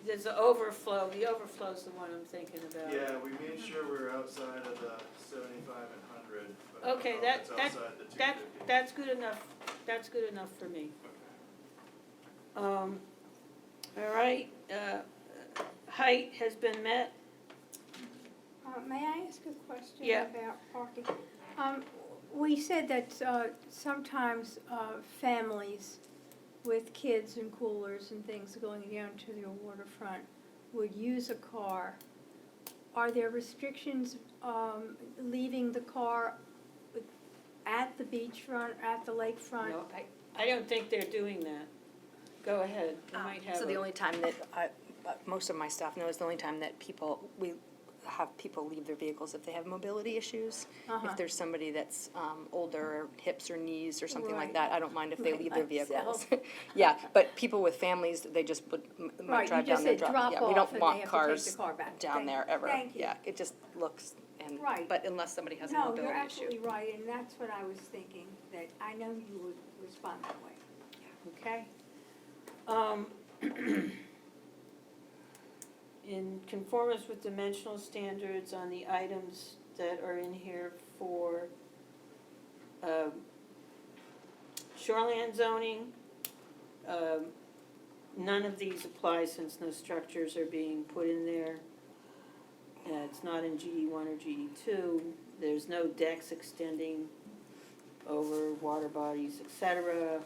There's the overflow's the one I'm thinking about. Yeah, we made sure we're outside of the 75 and 100, but I don't Okay, know if that, it's that, outside the 250. that's good enough, that's good enough for me. All right, height has been met. May I ask a question Yeah. about parking? We said that sometimes families with kids and coolers and things going down to the waterfront would use a car. Are there restrictions leaving the car at the beachfront, at the lakefront? No, I don't think they're doing that. Go ahead, you might have So the a- only time that most of my staff knows, the only time that we have people leave their vehicles if they have mobility issues. Uh-huh. If there's somebody that's older, hips or knees or something like Right. that, I don't mind if they Like leave their vehicles. myself. Yeah, but people with families, they just Right, might you drive just down there. said drop Yeah, we off don't and want they have to take cars the car back. down Thank- there ever. thank you. Yeah, it just looks and, Right. but unless somebody has a No, mobility you're issue. absolutely right, and that's what I was thinking, that I know you would respond that way. Okay. In conformance with dimensional standards on the items that are in here for shoreland zoning, none of these apply since no structures are being put in there. It's not in GD1 or GD2. There's no decks extending over water bodies, et cetera.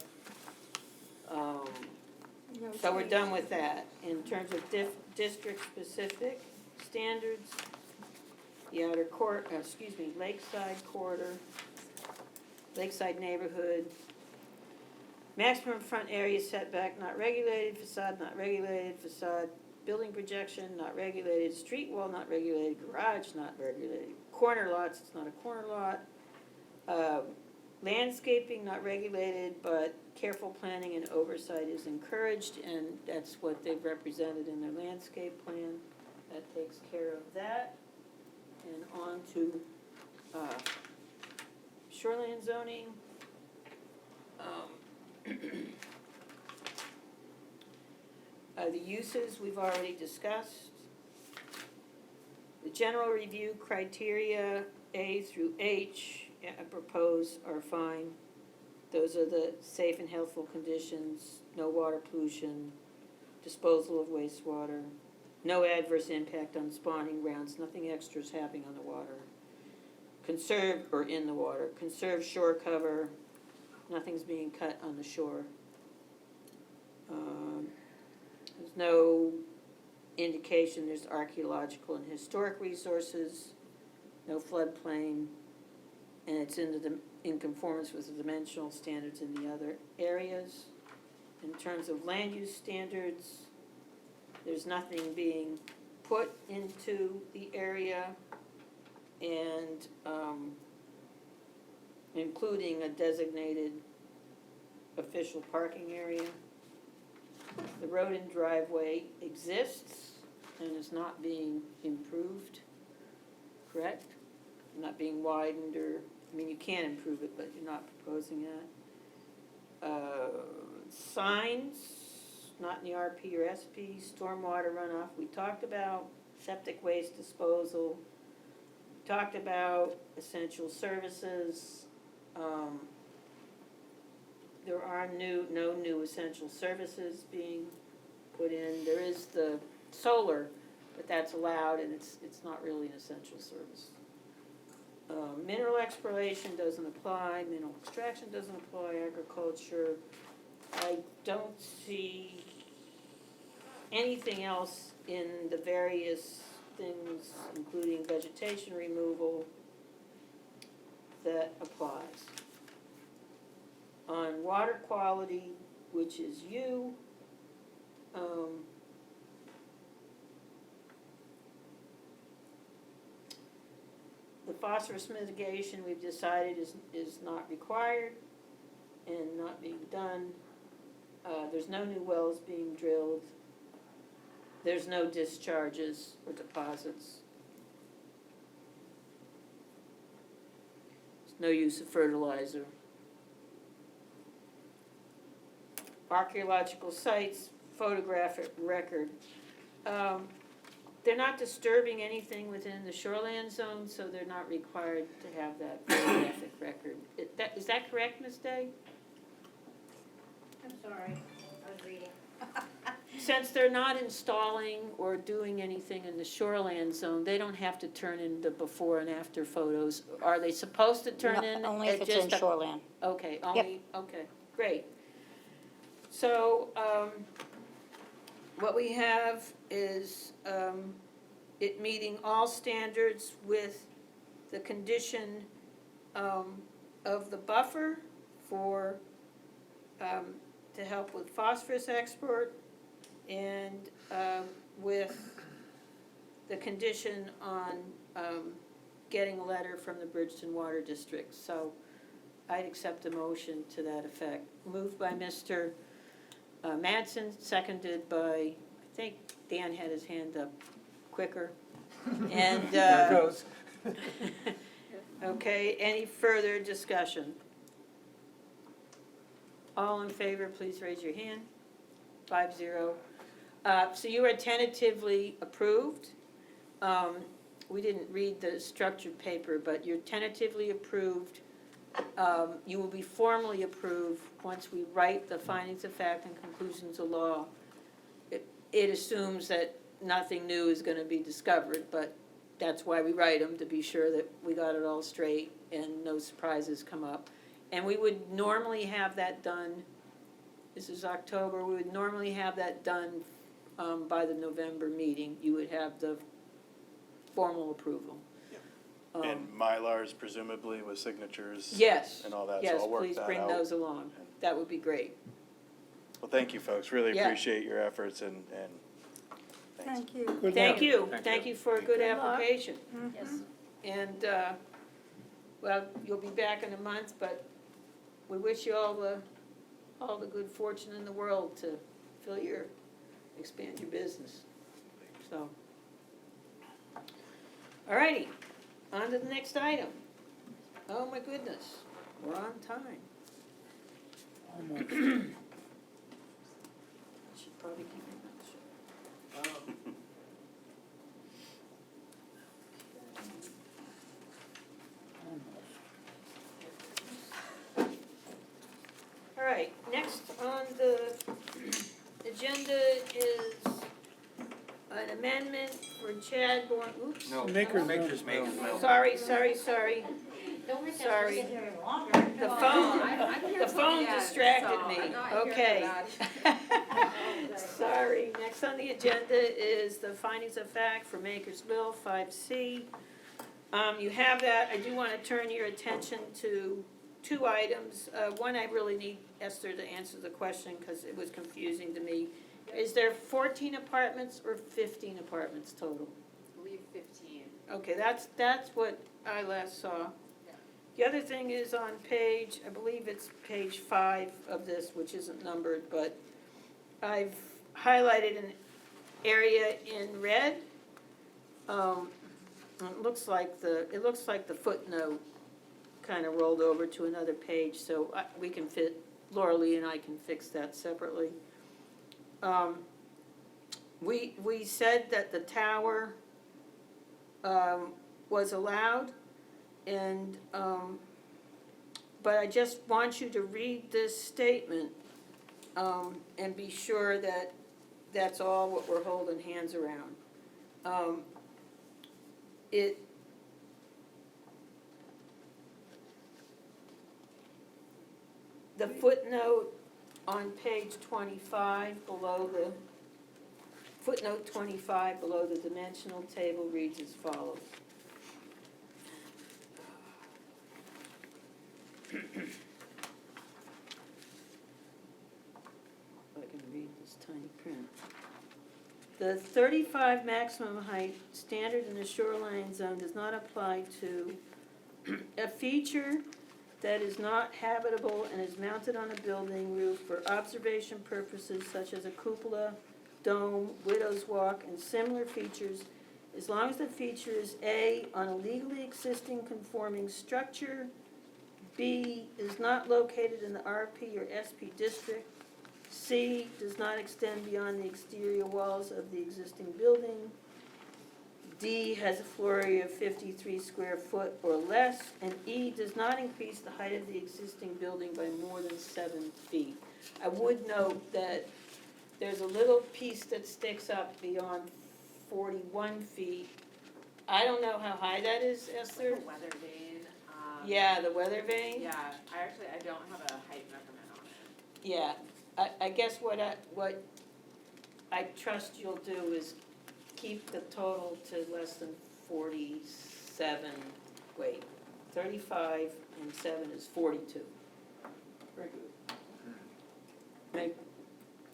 No So we're change. done with that. In terms of district-specific standards, the outer lakeside corridor, lakeside neighborhood, maximum front area setback not regulated, facade not regulated, facade building projection not regulated, street wall not regulated, garage not regulated, corner lots, it's not a corner lot, landscaping not regulated, but careful planning and oversight is encouraged, and that's what they've represented in their landscape plan. That takes care of that. And on to shoreline zoning. The uses we've already discussed. The general review criteria, A through H, proposed are fine. Those are the safe and healthful conditions, no water pollution, disposal of wastewater, no adverse impact on spawning grounds, nothing extra is happening on the water. Conserve, or in the water, conserve shore cover, nothing's being cut on the shore. There's no indication there's archaeological and historic resources, no floodplain, and it's in conformance with the dimensional standards in the other areas. In terms of land use standards, there's nothing being put into the area, and including a designated official parking area. The road and driveway exists and is not being improved, correct? Not being widened or, you can improve it, but you're not proposing that. Signs, not in the RP or SP, stormwater runoff, we talked about, septic waste disposal, talked about essential services. There are no new essential services being put in. There is the solar, but that's allowed and it's not really an essential service. Mineral exploration doesn't apply, mineral extraction doesn't apply, agriculture. I don't see anything else in the various things, including vegetation removal, that applies. On water quality, which is you, the phosphorus mitigation we've decided is not required and not being done. There's no new wells being drilled. There's no discharges or deposits. no use of fertilizer. Archaeological sites, photographic record. They're not disturbing anything within the shoreland zone, so they're not required to have that photographic record. Is that correct, Ms. Day? I'm sorry, I was reading. Since they're not installing or doing anything in the shoreland zone, they don't have to turn in the before and after photos. Are they supposed to turn in? Only if it's just in a- shoreland. Okay, only, okay, great. So, what we have is, it meeting all standards with the condition, of the buffer for, to help with phosphorus export, and, with the condition on, getting a letter from the Bridgton Water District. So I'd accept a motion to that effect. Moved by Mr. Madsen, seconded by, I think Dan had his hand up quicker. And, There it goes. okay, any further discussion? All in favor, please raise your hand. 5-0. So you are tentatively approved. We didn't read the structured paper, but you're tentatively approved. You will be formally approved once we write the findings of fact and conclusions of law. It assumes that nothing new is gonna be discovered, but that's why we write them, to be sure that we got it all straight and no surprises come up. And we would normally have that done, this is October, we would normally have that done by the November meeting. You would have the formal approval. And Mylars presumably with signatures. Yes. And all that, so Yes, I'll work please that bring out. those along. That would be great. Well, thank you, folks, really Yeah. appreciate your efforts and thanks. Thank you. Good Thank luck. you, Thank thank you. you for a good Good luck. application. Yes. And, well, you'll be back in a month, but we wish you all the good fortune in the world to expand your business, so. All righty, on to the next item. Oh, my goodness, we're on time. Almost. I should probably keep my mouth shut. All right, next on the agenda is an amendment for Chad Bourne, oops. No, Maker's Maker's Mill. Mill. Sorry. Don't make Sorry. sit here any longer. The phone distracted me, okay. Sorry, next on the agenda is the findings of fact for Maker's Mill, 5C. You have that, I do want to turn your attention to two items. One, I really need Esther to answer the question because it was confusing to me. Is there 14 apartments or 15 apartments total? I believe 15. Okay, that's what I last saw. The other thing is on page, I believe it's page 5 of this, which isn't numbered, but I've highlighted an area in red. It looks like the footnote kind of rolled over to another page, so we can Laura Lee and I can fix that separately. We said that the tower was allowed, and but I just want you to read this statement and be sure that that's all what we're holding hands around. The footnote on page 25 below footnote 25 below the dimensional table reads as follows. If I can read this tiny print. The 35 maximum height standard in the shoreline zone does not apply to a feature that is not habitable and is mounted on a building roof for observation purposes such as a cupola, dome, widow's walk, and similar features, as long as the feature is A, on a legally existing conforming structure, B, is not located in the RP or SP district. C, does not extend beyond the exterior walls of the existing building. D, has a floor area of 53 square foot or less. And E, does not increase the height of the existing building by more than 7 feet. I would note that there's a little piece that sticks up beyond 41 feet. I don't know how high that is, Esther? Weather vane. Yeah, the weather vane? Yeah, I don't have a height measurement on it. Yeah, I guess what I trust you'll do is keep the total to less than 47, 35 and 7 is 42. Very good. Make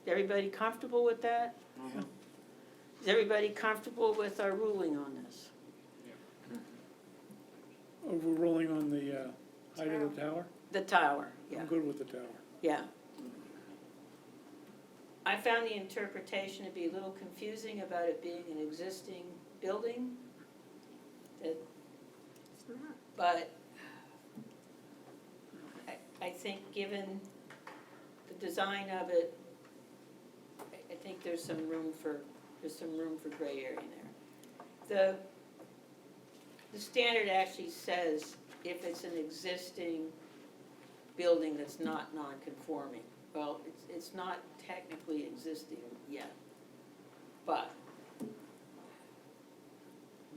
everybody comfortable with that? Is everybody comfortable with our ruling on this? Overruling on the height of the tower? The tower, yeah. I'm good with the tower. Yeah. I found the interpretation to be a little confusing about it being an existing building. But I think given the design of it, I think there's some room for gray area there. The standard actually says if it's an existing building that's not non-conforming. Well, it's not technically existing yet, but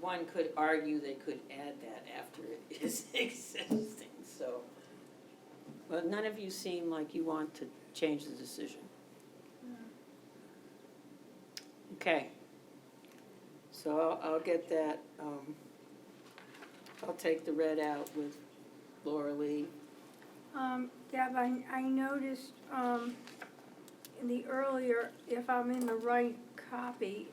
one could argue they could add that after it is existing, so. But none of you seem like you want to change the decision. Okay. So I'll get that, I'll take the red out with Laura Lee. Deb, I noticed, in the earlier, if I'm in the right copy,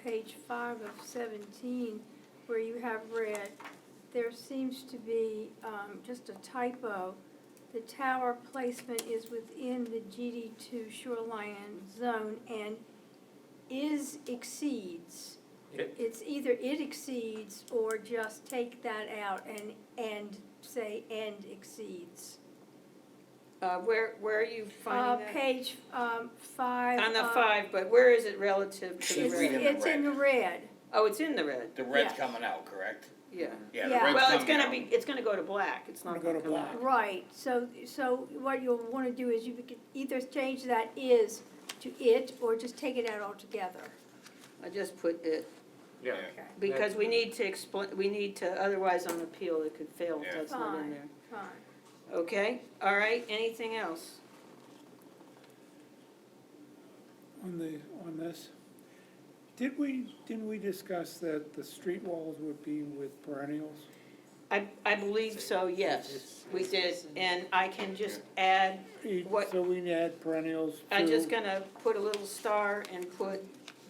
page 5 of 17, where you have red, there seems to be, just a typo. The tower placement is within the GD2 shoreline zone and exceeds. It's either it exceeds or just take that out and say and exceeds. Where are you finding that? Page 5. On the 5, but where is it relative to the It's, red? it's in the red. Oh, it's in the red, The red's Yeah. coming out, correct? yeah. Yeah, the Yeah. red's Well, it's coming gonna out. it's gonna go to black, it's not gonna come out. Right, so what you'll wanna do is you could either change that is to it or just take it out altogether. I just put it, Yeah. Okay. because we need to explain, otherwise on appeal it could fail if Yeah. that's not in there. Fine. Okay, all right, anything else? On this, didn't we discuss that the street walls would be with perennials? I believe so, yes, we did, and I can just add, What- So we add perennials to. I'm just gonna put a little star and put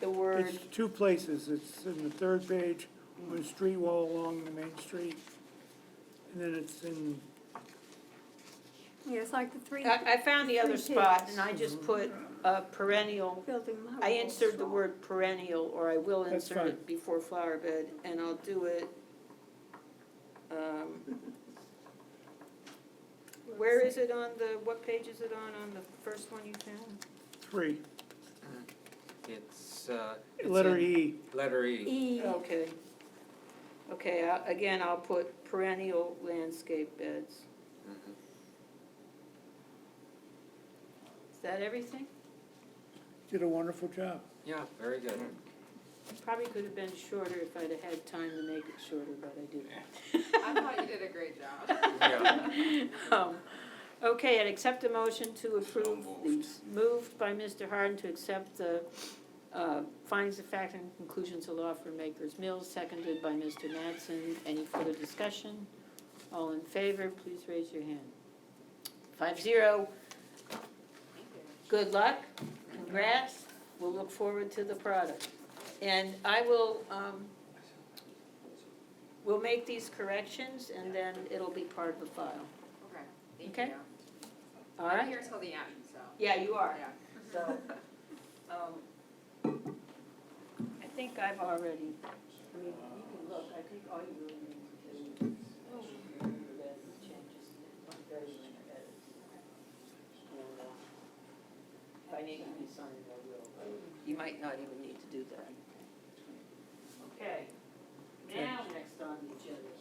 the word, It's two places, it's in the third page, on the street wall along the main street, and then it's in, Yeah, it's like the three I found the other Three spot, pigs. and I just put perennial. building levels. I insert the word perennial, or I will That's insert it fine. before flower bed, and I'll do it, where is it on the, what page is it on the first one you found? 3, It's letter in E. Letter E. E, Okay. Okay, again, I'll put perennial landscape beds. Mhm. Is that everything? Did a wonderful job. Yeah, very good. Probably could have been shorter if I'd have had time to make it shorter, but I didn't. I thought you did a great job. Yeah. Okay, I'd accept a motion to approve these. Moved by Mr. Harden to accept the findings of fact and conclusions of law for Maker's Mills, seconded by Mr. Mattson. Any further discussion? All in favor, please raise your hand. 5-0. Good luck, congrats, we'll look forward to the product. And I will, we'll make these corrections and then it'll be part of the file. Okay, thank Okay. you. All I'm right? here till the end, so. Yeah, you are. Yeah. So, I think I've already, I mean, you can look, I think all you really need to do is the changes. need to be signed, I will. You might not even need to do that. Okay, now next on the agenda.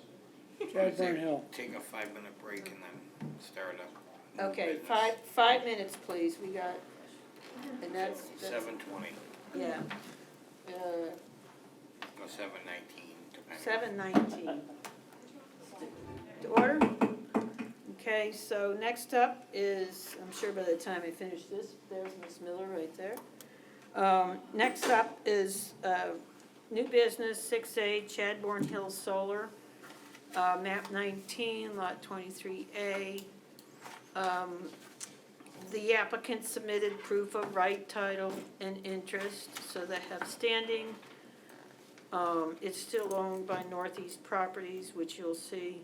Chadbourne Hill. Take a 5-minute break and then start up. Okay, Business. 5 minutes, please, we got, and that's, 7:20 yeah. or 7:19, depending. 7:19. To order? Okay, so next up is, I'm sure by the time I finish this, there's Miss Miller right there. Next up is new business, 6A, Chadbourne Hill Solar, map 19, lot 23A. The applicant submitted proof of right, title, and interest, so they have standing. It's still owned by Northeast Properties, which you'll see.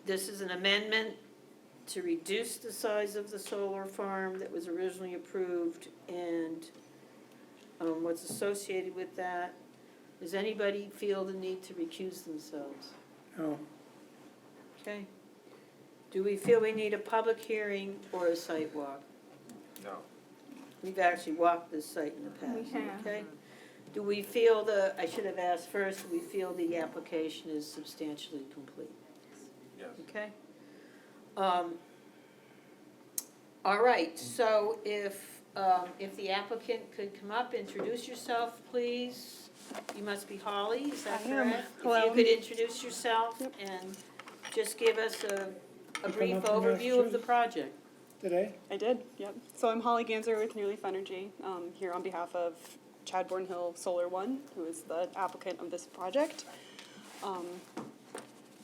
This is an amendment to reduce the size of the solar farm that was originally approved and what's associated with that. Does anybody feel the need to recuse themselves? No. Okay. Do we feel we need a public hearing or a site walk? No. We've actually walked this site in the past, We have. okay? Do we feel I should have asked first, do we feel the application is substantially complete? Yes. Okay? All right, so if the applicant could come up, introduce yourself, please. You must be Holly, is that I am. correct? Hello. If you could introduce yourself and just give us a brief up from overview of the Massachusetts? project. I did, yep. So I'm Holly Ganser with New Leaf Energy, here on behalf of Chadbourne Hill Solar One, who is the applicant of this project.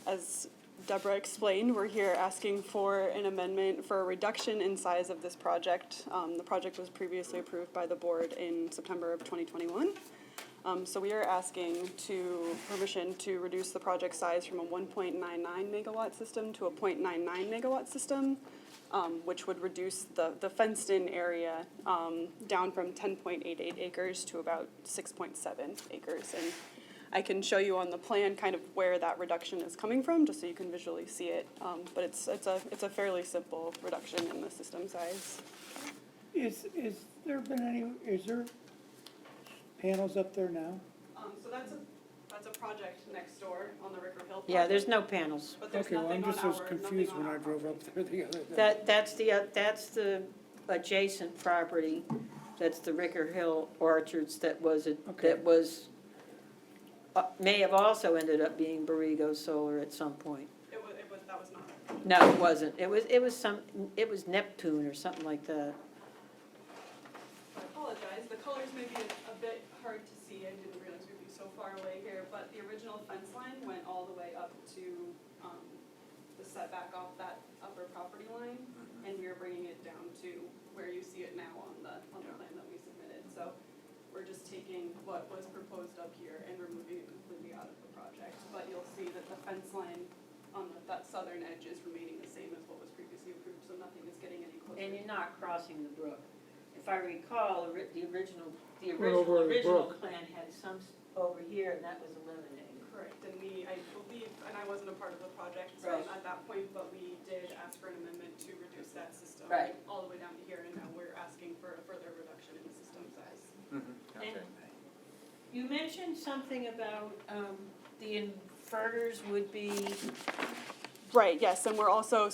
As Deborah explained, we're here asking for an amendment for a reduction in size of this project. The project was previously approved by the board in September of 2021. So we are asking permission to reduce the project size from a 1.99 megawatt system to a 0.99 megawatt system, which would reduce the fenced-in area down from 10.88 acres to about 6.7 acres. And I can show you on the plan kind of where that reduction is coming from, just so you can visually see it. But it's a fairly simple reduction in the system size. Is there panels up there now? So that's a project next door on the Ricker Hill. Yeah, there's no panels. But there's Okay, well, I'm nothing just on as our, confused nothing when on I our drove up property. there the other day. That's the adjacent property, that's the Ricker Hill Orchards that Okay. may have also ended up being Borrego Solar at some point. That was not. No, it wasn't, it was Neptune or something like that. I apologize, the colors may be a bit hard to see, I didn't realize we'd be so far away here, but the original fence line went all the way up to the setback off that upper property line, and we are bringing it down to where you see it now on the plan that we submitted. So we're just taking what was proposed up here and removing it completely out of the project. But you'll see that the fence line on that southern edge is remaining the same as what was previously approved, so nothing is getting any closer. And you're not crossing the brook. If I recall, the original over the brook. plan had some over here, and that was eliminated. Correct, and I believe, and I wasn't a part of the project Right. at that point, but we did ask for an amendment to reduce that system Right. all the way down to here, and now we're asking for a further reduction in the system size. Okay. You mentioned something about the inverters would be, Right, yes, and we're also,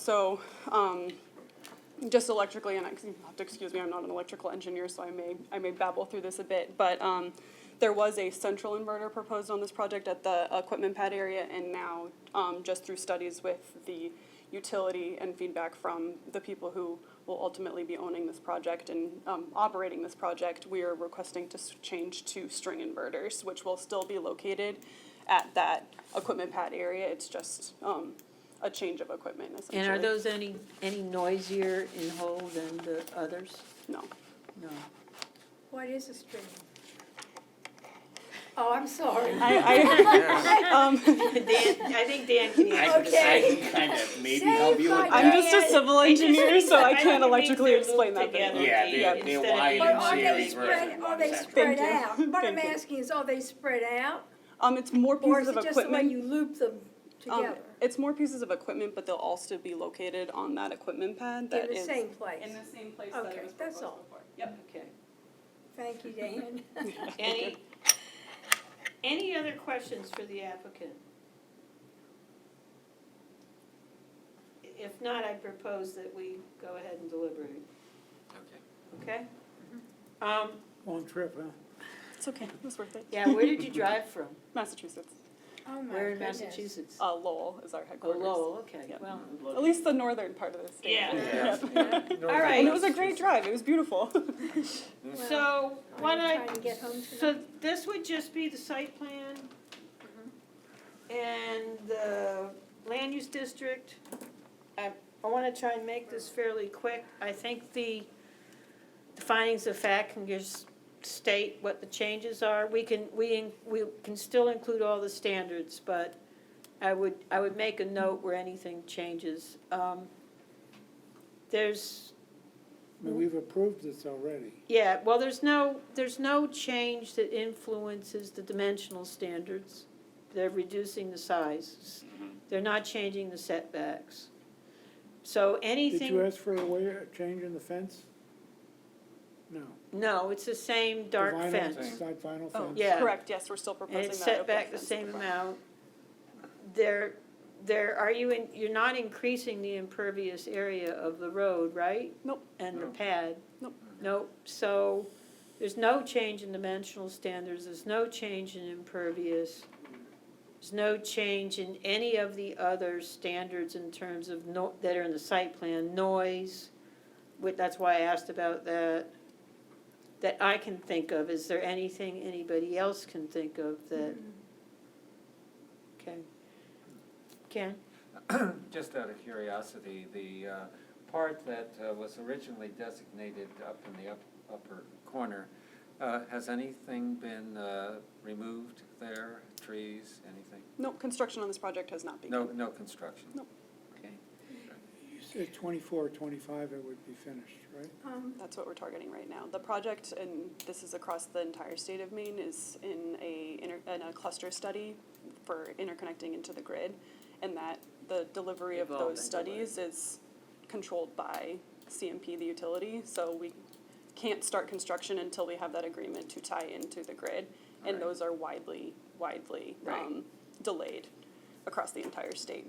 just electrically, and you have to excuse me, I'm not an electrical engineer, so I may babble through this a bit, but there was a central inverter proposed on this project at the equipment pad area, and now, just through studies with the utility and feedback from the people who will ultimately be owning this project and operating this project, we are requesting to change to string inverters, which will still be located at that equipment pad area. It's just a change of equipment, essentially. and are those any noisier in whole than the others? No. No. What is a string? Oh, I'm sorry. Dan, I think Dan can answer this. Okay. I can kind of maybe help you with Save I'm that. just a civil engineer, so I think can't it electrically means they're explain looped that bit. together, Yeah, Dan, they're instead of wired being in Are they series spread, versus are one they section. spread Thank you. out? What I'm Thank you. asking is, are they spread out? It's more Or is pieces it of just the way equipment. you loop them together? It's more pieces of equipment, but they'll also be located on that equipment pad that In the is. same place? In the same place that Okay, it was that's proposed all. before. Yep. Okay. Thank you, Dan. Any other questions for the applicant? If not, I propose that we go ahead and deliberate, Okay. okay? Long trip, huh? It's okay, it was worth it. Yeah, where did you drive from? Massachusetts. Oh, my Where in goodness. Massachusetts? Lowell is our Oh, headquarters. Lowell, okay, Yep. well, At least the northern part of the state. Yeah. Yep. all right. And it was a great drive, it was beautiful. So, what Are you I, trying to get home so tonight? this would just be the site plan and the land use district. I wanna try and make this fairly quick. I think the findings of fact can just state what the changes are. We can still include all the standards, but I would make a note where anything changes. There's, I mean, we've approved this already. yeah, well, there's no change that influences the dimensional standards. They're reducing the size. They're not changing the setbacks. So anything. Did you ask for a change in the fence? No. No, it's the same dark The vinyl- fence. Side vinyl Oh, fence? Yeah. correct, yes, we're still And proposing that. it's set opaque back the fence same at front. amount. You're not increasing the impervious area of the road, right? Nope. And the No. pad? Nope. Nope, so there's no change in dimensional standards, there's no change in impervious. There's no change in any of the other standards in terms of that are in the site plan, noise. That's why I asked about that I can think of. Is there anything anybody else can think of that? Okay. Ken? Just out of curiosity, the part that was originally designated up in the upper corner, has anything been removed there? Trees, anything? No, construction on this project has not begun. No construction? Nope. Okay. You said 24, 25 it would be finished, right? That's what we're targeting right now. The project, and this is across the entire state of Maine, is in a cluster study for interconnecting into the grid, and that the delivery of They've all those been studies is controlled by CMP, the utility, so we can't start construction until we have that agreement to tie into the grid, and Right. those are widely Right. delayed across the entire state.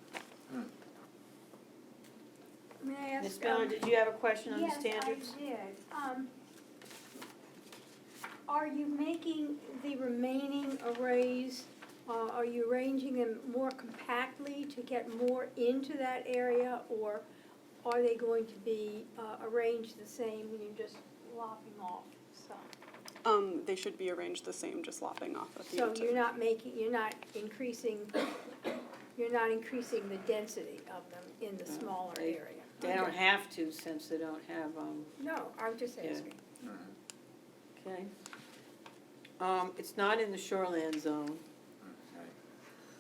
May I ask? Ms. Miller, did you have a question on the standards? Yes, I did. Are you making the remaining arrays, are you arranging them more compactly to get more into that area? Or are they going to be arranged the same and you're just lopping off some? They should be arranged the same, just lopping off a few. So you're not increasing the density of them in the smaller area? They don't have to since they don't have, No, I'm just Yeah. asking. okay. It's not in the shoreland zone,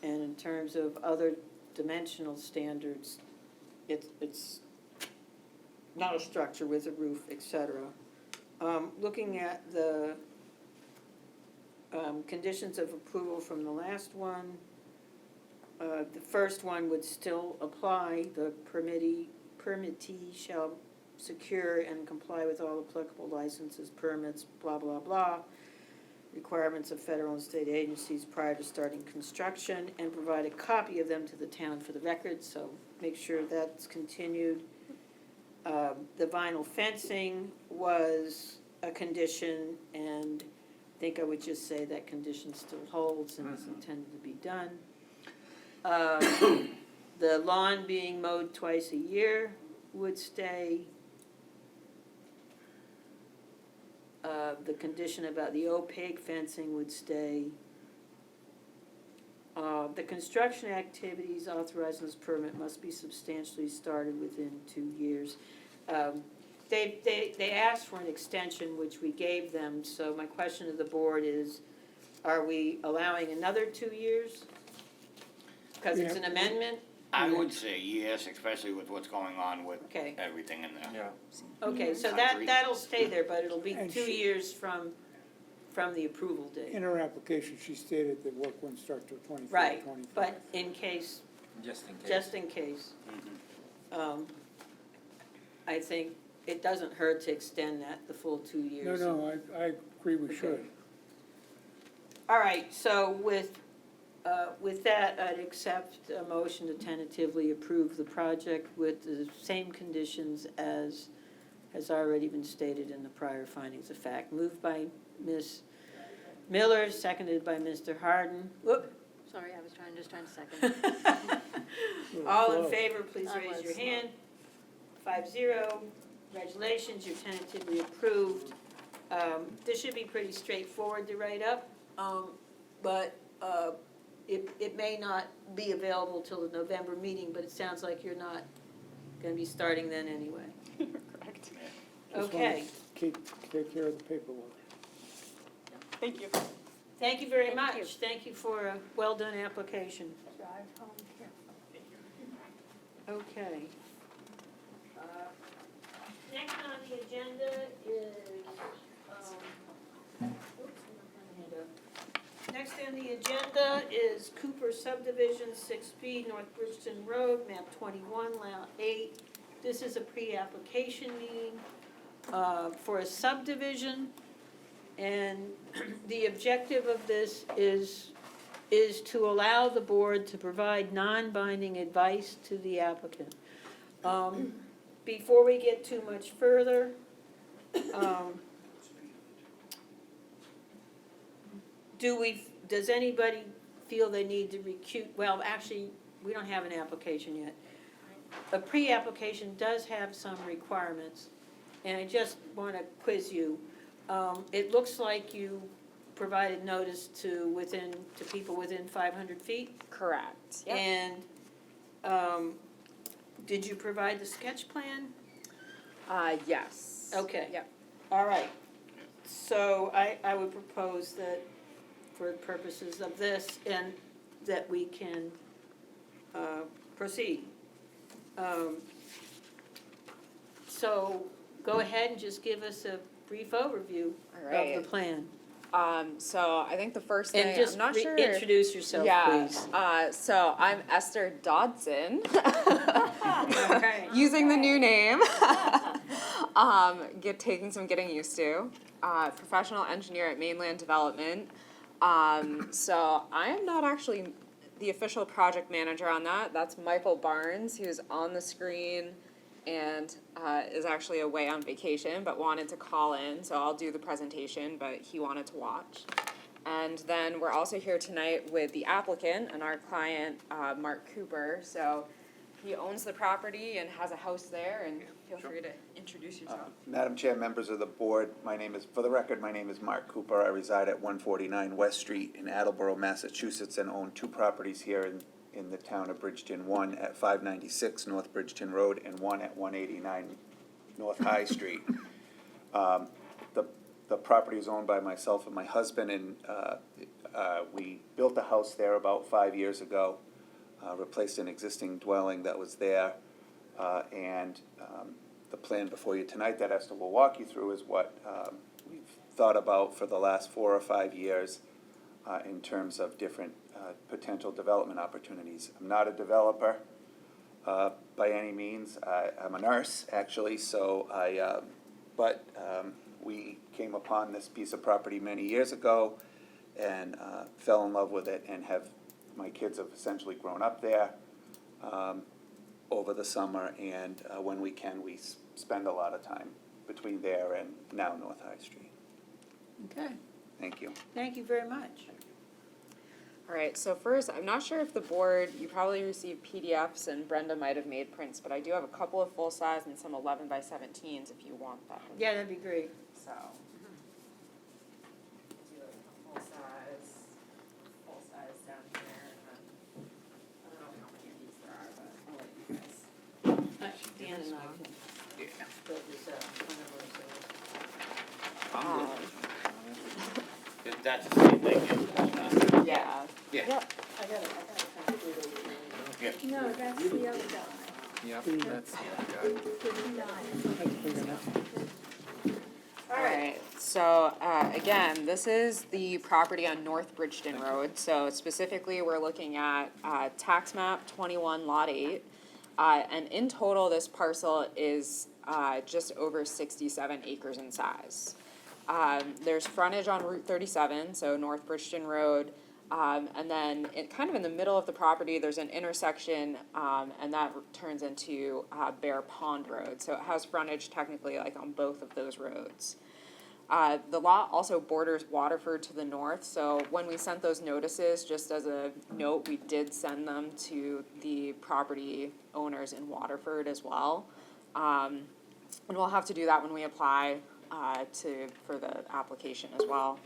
and in terms of other dimensional standards, it's not a structure with a roof, et cetera. Looking at the conditions of approval from the last one, the first one would still apply. The permittee shall secure and comply with all applicable licenses, permits, blah, blah, blah, requirements of federal and state agencies prior to starting construction, and provide a copy of them to the town for the record, so make sure that's continued. The vinyl fencing was a condition, and I think I would just say that condition still holds and is intended to be done. The lawn being mowed twice a year would stay. The condition about the opaque fencing would stay. The construction activities authorized in this permit must be substantially started within 2 years. They asked for an extension, which we gave them, so my question to the board is, are we allowing another 2 years? Because it's an amendment? I would say yes, especially with what's going on with Okay. everything in there. Yeah. Okay, so Country. that'll stay there, but it'll be And 2 she- years from the approval date. In her application, she stated that work wouldn't start till 24, Right, 25. but in case Just in case. just in case. I think it doesn't hurt to extend that the full 2 No, years. no, I agree we should. All right, so with that, I'd accept a motion to tentatively approve the project with the same conditions as has already been stated in the prior findings of fact. Moved by Ms. Miller, seconded by Mr. Harden. Whoop. Sorry, I was just trying to second. All in favor, please I raise was your slow. hand. 5-0. Congratulations, you're tentatively approved. This should be pretty straightforward to write up, but it may not be available till the November meeting, but it sounds like you're not gonna be starting then anyway. Correct. Just wanna Okay, take care of the paperwork. Thank you. thank you very Thank much. you. Thank you for a well-done application. Drive home carefully. Okay. Next on the agenda is, next on the agenda is Cooper subdivision, 6B, North Bridgton Road, map 21, lot 8. This is a pre-application meeting for a subdivision, and the objective of this is to allow the board to provide non-binding advice to the applicant. Before we get too much further, does anybody feel they need to recuse, well, actually, we don't have an application yet. A pre-application does have some requirements, and I just want to quiz you. It looks like you provided notice to people within 500 feet? Correct. Yep. And did you provide the sketch plan? Yes. Okay. Yep. All right. So I would propose that for the purposes of this, and that we can proceed. So go ahead and just give us a brief overview All right. of the plan. So I think the first thing, And just I'm not sure. introduce yourself, Yeah, please. so I'm Esther Dodson, Okay. using the new name. Taking some getting used to. Professional engineer at Mainland Development. So I am not actually the official project manager on that. That's Michael Barnes, who's on the screen and is actually away on vacation, but wanted to call in, so I'll do the presentation, but he wanted to watch. And then we're also here tonight with the applicant and our client, Mark Cooper. So he owns the property and has a house there, and feel free to introduce yourself. Madam Chair, members of the board, for the record, my name is Mark Cooper. I reside at 149 West Street in Attleboro, Massachusetts, and own two properties here in the town of Bridgton, one at 596 North Bridgton Road and one at 189 North High Street. The property is owned by myself and my husband, and we built a house there about 5 years ago, replaced an existing dwelling that was there, and the plan before you tonight that Esther will walk you through is what we've thought about for the last 4 or 5 years in terms of different potential development opportunities. I'm not a developer by any means. I'm a nurse, actually, so we came upon this piece of property many years ago and fell in love with it, and my kids have essentially grown up there over the summer, and when we can, we spend a lot of time between there and now North High Street. Okay, Thank you. thank you very much. All right, so first, I'm not sure if the board, you probably received PDFs and Brenda might have made prints, but I do have a couple of full size and some 11 by 17s if you want that. Yeah, that'd be great. So. Do like a full size down here, and then, I don't know how many of these there are, but I'll let you guys. Dan and I can build this out in front of ourselves. That's the same thing. Yeah. Yeah. Yep. I got a complete overview. No, that's the other guy. Yep, that's the other guy. Not. That's big enough. All right, So, again, this is the property on North Bridgton Road, so specifically, we're looking at, tax map 21, lot 8. And in total, this parcel is, just over 67 acres in size. There's frontage on Route 37, so North Bridgton Road, and then kind of in the middle of the property, there's an intersection, and that turns into, Bear Pond Road, so it has frontage technically like on both of those roads. The lot also borders Waterford to the north, so when we sent those notices, just as a note, we did send them to the property owners in Waterford as well. And we'll have to do that when we apply, for the application as well.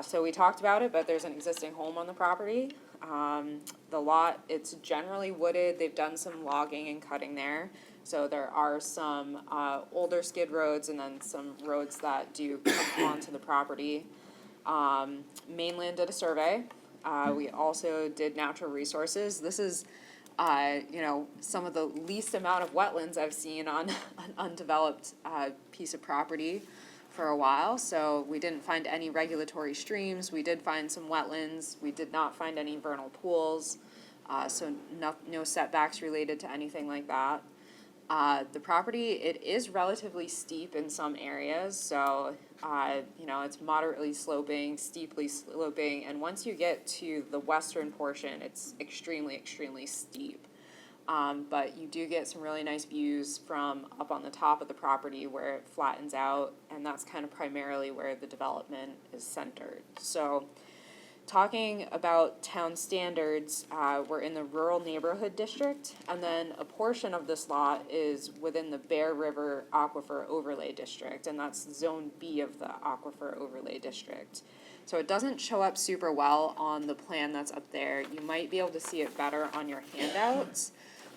So we talked about it, but there's an existing home on the property. The lot, it's generally wooded, they've done some logging and cutting there. So there are some, older skid roads and then some roads that do come onto the property. Mainland did a survey. We also did natural resources. This is, some of the least amount of wetlands I've seen on an undeveloped, piece of property for a while. So we didn't find any regulatory streams. We did find some wetlands. We did not find any vernal pools. So no setbacks related to anything like that. The property, it is relatively steep in some areas, so, it's moderately sloping, steeply sloping, and once you get to the western portion, it's extremely, extremely steep. But you do get some really nice views from up on the top of the property where it flattens out, and that's kind of primarily where the development is centered. So, talking about town standards, we're in the rural neighborhood district, and then a portion of this lot is within the Bear River Aquifer Overlay District, and that's Zone B of the Aquifer Overlay District. So it doesn't show up super well on the plan that's up there. You might be able to see it better on your handouts,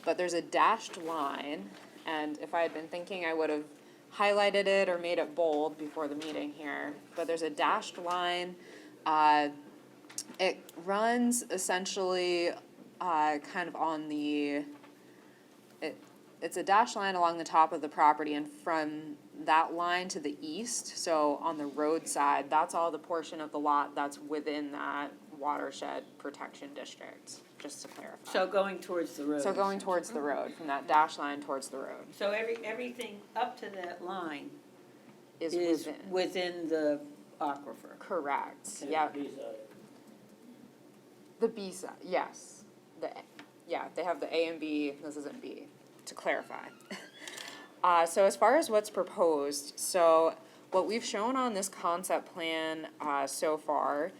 but there's a dashed line, and if I had been thinking, I would have highlighted it or made it bold before the meeting here, but there's a dashed line. It runs essentially, kind of on the, it's a dashed line along the top of the property, and from that line to the east, so on the road side, that's all the portion of the lot that's within that watershed protection district, just to clarify. So going towards the road. So going towards the road, from that dashed line towards the road. So everything up to that line Is is within. within the aquifer. Correct, yep. The B side, yes. They have the A and B, this isn't B, to clarify. So as far as what's proposed, so what we've shown on this concept plan, so far,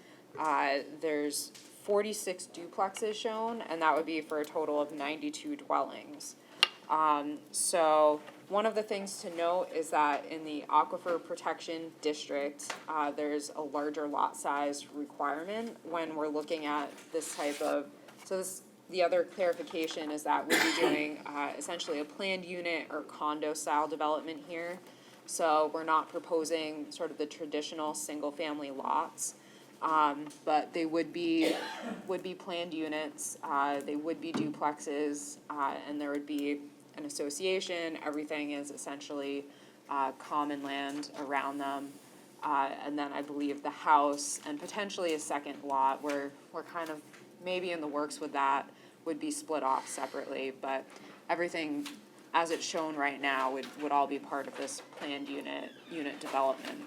there's 46 duplexes shown, and that would be for a total of 92 dwellings. So one of the things to note is that in the Aquifer Protection District, there's a larger lot size requirement when we're looking at this type of, the other clarification is that we'll be doing essentially a planned unit or condo style development here. So we're not proposing sort of the traditional single family lots. But they would be planned units, they would be duplexes, and there would be an association. Everything is essentially common land around them. And then I believe the house and potentially a second lot, we're kind of maybe in the works with that, would be split off separately, but everything as it's shown right now would all be part of this planned unit development.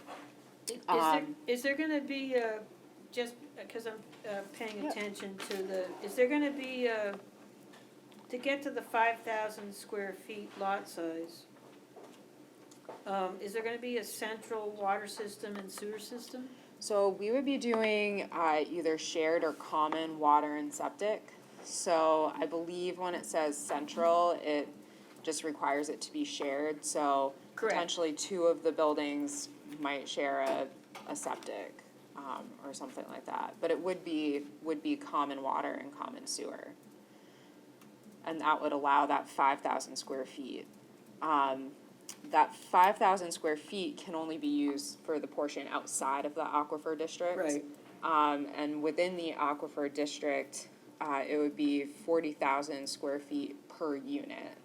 Is there gonna be just because I'm paying attention to is there gonna be to get to the 5,000 square feet lot size, is there gonna be a central water system and sewer system? So we would be doing either shared or common water and septic. So I believe when it says central, it just requires it to be shared. So Correct. Potentially two of the buildings might share a septic or something like that. But it would be common water and common sewer. And that would allow that 5,000 square feet. That 5,000 square feet can only be used for the portion outside of the aquifer district. Right. And within the aquifer district, it would be 40,000 square feet per unit.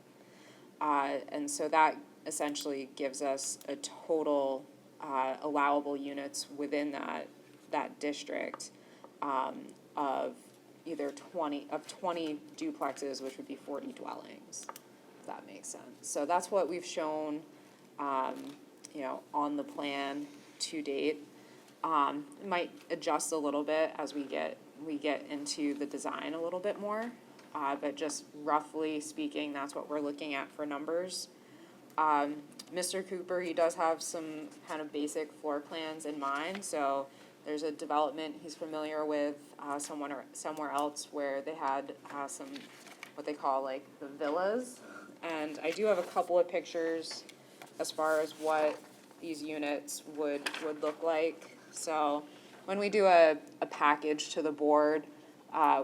And so that essentially gives us a total allowable units within that district, of either 20 duplexes, which would be 40 dwellings, if that makes sense. So that's what we've shown, on the plan to date. It might adjust a little bit as we get into the design a little bit more, but just roughly speaking, that's what we're looking at for numbers. Mr. Cooper, he does have some kind of basic floor plans in mind, so there's a development he's familiar with, somewhere else where they had, some, what they call like the villas. And I do have a couple of pictures as far as what these units would look like. So when we do a package to the board,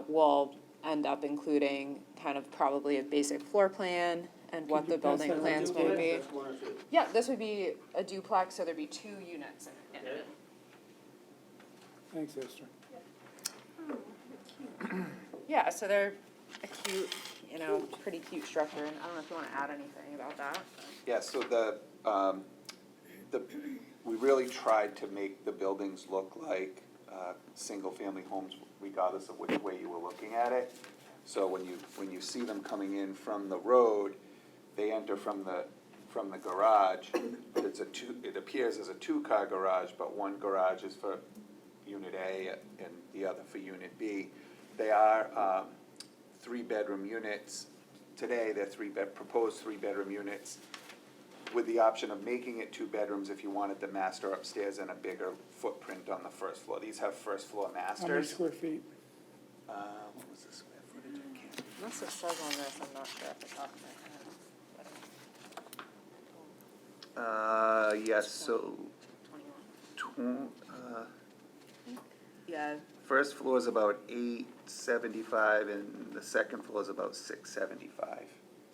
we'll end up including kind of probably a basic floor plan and what the building plans would be. Yeah, this would be a duplex, so there'd be 2 units in it. Thanks, Esther. Yeah, so they're a cute, pretty cute structure, and I don't know if you wanna add anything about that. Yeah, so we really tried to make the buildings look like, single-family homes regardless of which way you were looking at it. So when you see them coming in from the road, they enter from the garage. It appears as a 2-car garage, but one garage is for Unit A and the other for Unit B. They are 3-bedroom units. Today, they're proposed 3-bedroom units with the option of making it 2 bedrooms if you wanted the master upstairs and a bigger footprint on the first floor. These have first floor How many masters. square feet? What was the square footage? I can't. Unless it says on this, I'm not sure off the top of my head. Yes, so, 21. Yeah, first floor is about 875 and the second floor is about 675.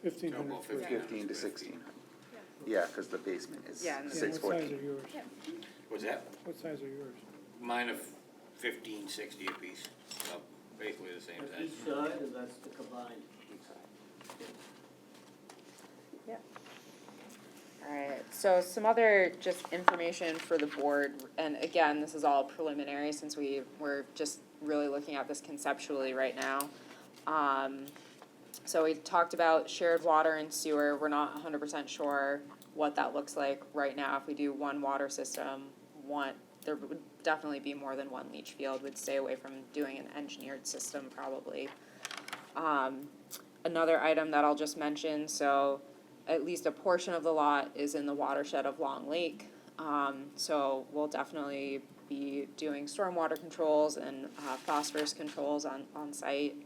1,500 square feet. 15 to 1600. Yeah, because the basement is Yeah, and Yeah, what size 614. are yours? What's that? What size are yours? Mine are 1560 apiece, so basically the same size. Each side, or that's the combined? alright, so some other just information for the board, and again, this is all preliminary since we're just really looking at this conceptually right now. So we talked about shared water and sewer, we're not 100% sure what that looks like right now. If we do one water system, there would definitely be more than one leach field, would stay away from doing an engineered system probably. Another item that I'll just mention, so at least a portion of the lot is in the watershed of Long Lake. So we'll definitely be doing stormwater controls and phosphorus controls on site,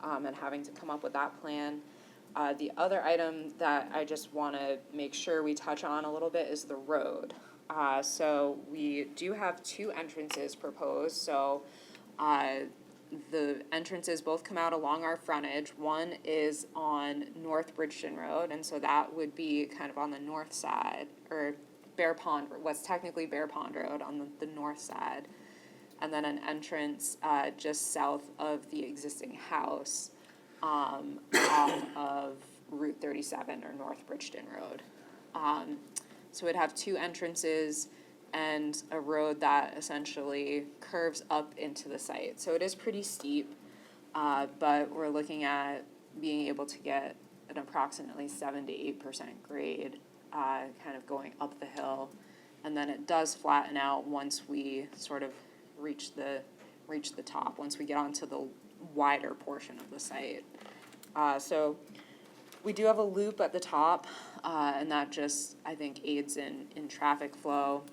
and having to come up with that plan. The other item that I just wanna make sure we touch on a little bit is the road. So we do have 2 entrances proposed, so the entrances both come out along our frontage. One is on North Bridgton Road, and so that would be kind of on the north side, or Bear Pond, what's technically Bear Pond Road on the north side. And then an entrance just south of the existing house, off of Route 37 or North Bridgton Road. So it'd have 2 entrances and a road that essentially curves up into the site. So it is pretty steep, but we're looking at being able to get an approximately 7 to 8% grade, kind of going up the hill. And then it does flatten out once we sort of reach the top, once we get onto the wider portion of the site. So we do have a loop at the top, and that just, I think, aids in traffic flow,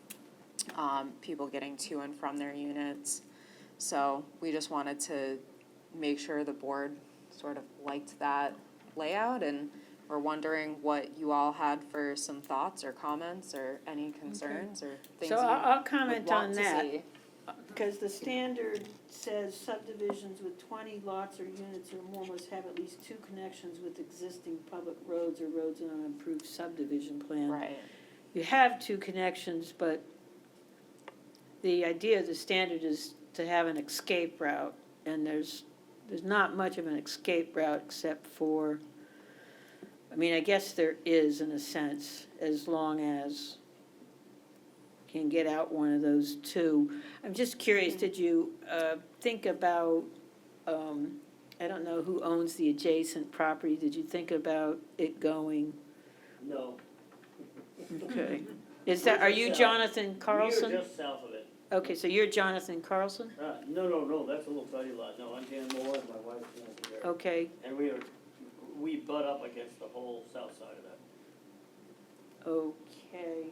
people getting to and from their units. So we just wanted to make sure the board sort of liked that layout, and we're wondering what you all had for some thoughts or comments or any concerns or things you So I'll would comment want on to that. see. Because the standard says subdivisions with 20 lots or units or more must have at least 2 connections with existing public roads or roads on an improved subdivision plan. Right. You have 2 connections, but the idea of the standard is to have an escape route, and there's not much of an escape route except for, I mean, I guess there is in a sense, as long as can get out one of those two. I'm just curious, did you think about, I don't know who owns the adjacent property, did you think about it going? No. Okay. Is that, are you Jonathan Carlson? We are just south of it. Okay, so you're Jonathan Carlson? No, that's a little tiny lot. No, I'm Dan Moore and my wife's Nancy Bear. Okay, And we butt up against the whole south side of that. okay.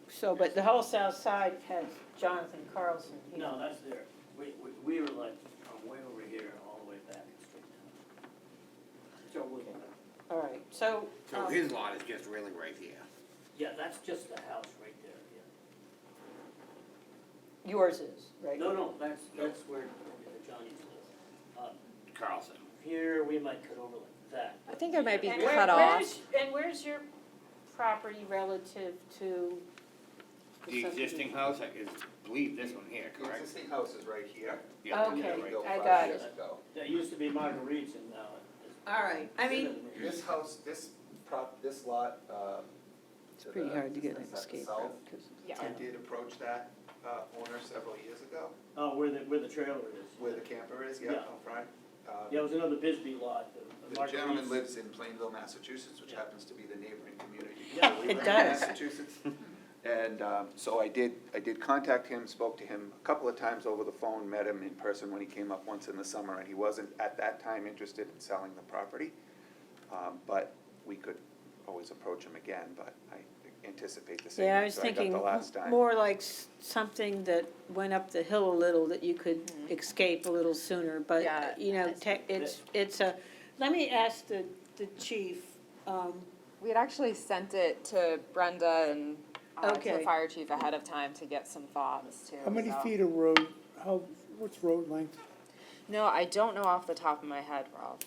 So, but the whole south side has Jonathan Carlson here. No, that's there. We were like from way over here all the way back straight down. So, All right, so. So his lot is just really right here. yeah, that's just the house right there, yeah. Yours is, right? No, that's where the Johnny's live. Carlson. Here, we might cut over like that. I think it might be And cut off. where's your property relative to? The existing house, I believe this one here, The correct? existing house is right here. Yeah. Okay, There we go, I 5 got years it. ago. That used to be Marguerite's and now it's. All right, I mean, This house, this lot, it's pretty hard to get an at the escape south, route, 'cause Yeah. I did approach that owner several years ago, Oh, where the trailer is. where the camper is, Yeah. out front. Yeah, it was another Bisbee lot. The gentleman lives in Plainville, Massachusetts, which happens to be the neighboring community. Yeah, We it live in does. Massachusetts. And so I did contact him, spoke to him a couple of times over the phone, met him in person when he came up once in the summer, and he wasn't at that time interested in selling the property. But we could always approach him again, but I anticipate the same yeah, I was answer I got thinking the last time. more like something that went up the hill a little, that you could escape a little sooner, but, Yeah. you know, it's a, let me ask the chief, We had actually sent it to Brenda and to the Okay. fire chief ahead of time to get some thoughts too. How many so. feet of road, what's road length? No, I don't know off the top of my head, Rob.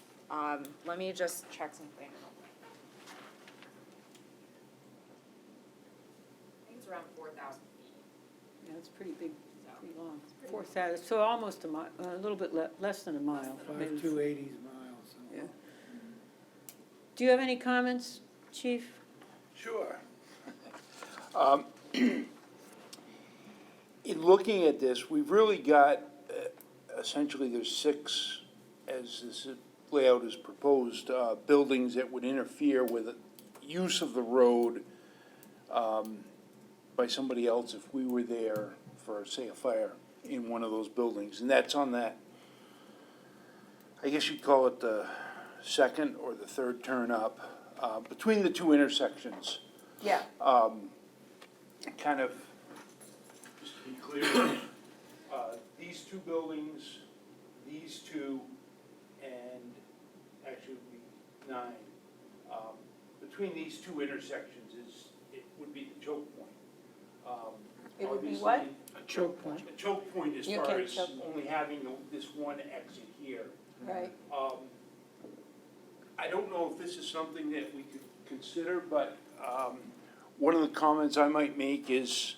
Let me just check something. I think it's around 4,000 feet. yeah, it's pretty big, pretty long, 4,000, so almost a mile, a little bit less than a mile, maybe. 280 miles. So. Yeah. Do you have any comments, chief? Sure. In looking at this, we've really got, essentially, there's 6, as this layout is proposed, buildings that would interfere with use of the road by somebody else if we were there for, say, a fire in one of those buildings. And that's on that, I guess you'd call it the second or the third turn up, between the two intersections. Yeah. Kind of, just to be clear, these two buildings, these two, and actually it would be 9. Between these two intersections it would be the choke point. It would be Obviously, what? A choke point. A choke point as Okay, far as choke point. only having this one exit here. Right. I don't know if this is something that we could consider, but one of the comments I might make is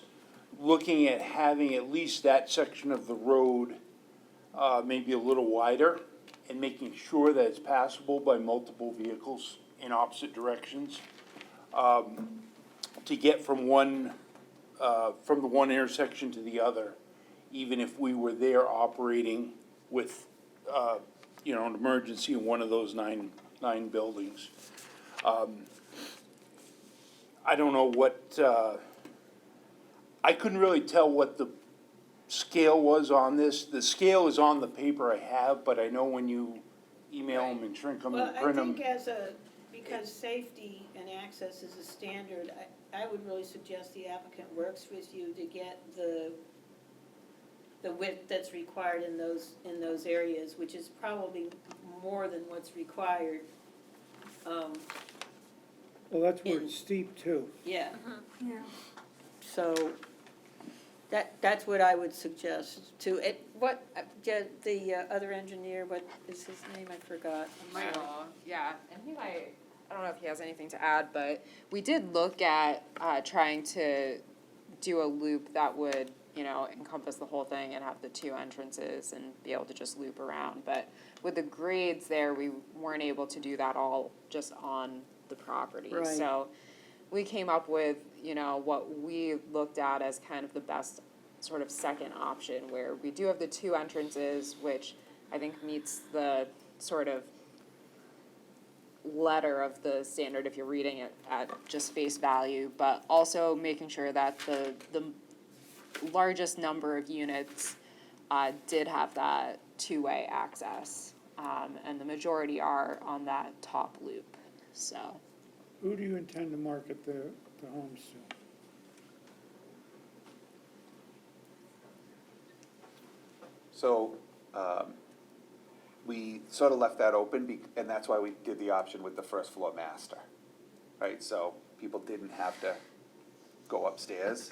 looking at having at least that section of the road maybe a little wider and making sure that it's passable by multiple vehicles in opposite directions. To get from the one intersection to the other, even if we were there operating with, an emergency in one of those nine buildings. I don't know what, I couldn't really tell what the scale was on this. The scale is on the paper I have, but I know when you email them and shrink them and print them. Well, I think because safety and access is a standard, I would really suggest the applicant works with you to get the width that's required in those areas, which is probably more than what's required. Well, that's where it's steep too. Yeah, Yeah. so that's what I would suggest to it. What, the other engineer, what is his name? I forgot. Michael, yeah, and he might, I don't know if he has anything to add, but we did look at trying to do a loop that would, encompass the whole thing and have the 2 entrances and be able to just loop around. But with the grades there, we weren't able to do that all just on the property. Right. So we came up with, you know, what we looked at as kind of the best sort of second option, where we do have the two entrances, which I think meets the sort of letter of the standard if you're reading it at just face value, but also making sure that the largest number of units did have that two-way access, and the majority are on that top loop, so. Who do you intend to market the homes to? So, we sort of left that open, and that's why we did the option with the first floor master, right? So people didn't have to go upstairs,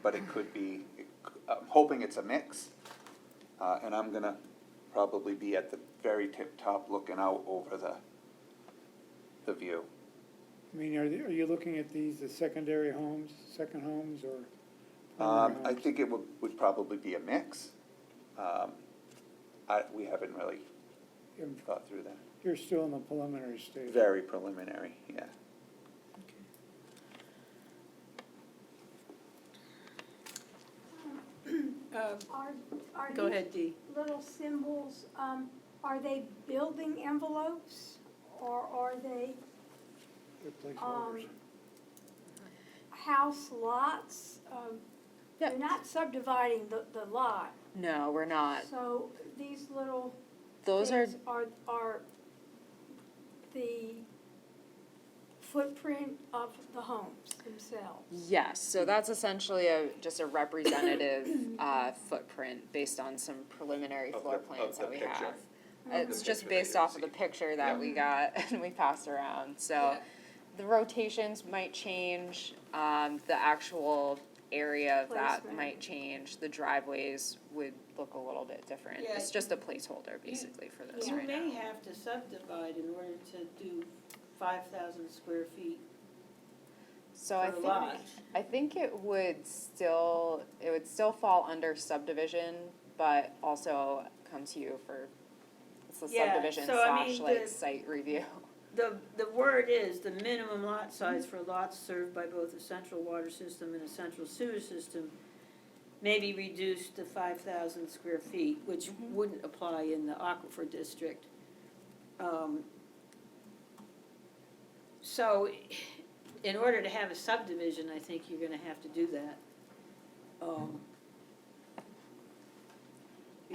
but it could be, I'm hoping it's a mix. And I'm gonna probably be at the very tip top looking out over the view. I mean, are you looking at these as secondary homes, second homes, or primary I homes? think it would probably be a mix. We haven't really thought through that. You're still in the preliminary stage. Very preliminary, yeah. Are Go these ahead, Dee. little symbols, are they building envelopes, or are they, They're placeholders. house lots? Yep. You're not subdividing the lot, No, we're not. so these little Those are, things are the footprint of the homes themselves. yes, so that's essentially just a representative footprint based on some preliminary Of floor the- plans of the that we picture. have. Of It's the just picture that based you off of see. the picture that we got and we passed around, so the rotations might change, the actual area of that Placement. might change, the driveways would look a little bit different. Yeah. It's just a placeholder basically for this You right now. may have to subdivide in order to do 5,000 square feet So I per think, lot. I think it would still fall under subdivision, but also come to you for, it's the Yeah, subdivision so I mean, slash like the- site review. The word is, the minimum lot size for lots served by both a central water system and a central sewer system may be reduced to 5,000 square feet, which wouldn't apply in the aquifer district. So, in order to have a subdivision, I think you're gonna have to do that. You're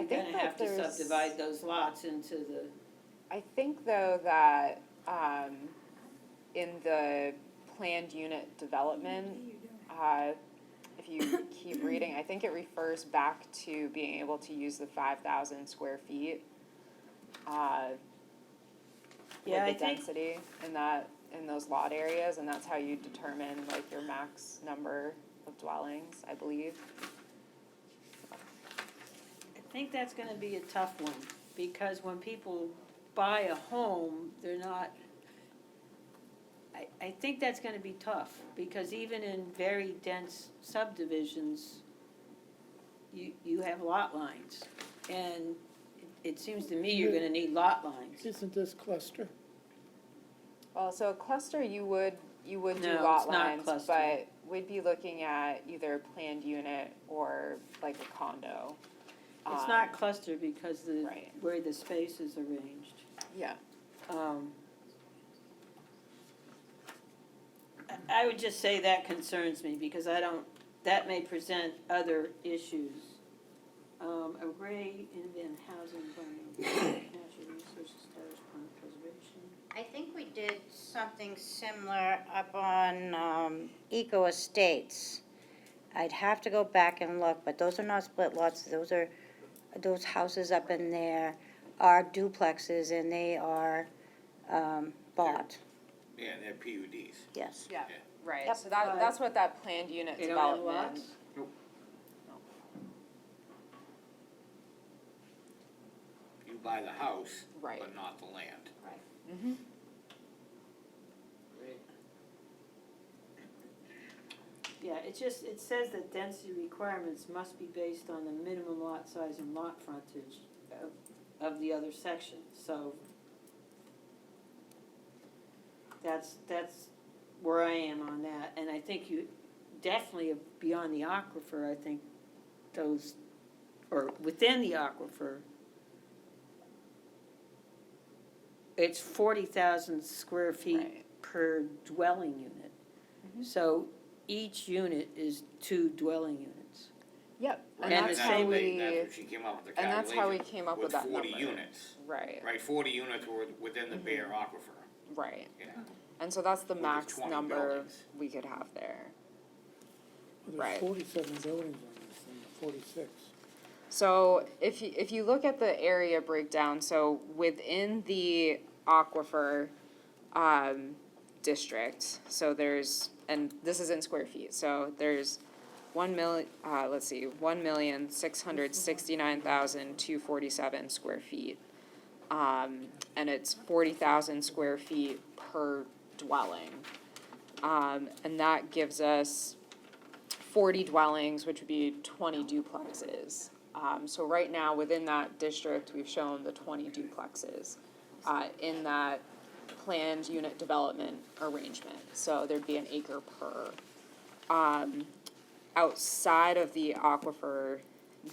I think gonna that have to there's- subdivide those lots into the, I think though that, in the planned unit development, if you keep reading, I think it refers back to being able to use the 5,000 square feet, Yeah, with I the think- density in those lot areas, and that's how you determine like your max number of dwellings, I believe. I think that's gonna be a tough one, because when people buy a home, they're not, I think that's gonna be tough, because even in very dense subdivisions, you have lot lines, and it seems to me you're gonna need lot lines. Isn't this cluster? Well, so a cluster, you would do No, lot it's not lines, cluster. but we'd be looking at either a planned unit or like a condo. It's not cluster because Right. where the space is arranged. Yeah. I would just say that concerns me, because that may present other issues. Array in housing, natural resources, establish plan preservation. I think we did something similar up on Eco Estates. I'd have to go back and look, but those are not split lots, those houses up in there are duplexes and they are bought, Yeah, they're PUDs. yes. Yeah, right, Yep. so that's what that planned unit They don't have development. lots? You buy the house, Right. but not the land. Mm-hmm. Yeah, it says that density requirements must be based on the minimum lot size and lot frontage of the other sections, so that's where I am on that, and I think you definitely beyond the aquifer, I think those, or within the aquifer, it's 40,000 square feet Right. per dwelling unit. So each unit is 2 dwelling units. Yep, Right, and that's how we, that's what she came up with the and that's how we calculation, came up with that number. 40 units, Right, right, 40 units were within the Bear aquifer, right. yeah. And so that's the Which is max 20 number buildings. we could have there. Well, Right. there's 47 buildings on this thing, 46. So if you look at the area breakdown, so within the aquifer, district, so there's, and this is in square feet, so there's 1,669,247 square feet. And it's 40,000 square feet per dwelling. And that gives us 40 dwellings, which would be 20 duplexes. So right now, within that district, we've shown the 20 duplexes, in that planned unit development arrangement, so there'd be an acre per. Outside of the aquifer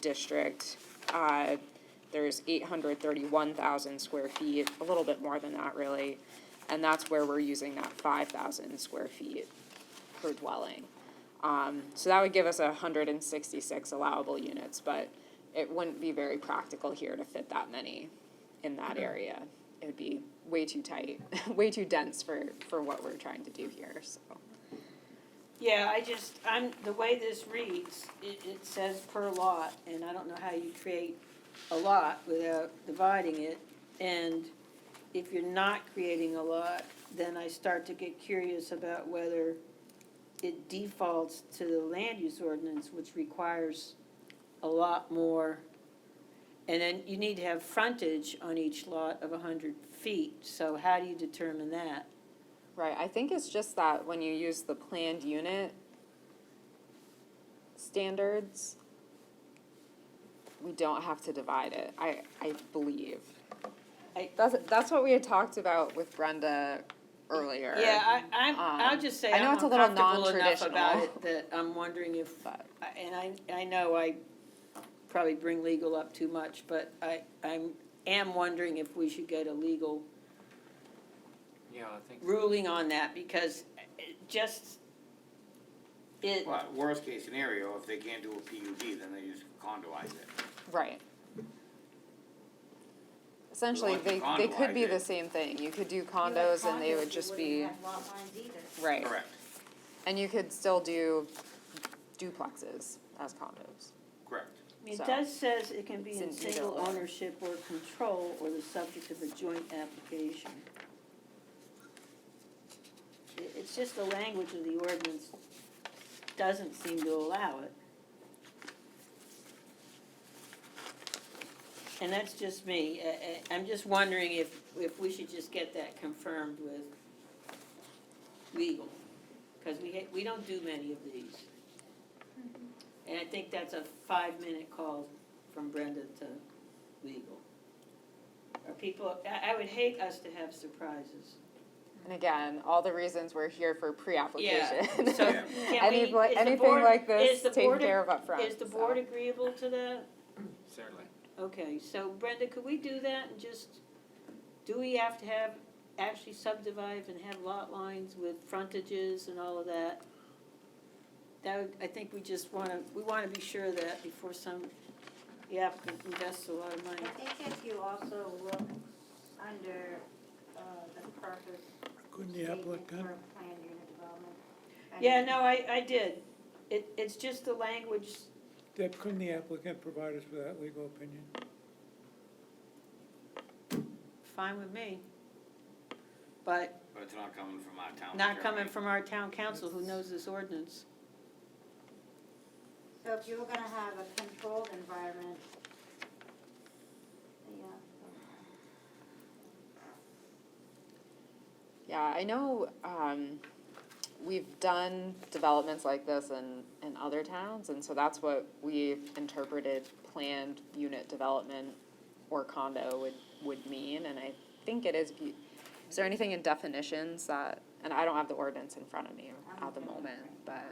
district, there's 831,000 square feet, a little bit more than that really, and that's where we're using that 5,000 square feet per dwelling. So that would give us 166 allowable units, but it wouldn't be very practical here to fit that many in that area. It would be way too tight, way too dense for what we're trying to do here, so. Yeah, the way this reads, it says per lot, and I don't know how you create a lot without dividing it. And if you're not creating a lot, then I start to get curious about whether it defaults to the land use ordinance, which requires a lot more. And then you need to have frontage on each lot of 100 feet, so how do you determine that? Right, I think it's just that when you use the planned unit standards, we don't have to divide it, I believe. That's what we had talked about with Brenda earlier. Yeah, I'll just say I know I'm it's a little uncomfortable enough about non-traditional. it that I'm wondering if, But- and I know I probably bring legal up too much, but I am wondering if we should get a legal Yeah, I think. ruling on that, because it, Well, worst case scenario, if they can't do a PUD, then they just condoize it. Right. Essentially, Once you they could be condoize the it- same thing, you could do condos and they would just be, right. Correct, And you could still do duplexes as condos. correct. it So, does says it can be it's in in either single or. ownership or control or the subject of a joint application. It's just the language of the ordinance doesn't seem to allow it. And that's just me. I'm just wondering if we should just get that confirmed with legal, because we don't do many of these. And I think that's a 5-minute call from Brenda to legal. Or people, I would hate us to have surprises. And again, all the reasons we're here for pre-application. Yeah, so can we, Anything like this taken care of up front. Is the board agreeable to that? Certainly. Okay, so Brenda, could we do that and just, do we have to have, actually subdivide and have lot lines with frontages and all of that? I think we just wanna be sure of that before the applicant invests a lot of money. I think if you also look under, the purpose Couldn't the statement applicant? for planned unit development. Yeah, no, I did. It's just the language. Deb, couldn't the applicant provide us with that legal opinion? Fine with me. But But it's not coming from our town. not coming attorney. from our town council who knows this ordinance. So if you were gonna have a controlled environment, yeah. Yeah, I know, we've done developments like this in other towns, and so that's what we've interpreted planned unit development or condo would mean, and I think it is, is there anything in definitions that And I don't have the ordinance in front of me at the moment, but.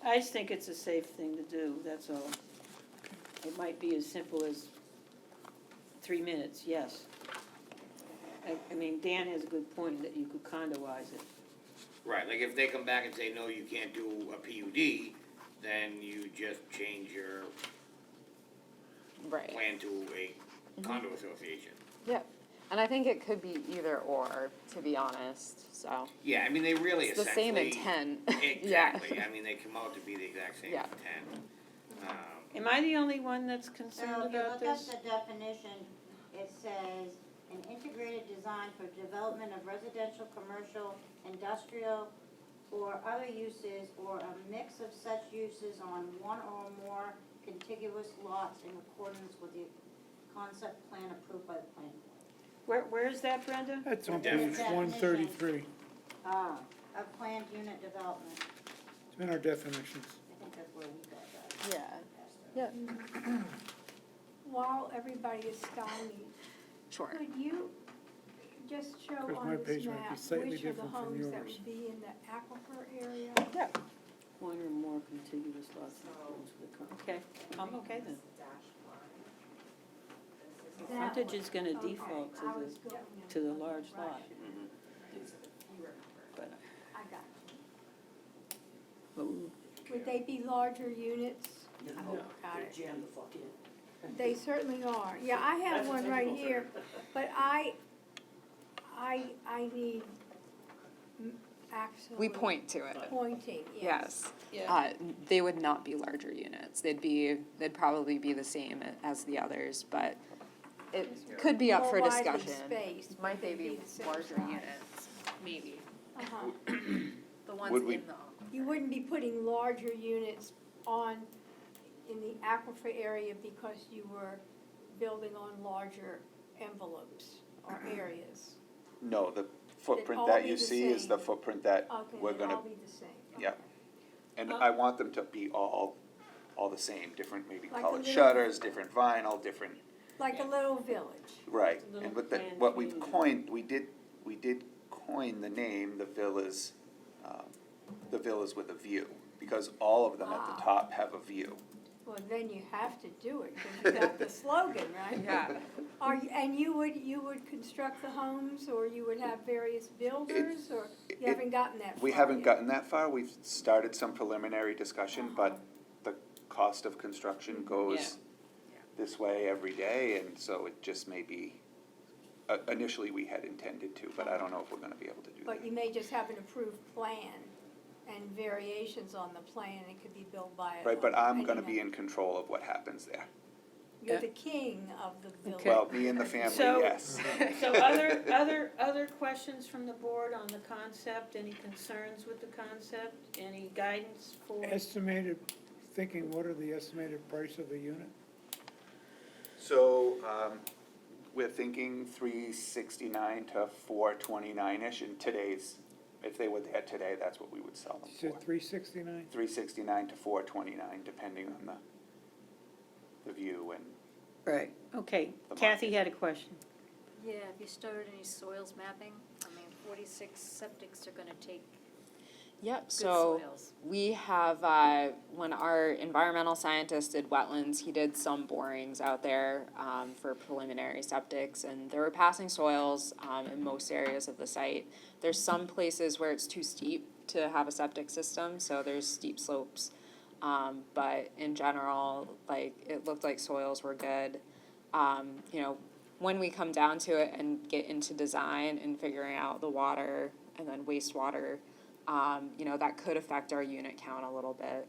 I just think it's a safe thing to do, that's all. It might be as simple as 3 minutes, yes. I mean, Dan has a good point that you could condoize it. Right, like if they come back and say, no, you can't do a PUD, then you just change your Right. plan to a condo association. Yep. And I think it could be either or, to be honest, so. Yeah, I mean, they really It's the same essentially. intent. Exactly, I mean, they come out to be the exact same Yeah. intent. Am I the only one that's So concerned if you about look at this? the definition, it says, an integrated design for development of residential, commercial, industrial, or other uses, or a mix of such uses on one or more contiguous lots in accordance with the concept plan approved by the planning board. Where is that, Brenda? That's on Definition. page 133. Ah, of planned unit development. It's in our definitions. I think that's where we got that. Yeah. Yeah. While everybody is stymied, Sure. could you just show Because on my this page might be map slightly which of the different from homes that yours. would be in the aquifer area? Yeah. One or more contiguous lots in accordance with the okay, I'm okay then. The That frontage one. is gonna Okay, default I was going to the in large lot. direction. But, I got but we- it. Would they be larger units? No, Got they it. jam the fuck in. They certainly are. Yeah, I have That's a one right technical here, term. but I need actually. We point to it. Pointing, yes. Yes. They would not be larger units. They'd probably be the same as the others, but it could be up for More widely discussion. spaced, Might but they they'd be the same larger size. units? Maybe. Uh-huh. The ones Would we- in the. You wouldn't be putting larger units in the aquifer area because you were building on larger envelopes or areas. No, the footprint all that be you the see is the same. footprint that Okay, we're they'd gonna, all be the same. yeah. And I want them to be all the same, different, maybe Like a colored little- shutters, different vinyl, different, Like a little village. right. Little And with the, planned what we've community. coined, we did coin the name, the villas with a view, because all of them at the Ah. top have a view. Well, then you have to do it, because you got the slogan, right? Yeah. And you would construct the homes, or you would have various builders, or you haven't gotten that far We haven't yet? gotten that far, we've started some preliminary discussion, Uh-huh. but the cost of construction goes this way every day, and so it just may be, initially we had intended to, but I don't know if we're gonna be able to do that. But you may just have an approved plan and variations on the plan, it could be built by. Right, but I'm gonna anyone. be in control of what happens there. You're the king of the village. Okay. Well, me and the family, So- yes. So other questions from the board on the concept, any concerns with the concept, any guidance for? Estimated, thinking, what are the estimated price of a unit? So, we're thinking 369 to 429-ish in today's, if they were there today, that's what we would sell them You for. said 369? 369 to 429, depending on the view and, Right, okay, The Kathy market. had a question. Yeah, have you started any soils mapping? I mean, 46 septics are gonna take Yep, good so soils. we have, when our environmental scientist did wetlands, he did some borings out there for preliminary septics, and there were passing soils in most areas of the site. There's some places where it's too steep to have a septic system, so there's steep slopes. But in general, like, it looked like soils were good. You know, when we come down to it and get into design and figuring out the water and then wastewater, you know, that could affect our unit count a little bit.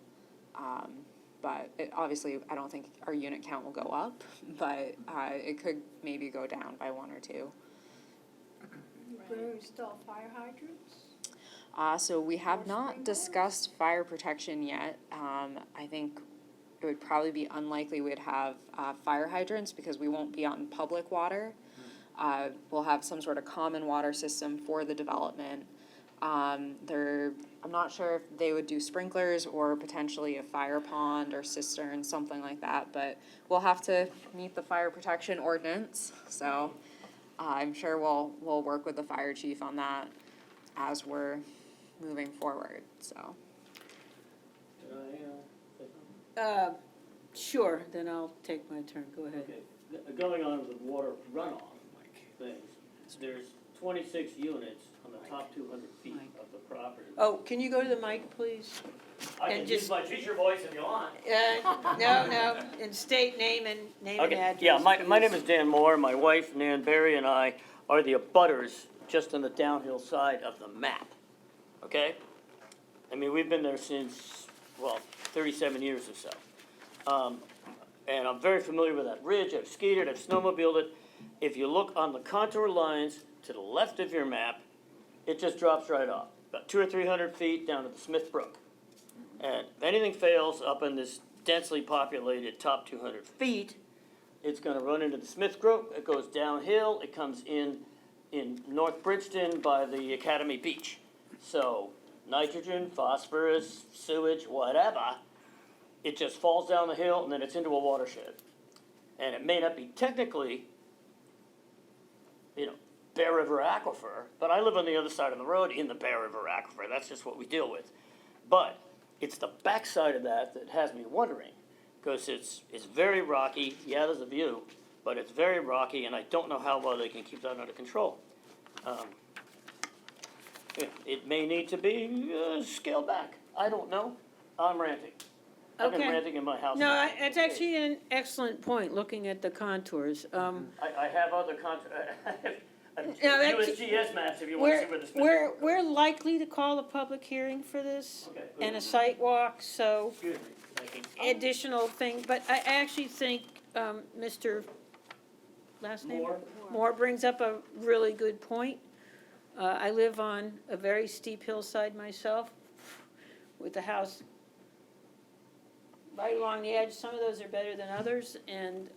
But it, obviously, I don't think our unit count will go up, but it could maybe go down by one or two. You're gonna install fire hydrants? So we have Or not sprinklers? discussed fire protection yet. I think it would probably be unlikely we'd have fire hydrants because we won't be on public water. We'll have some sort of common water system for the development. I'm not sure if they would do sprinklers or potentially a fire pond or cistern, something like that, but we'll have to meet the fire protection ordinance, so I'm sure we'll work with the fire chief on that as we're moving forward, so. Can I, say something? Sure, then I'll take my turn, go ahead. Okay, going on with the water runoff things, there's 26 units on the top 200 feet of the property. Oh, can you go to the mic, please? I and can just- use my teacher voice if you want. No, and state name and Okay, address. yeah, my name please. is Dan Moore, my wife Nan Berry and I are the abutters just on the downhill side of the map, okay? I mean, we've been there since, well, 37 years or so. And I'm very familiar with that ridge, I've skied it, I've snowmobiled it. If you look on the contour lines to the left of your map, it just drops right off, about 200 or 300 feet down to the Smith Brook. And if anything fails up in this densely populated top 200 feet, it's gonna run into the Smith Brook, it goes downhill, it comes in North Bridgton by the Academy Beach. So nitrogen, phosphorus, sewage, whatever, it just falls down the hill and then it's into a watershed. And it may not be technically, Bear River Aquifer, but I live on the other side of the road in the Bear River Aquifer, that's just what we deal with. But it's the backside of that has me wondering, because it's very rocky, yeah, there's a view, but it's very rocky, and I don't know how well they can keep that under control. It may need to be scaled back, I don't know, I'm ranting. I've been Okay. ranting in my house. No, it's actually an excellent point, looking at the contours. I have other No, USGS maps if you want to see where the Smith. We're likely to call a public hearing for this Okay, good. and a site walk, so Excuse me, thank you. additional thing, but I actually think, Mr. last name? Moore. Moore brings up a really good point. I live on a very steep hillside myself with the house right along the edge. Some of those are better than others, and,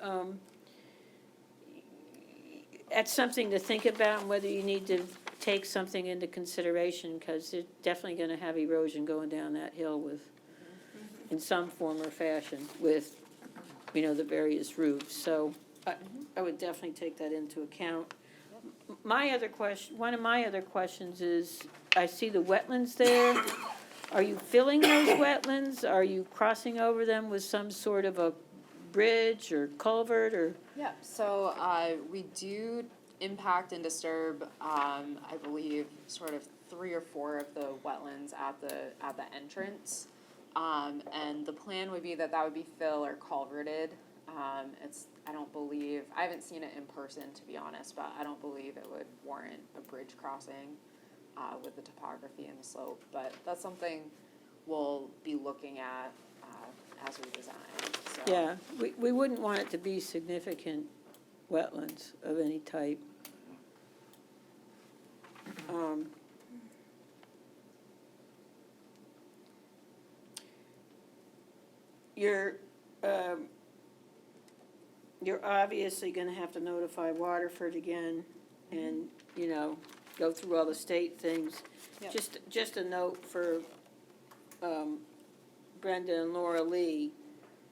that's something to think about, and whether you need to take something into consideration, because they're definitely gonna have erosion going down that hill with, in some form or fashion, with, the various roofs, so I would definitely take that into account. My other question, one of my other questions is, I see the wetlands there. Are you filling those wetlands? Are you crossing over them with some sort of a bridge or culvert or? Yeah, so we do impact and disturb, I believe, sort of 3 or 4 of the wetlands at the entrance. And the plan would be that would be fill or culverted. I haven't seen it in person, to be honest, but I don't believe it would warrant a bridge crossing with the topography and the slope. But that's something we'll be looking at as we design, so. Yeah, we wouldn't want it to be significant wetlands of any type. You're obviously gonna have to notify Waterford again and, go through all the state things. Yep. Just a note for, Brenda and Laura Lee,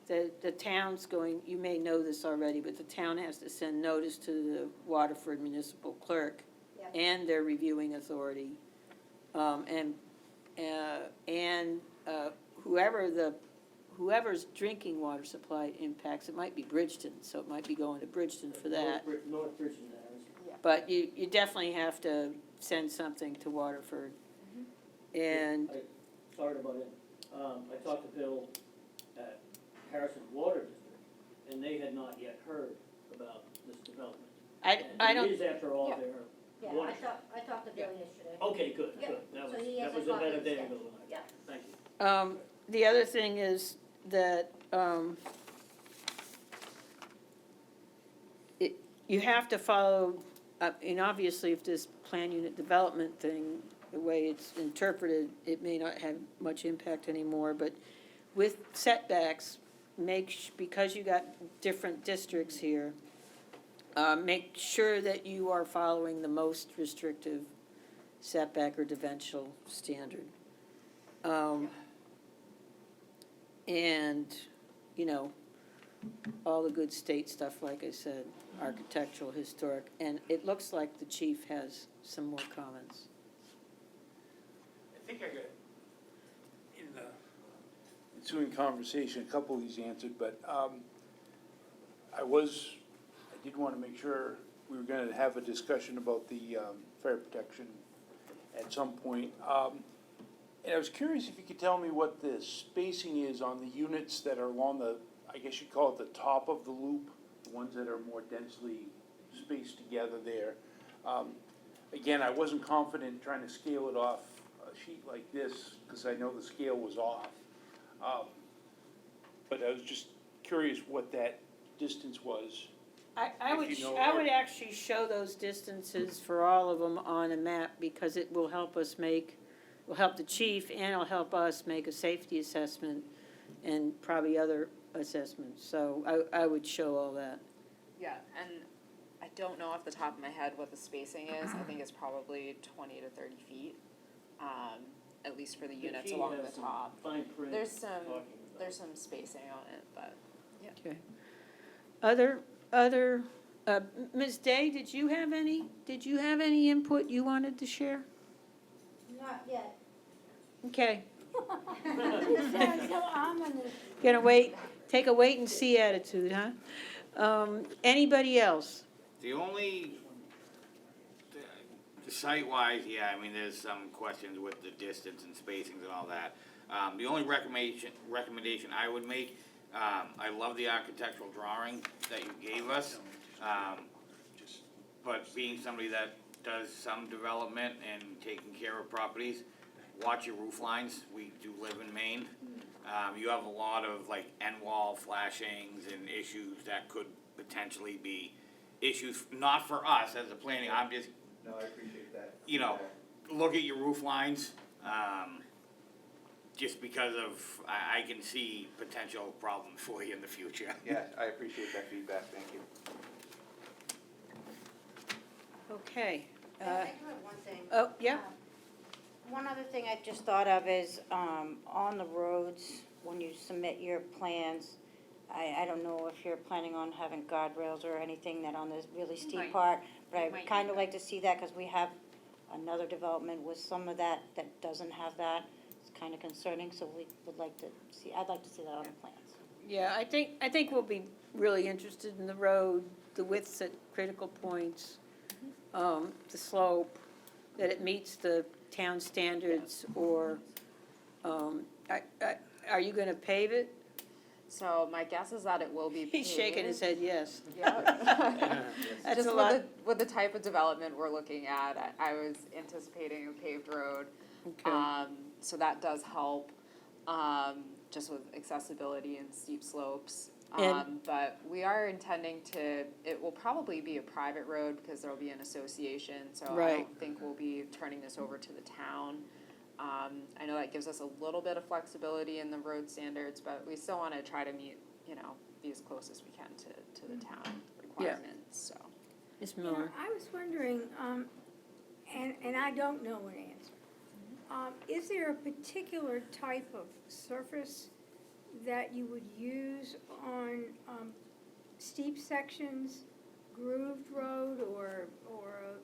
the town's going, you may know this already, but the town has to send notice to the Waterford Municipal Clerk Yeah. and their reviewing authority. Whoever's drinking water supply impacts, it might be Bridgton, so it might be going to Bridgton for that. North Bridgton there. But you definitely have to send something to Waterford. And, Sorry about it. I talked to Bill at Harrison Water District, and they had not yet heard about this development. I don't, It is after all Yeah. their Yeah, water. I talked to Bill yesterday. Okay, good, Yeah. good. That So was, he has that was a a copy better of day the ago schedule. than I Yeah. thought. Thank you. the other thing is that, you have to follow, and obviously if this plan unit development thing, the way it's interpreted, it may not have much impact anymore, but with setbacks, because you got different districts here, make sure that you are following the most restrictive setback or dimensional standard. And, you know, all the good state stuff, like I said, architectural, historic, and it looks like the chief has some more comments. I think I got, in the ensuing conversation, a couple of these answered, but I did want to make sure we were going to have a discussion about the fire protection at some point. And I was curious if you could tell me what the spacing is on the units that are along the, I guess you'd call it the top of the loop, the ones that are more densely spaced together there. Again, I wasn't confident trying to scale it off a sheet like this, because I know the scale was off. But I was just curious what that distance was. I If you know, would actually show those distances for all of them on a map, because it will help us will help the chief, and it'll help us make a safety assessment and probably other assessments. So I would show all that. Yeah, and I don't know off the top of my head what the spacing is. I think it's probably 20 to 30 feet, at least for the units along the top. There's some spacing on it, but yeah. Okay. Ms. Day, did you have any input you wanted to share? Not yet. Okay, So ominous. gonna take a wait and see attitude, huh? Anybody else? The only, site-wise, yeah, I mean, there's some questions with the distance and spacings and all that. The only recommendation I would make, I love the architectural drawing that you gave us. But being somebody that does some development and taking care of properties, watch your roof lines. We do live in Maine. You have a lot of like end wall flashings and issues that could potentially be issues, not for us as a planning, I'm just, No, I appreciate that. you know, look at your roof lines. Just because of, I can see potential problems for you in the future. Yeah, I appreciate that feedback, thank you. Okay. I do have one thing. Oh, yeah? One other thing I just thought of is, on the roads, when you submit your plans, I don't know if you're planning on having guardrails or anything that on this really steep might. part, but We I'd might kind of need like to see that, because we have another development with some of that doesn't have that. It's kind of concerning, so we would like to see, I'd like to see that on the plans. Yeah, I think we'll be really interested in the road, the widths at critical points, the slope, that it meets the town standards, or, are you gonna pave it? So my guess is that it will be paved. He's shaking his head, yes. Yeah. That's Just a lot. with the type of development we're looking at, I was anticipating a paved road. Okay. So that does help, just with accessibility and steep slopes. And- But we are intending it will probably be a private road because there'll be an association, so I Right. don't think we'll be turning this over to the town. I know that gives us a little bit of flexibility in the road standards, but we still wanna try to meet, be as close as we can to the town requirements, so. Ms. You know, Miller? I was wondering, and I don't know an answer. Is there a particular type of surface that you would use on steep sections, grooved road, or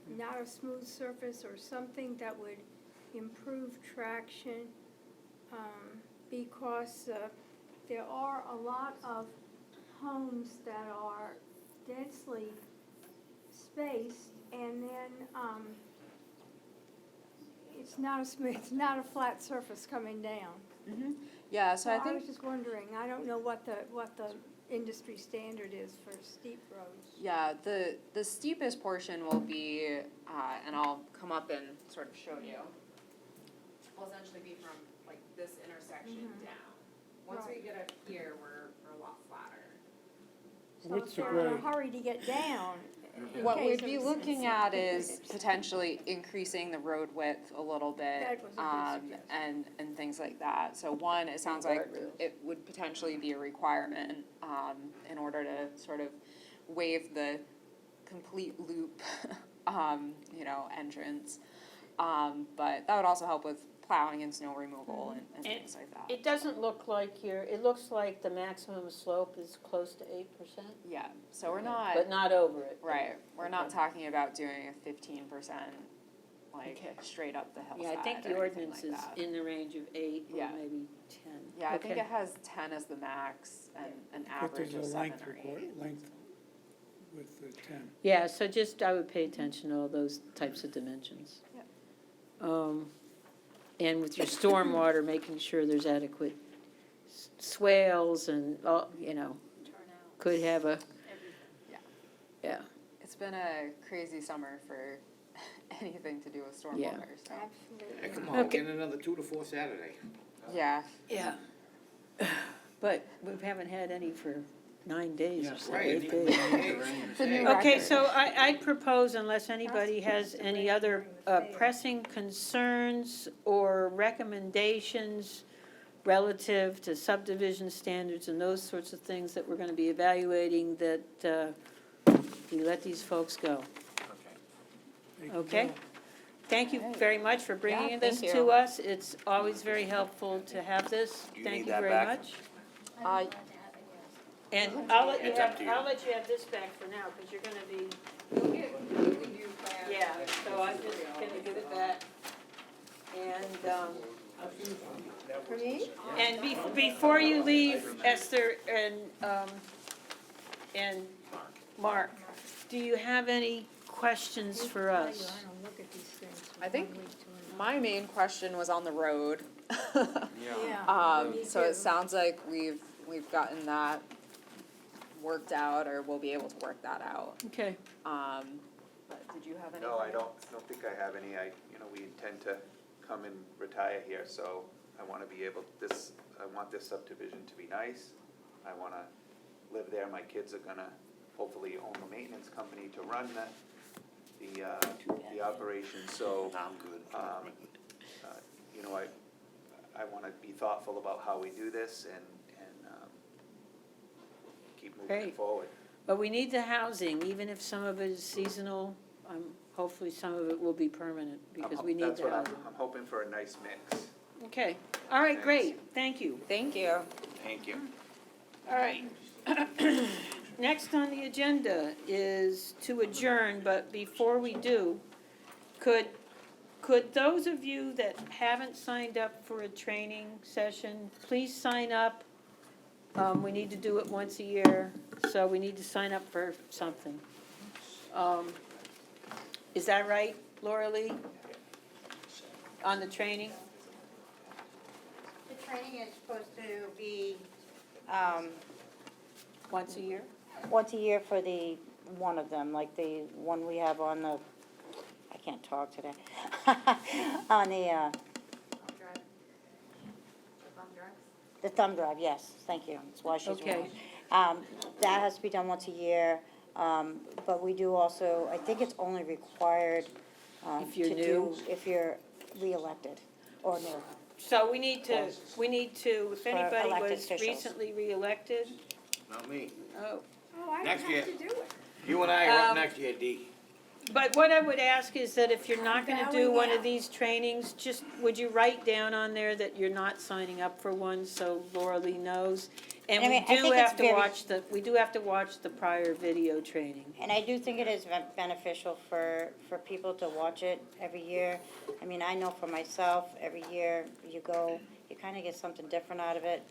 not a smooth surface, or something that would improve traction? Because there are a lot of homes that are densely spaced, and then it's not a flat surface coming down. Yeah, so I I think. was just wondering, I don't know what the industry standard is for steep roads. Yeah, the steepest portion will be, and I'll come up and sort of show you. Will essentially be from like this intersection down. Once we Right. get up here, we're a lot flatter. So What's if the they're in a grade? hurry to get down. in What case we'd of be a- looking at is potentially increasing the road width a little bit, That was a good suggestion. and things like that. So one, it sounds like it would potentially be a requirement, in order to sort of waive the complete loop, entrance. But that would also help with plowing and snow removal and things like that. It doesn't look like it looks like the maximum slope is close to 8%. Yeah, so we're not. But not over it. Right, we're not Okay. talking about doing a 15%, like, Okay. straight up the hillside Yeah, I think the or anything ordinance like is that. in the range of 8 or Yeah. maybe 10. Yeah, I think Okay. it has 10 as the max and an But average there's of a 7 length or 8. length with the 10. Yeah, so just, I would pay attention to all those types of dimensions. And with your stormwater, making sure there's adequate swales and, could have a, Yeah. yeah. It's been a crazy summer for anything to do with Yeah. stormwater, so. Absolutely. Come on, Okay. get another 2 to 4 Saturday. Yeah. Yeah. But we haven't had any for 9 days or so, Right. 8 days. It's a new Okay, record. so I propose, unless anybody has any other pressing concerns or recommendations relative to subdivision standards and those sorts of things that we're gonna be evaluating, that we let these folks go. Okay? Thank you very much for bringing Yeah, this thank to you. us. It's always very helpful to have this. Thank you very much. And I'll let you It's have, up to you. I'll let you have this back for now, because you're gonna be, yeah, so I'm just gonna give it back. And, For me? and before you leave, Esther and Mark, do you have any questions for us? I don't look at these things from I think one week to another. my main question was on the road. Yeah. Me So too. it sounds like we've gotten that worked out, or we'll be able to work that out. Okay. But did you have anything? No, I don't think I have any. We intend to come and retire here, so I wanna be able, I want this subdivision to be nice. I wanna live there. My kids are gonna hopefully own the maintenance company to run the operation, so. I'm good. I wanna be thoughtful about how we do this and keep moving it Great. forward. But we need the housing, even if some of it is seasonal, hopefully some of it will be permanent, because we need That's the what housing. I'm hoping for, a nice mix. Okay, all right, great, thank you. Thank you. Thank you. All right. Next on the agenda is to adjourn, but before we do, could those of you that haven't signed up for a training session, please sign up? We need to do it once a year, so we need to sign up for something. Is that right, Laura Lee? On the training? The training is supposed to be, Once a year? once a year for one of them, like the one we have on I can't talk today. On the thumb drive, yes, thank you, that's why she's Okay. wrong. That has to be done once a year, but we do also, I think it's only required, If you're to new? do, if you're reelected or new. So we need to, if anybody elected was officials. recently reelected, Not me. oh. Oh, I don't Next year. have to do it. You and I are up Um, next year, Dee. But what I would ask is that if you're not gonna do Bowing one of out. these trainings, just, would you write down on there that you're not signing up for one, so Laura Lee knows? And I we mean, I do think have it's to very- watch the prior video training. And I do think it is beneficial for people to watch it every year. I mean, I know for myself, every year you go, you kind of get something different out of it.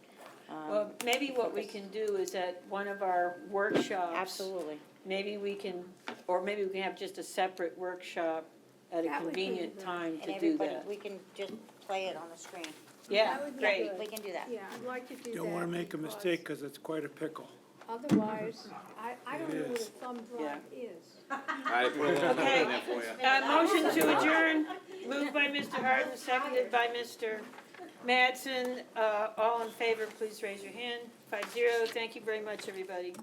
Well, maybe what we can do is at one of our workshops. Absolutely. Maybe we can have just a separate workshop at a That would be convenient good. time And to do everybody, that. we can just play it on the screen. Yeah, That would be great. good. We can do that. Yeah, I'd like to do that. Don't wanna make a because mistake, cause it's quite a pickle. Otherwise, I don't It know what a is. thumb drive is. I put a little Okay. in there for you. Motion to adjourn, moved by Mr. Harden, seconded by Mr. Mattson. All in favor, please raise your hand. 5-0. Thank you very much, everybody.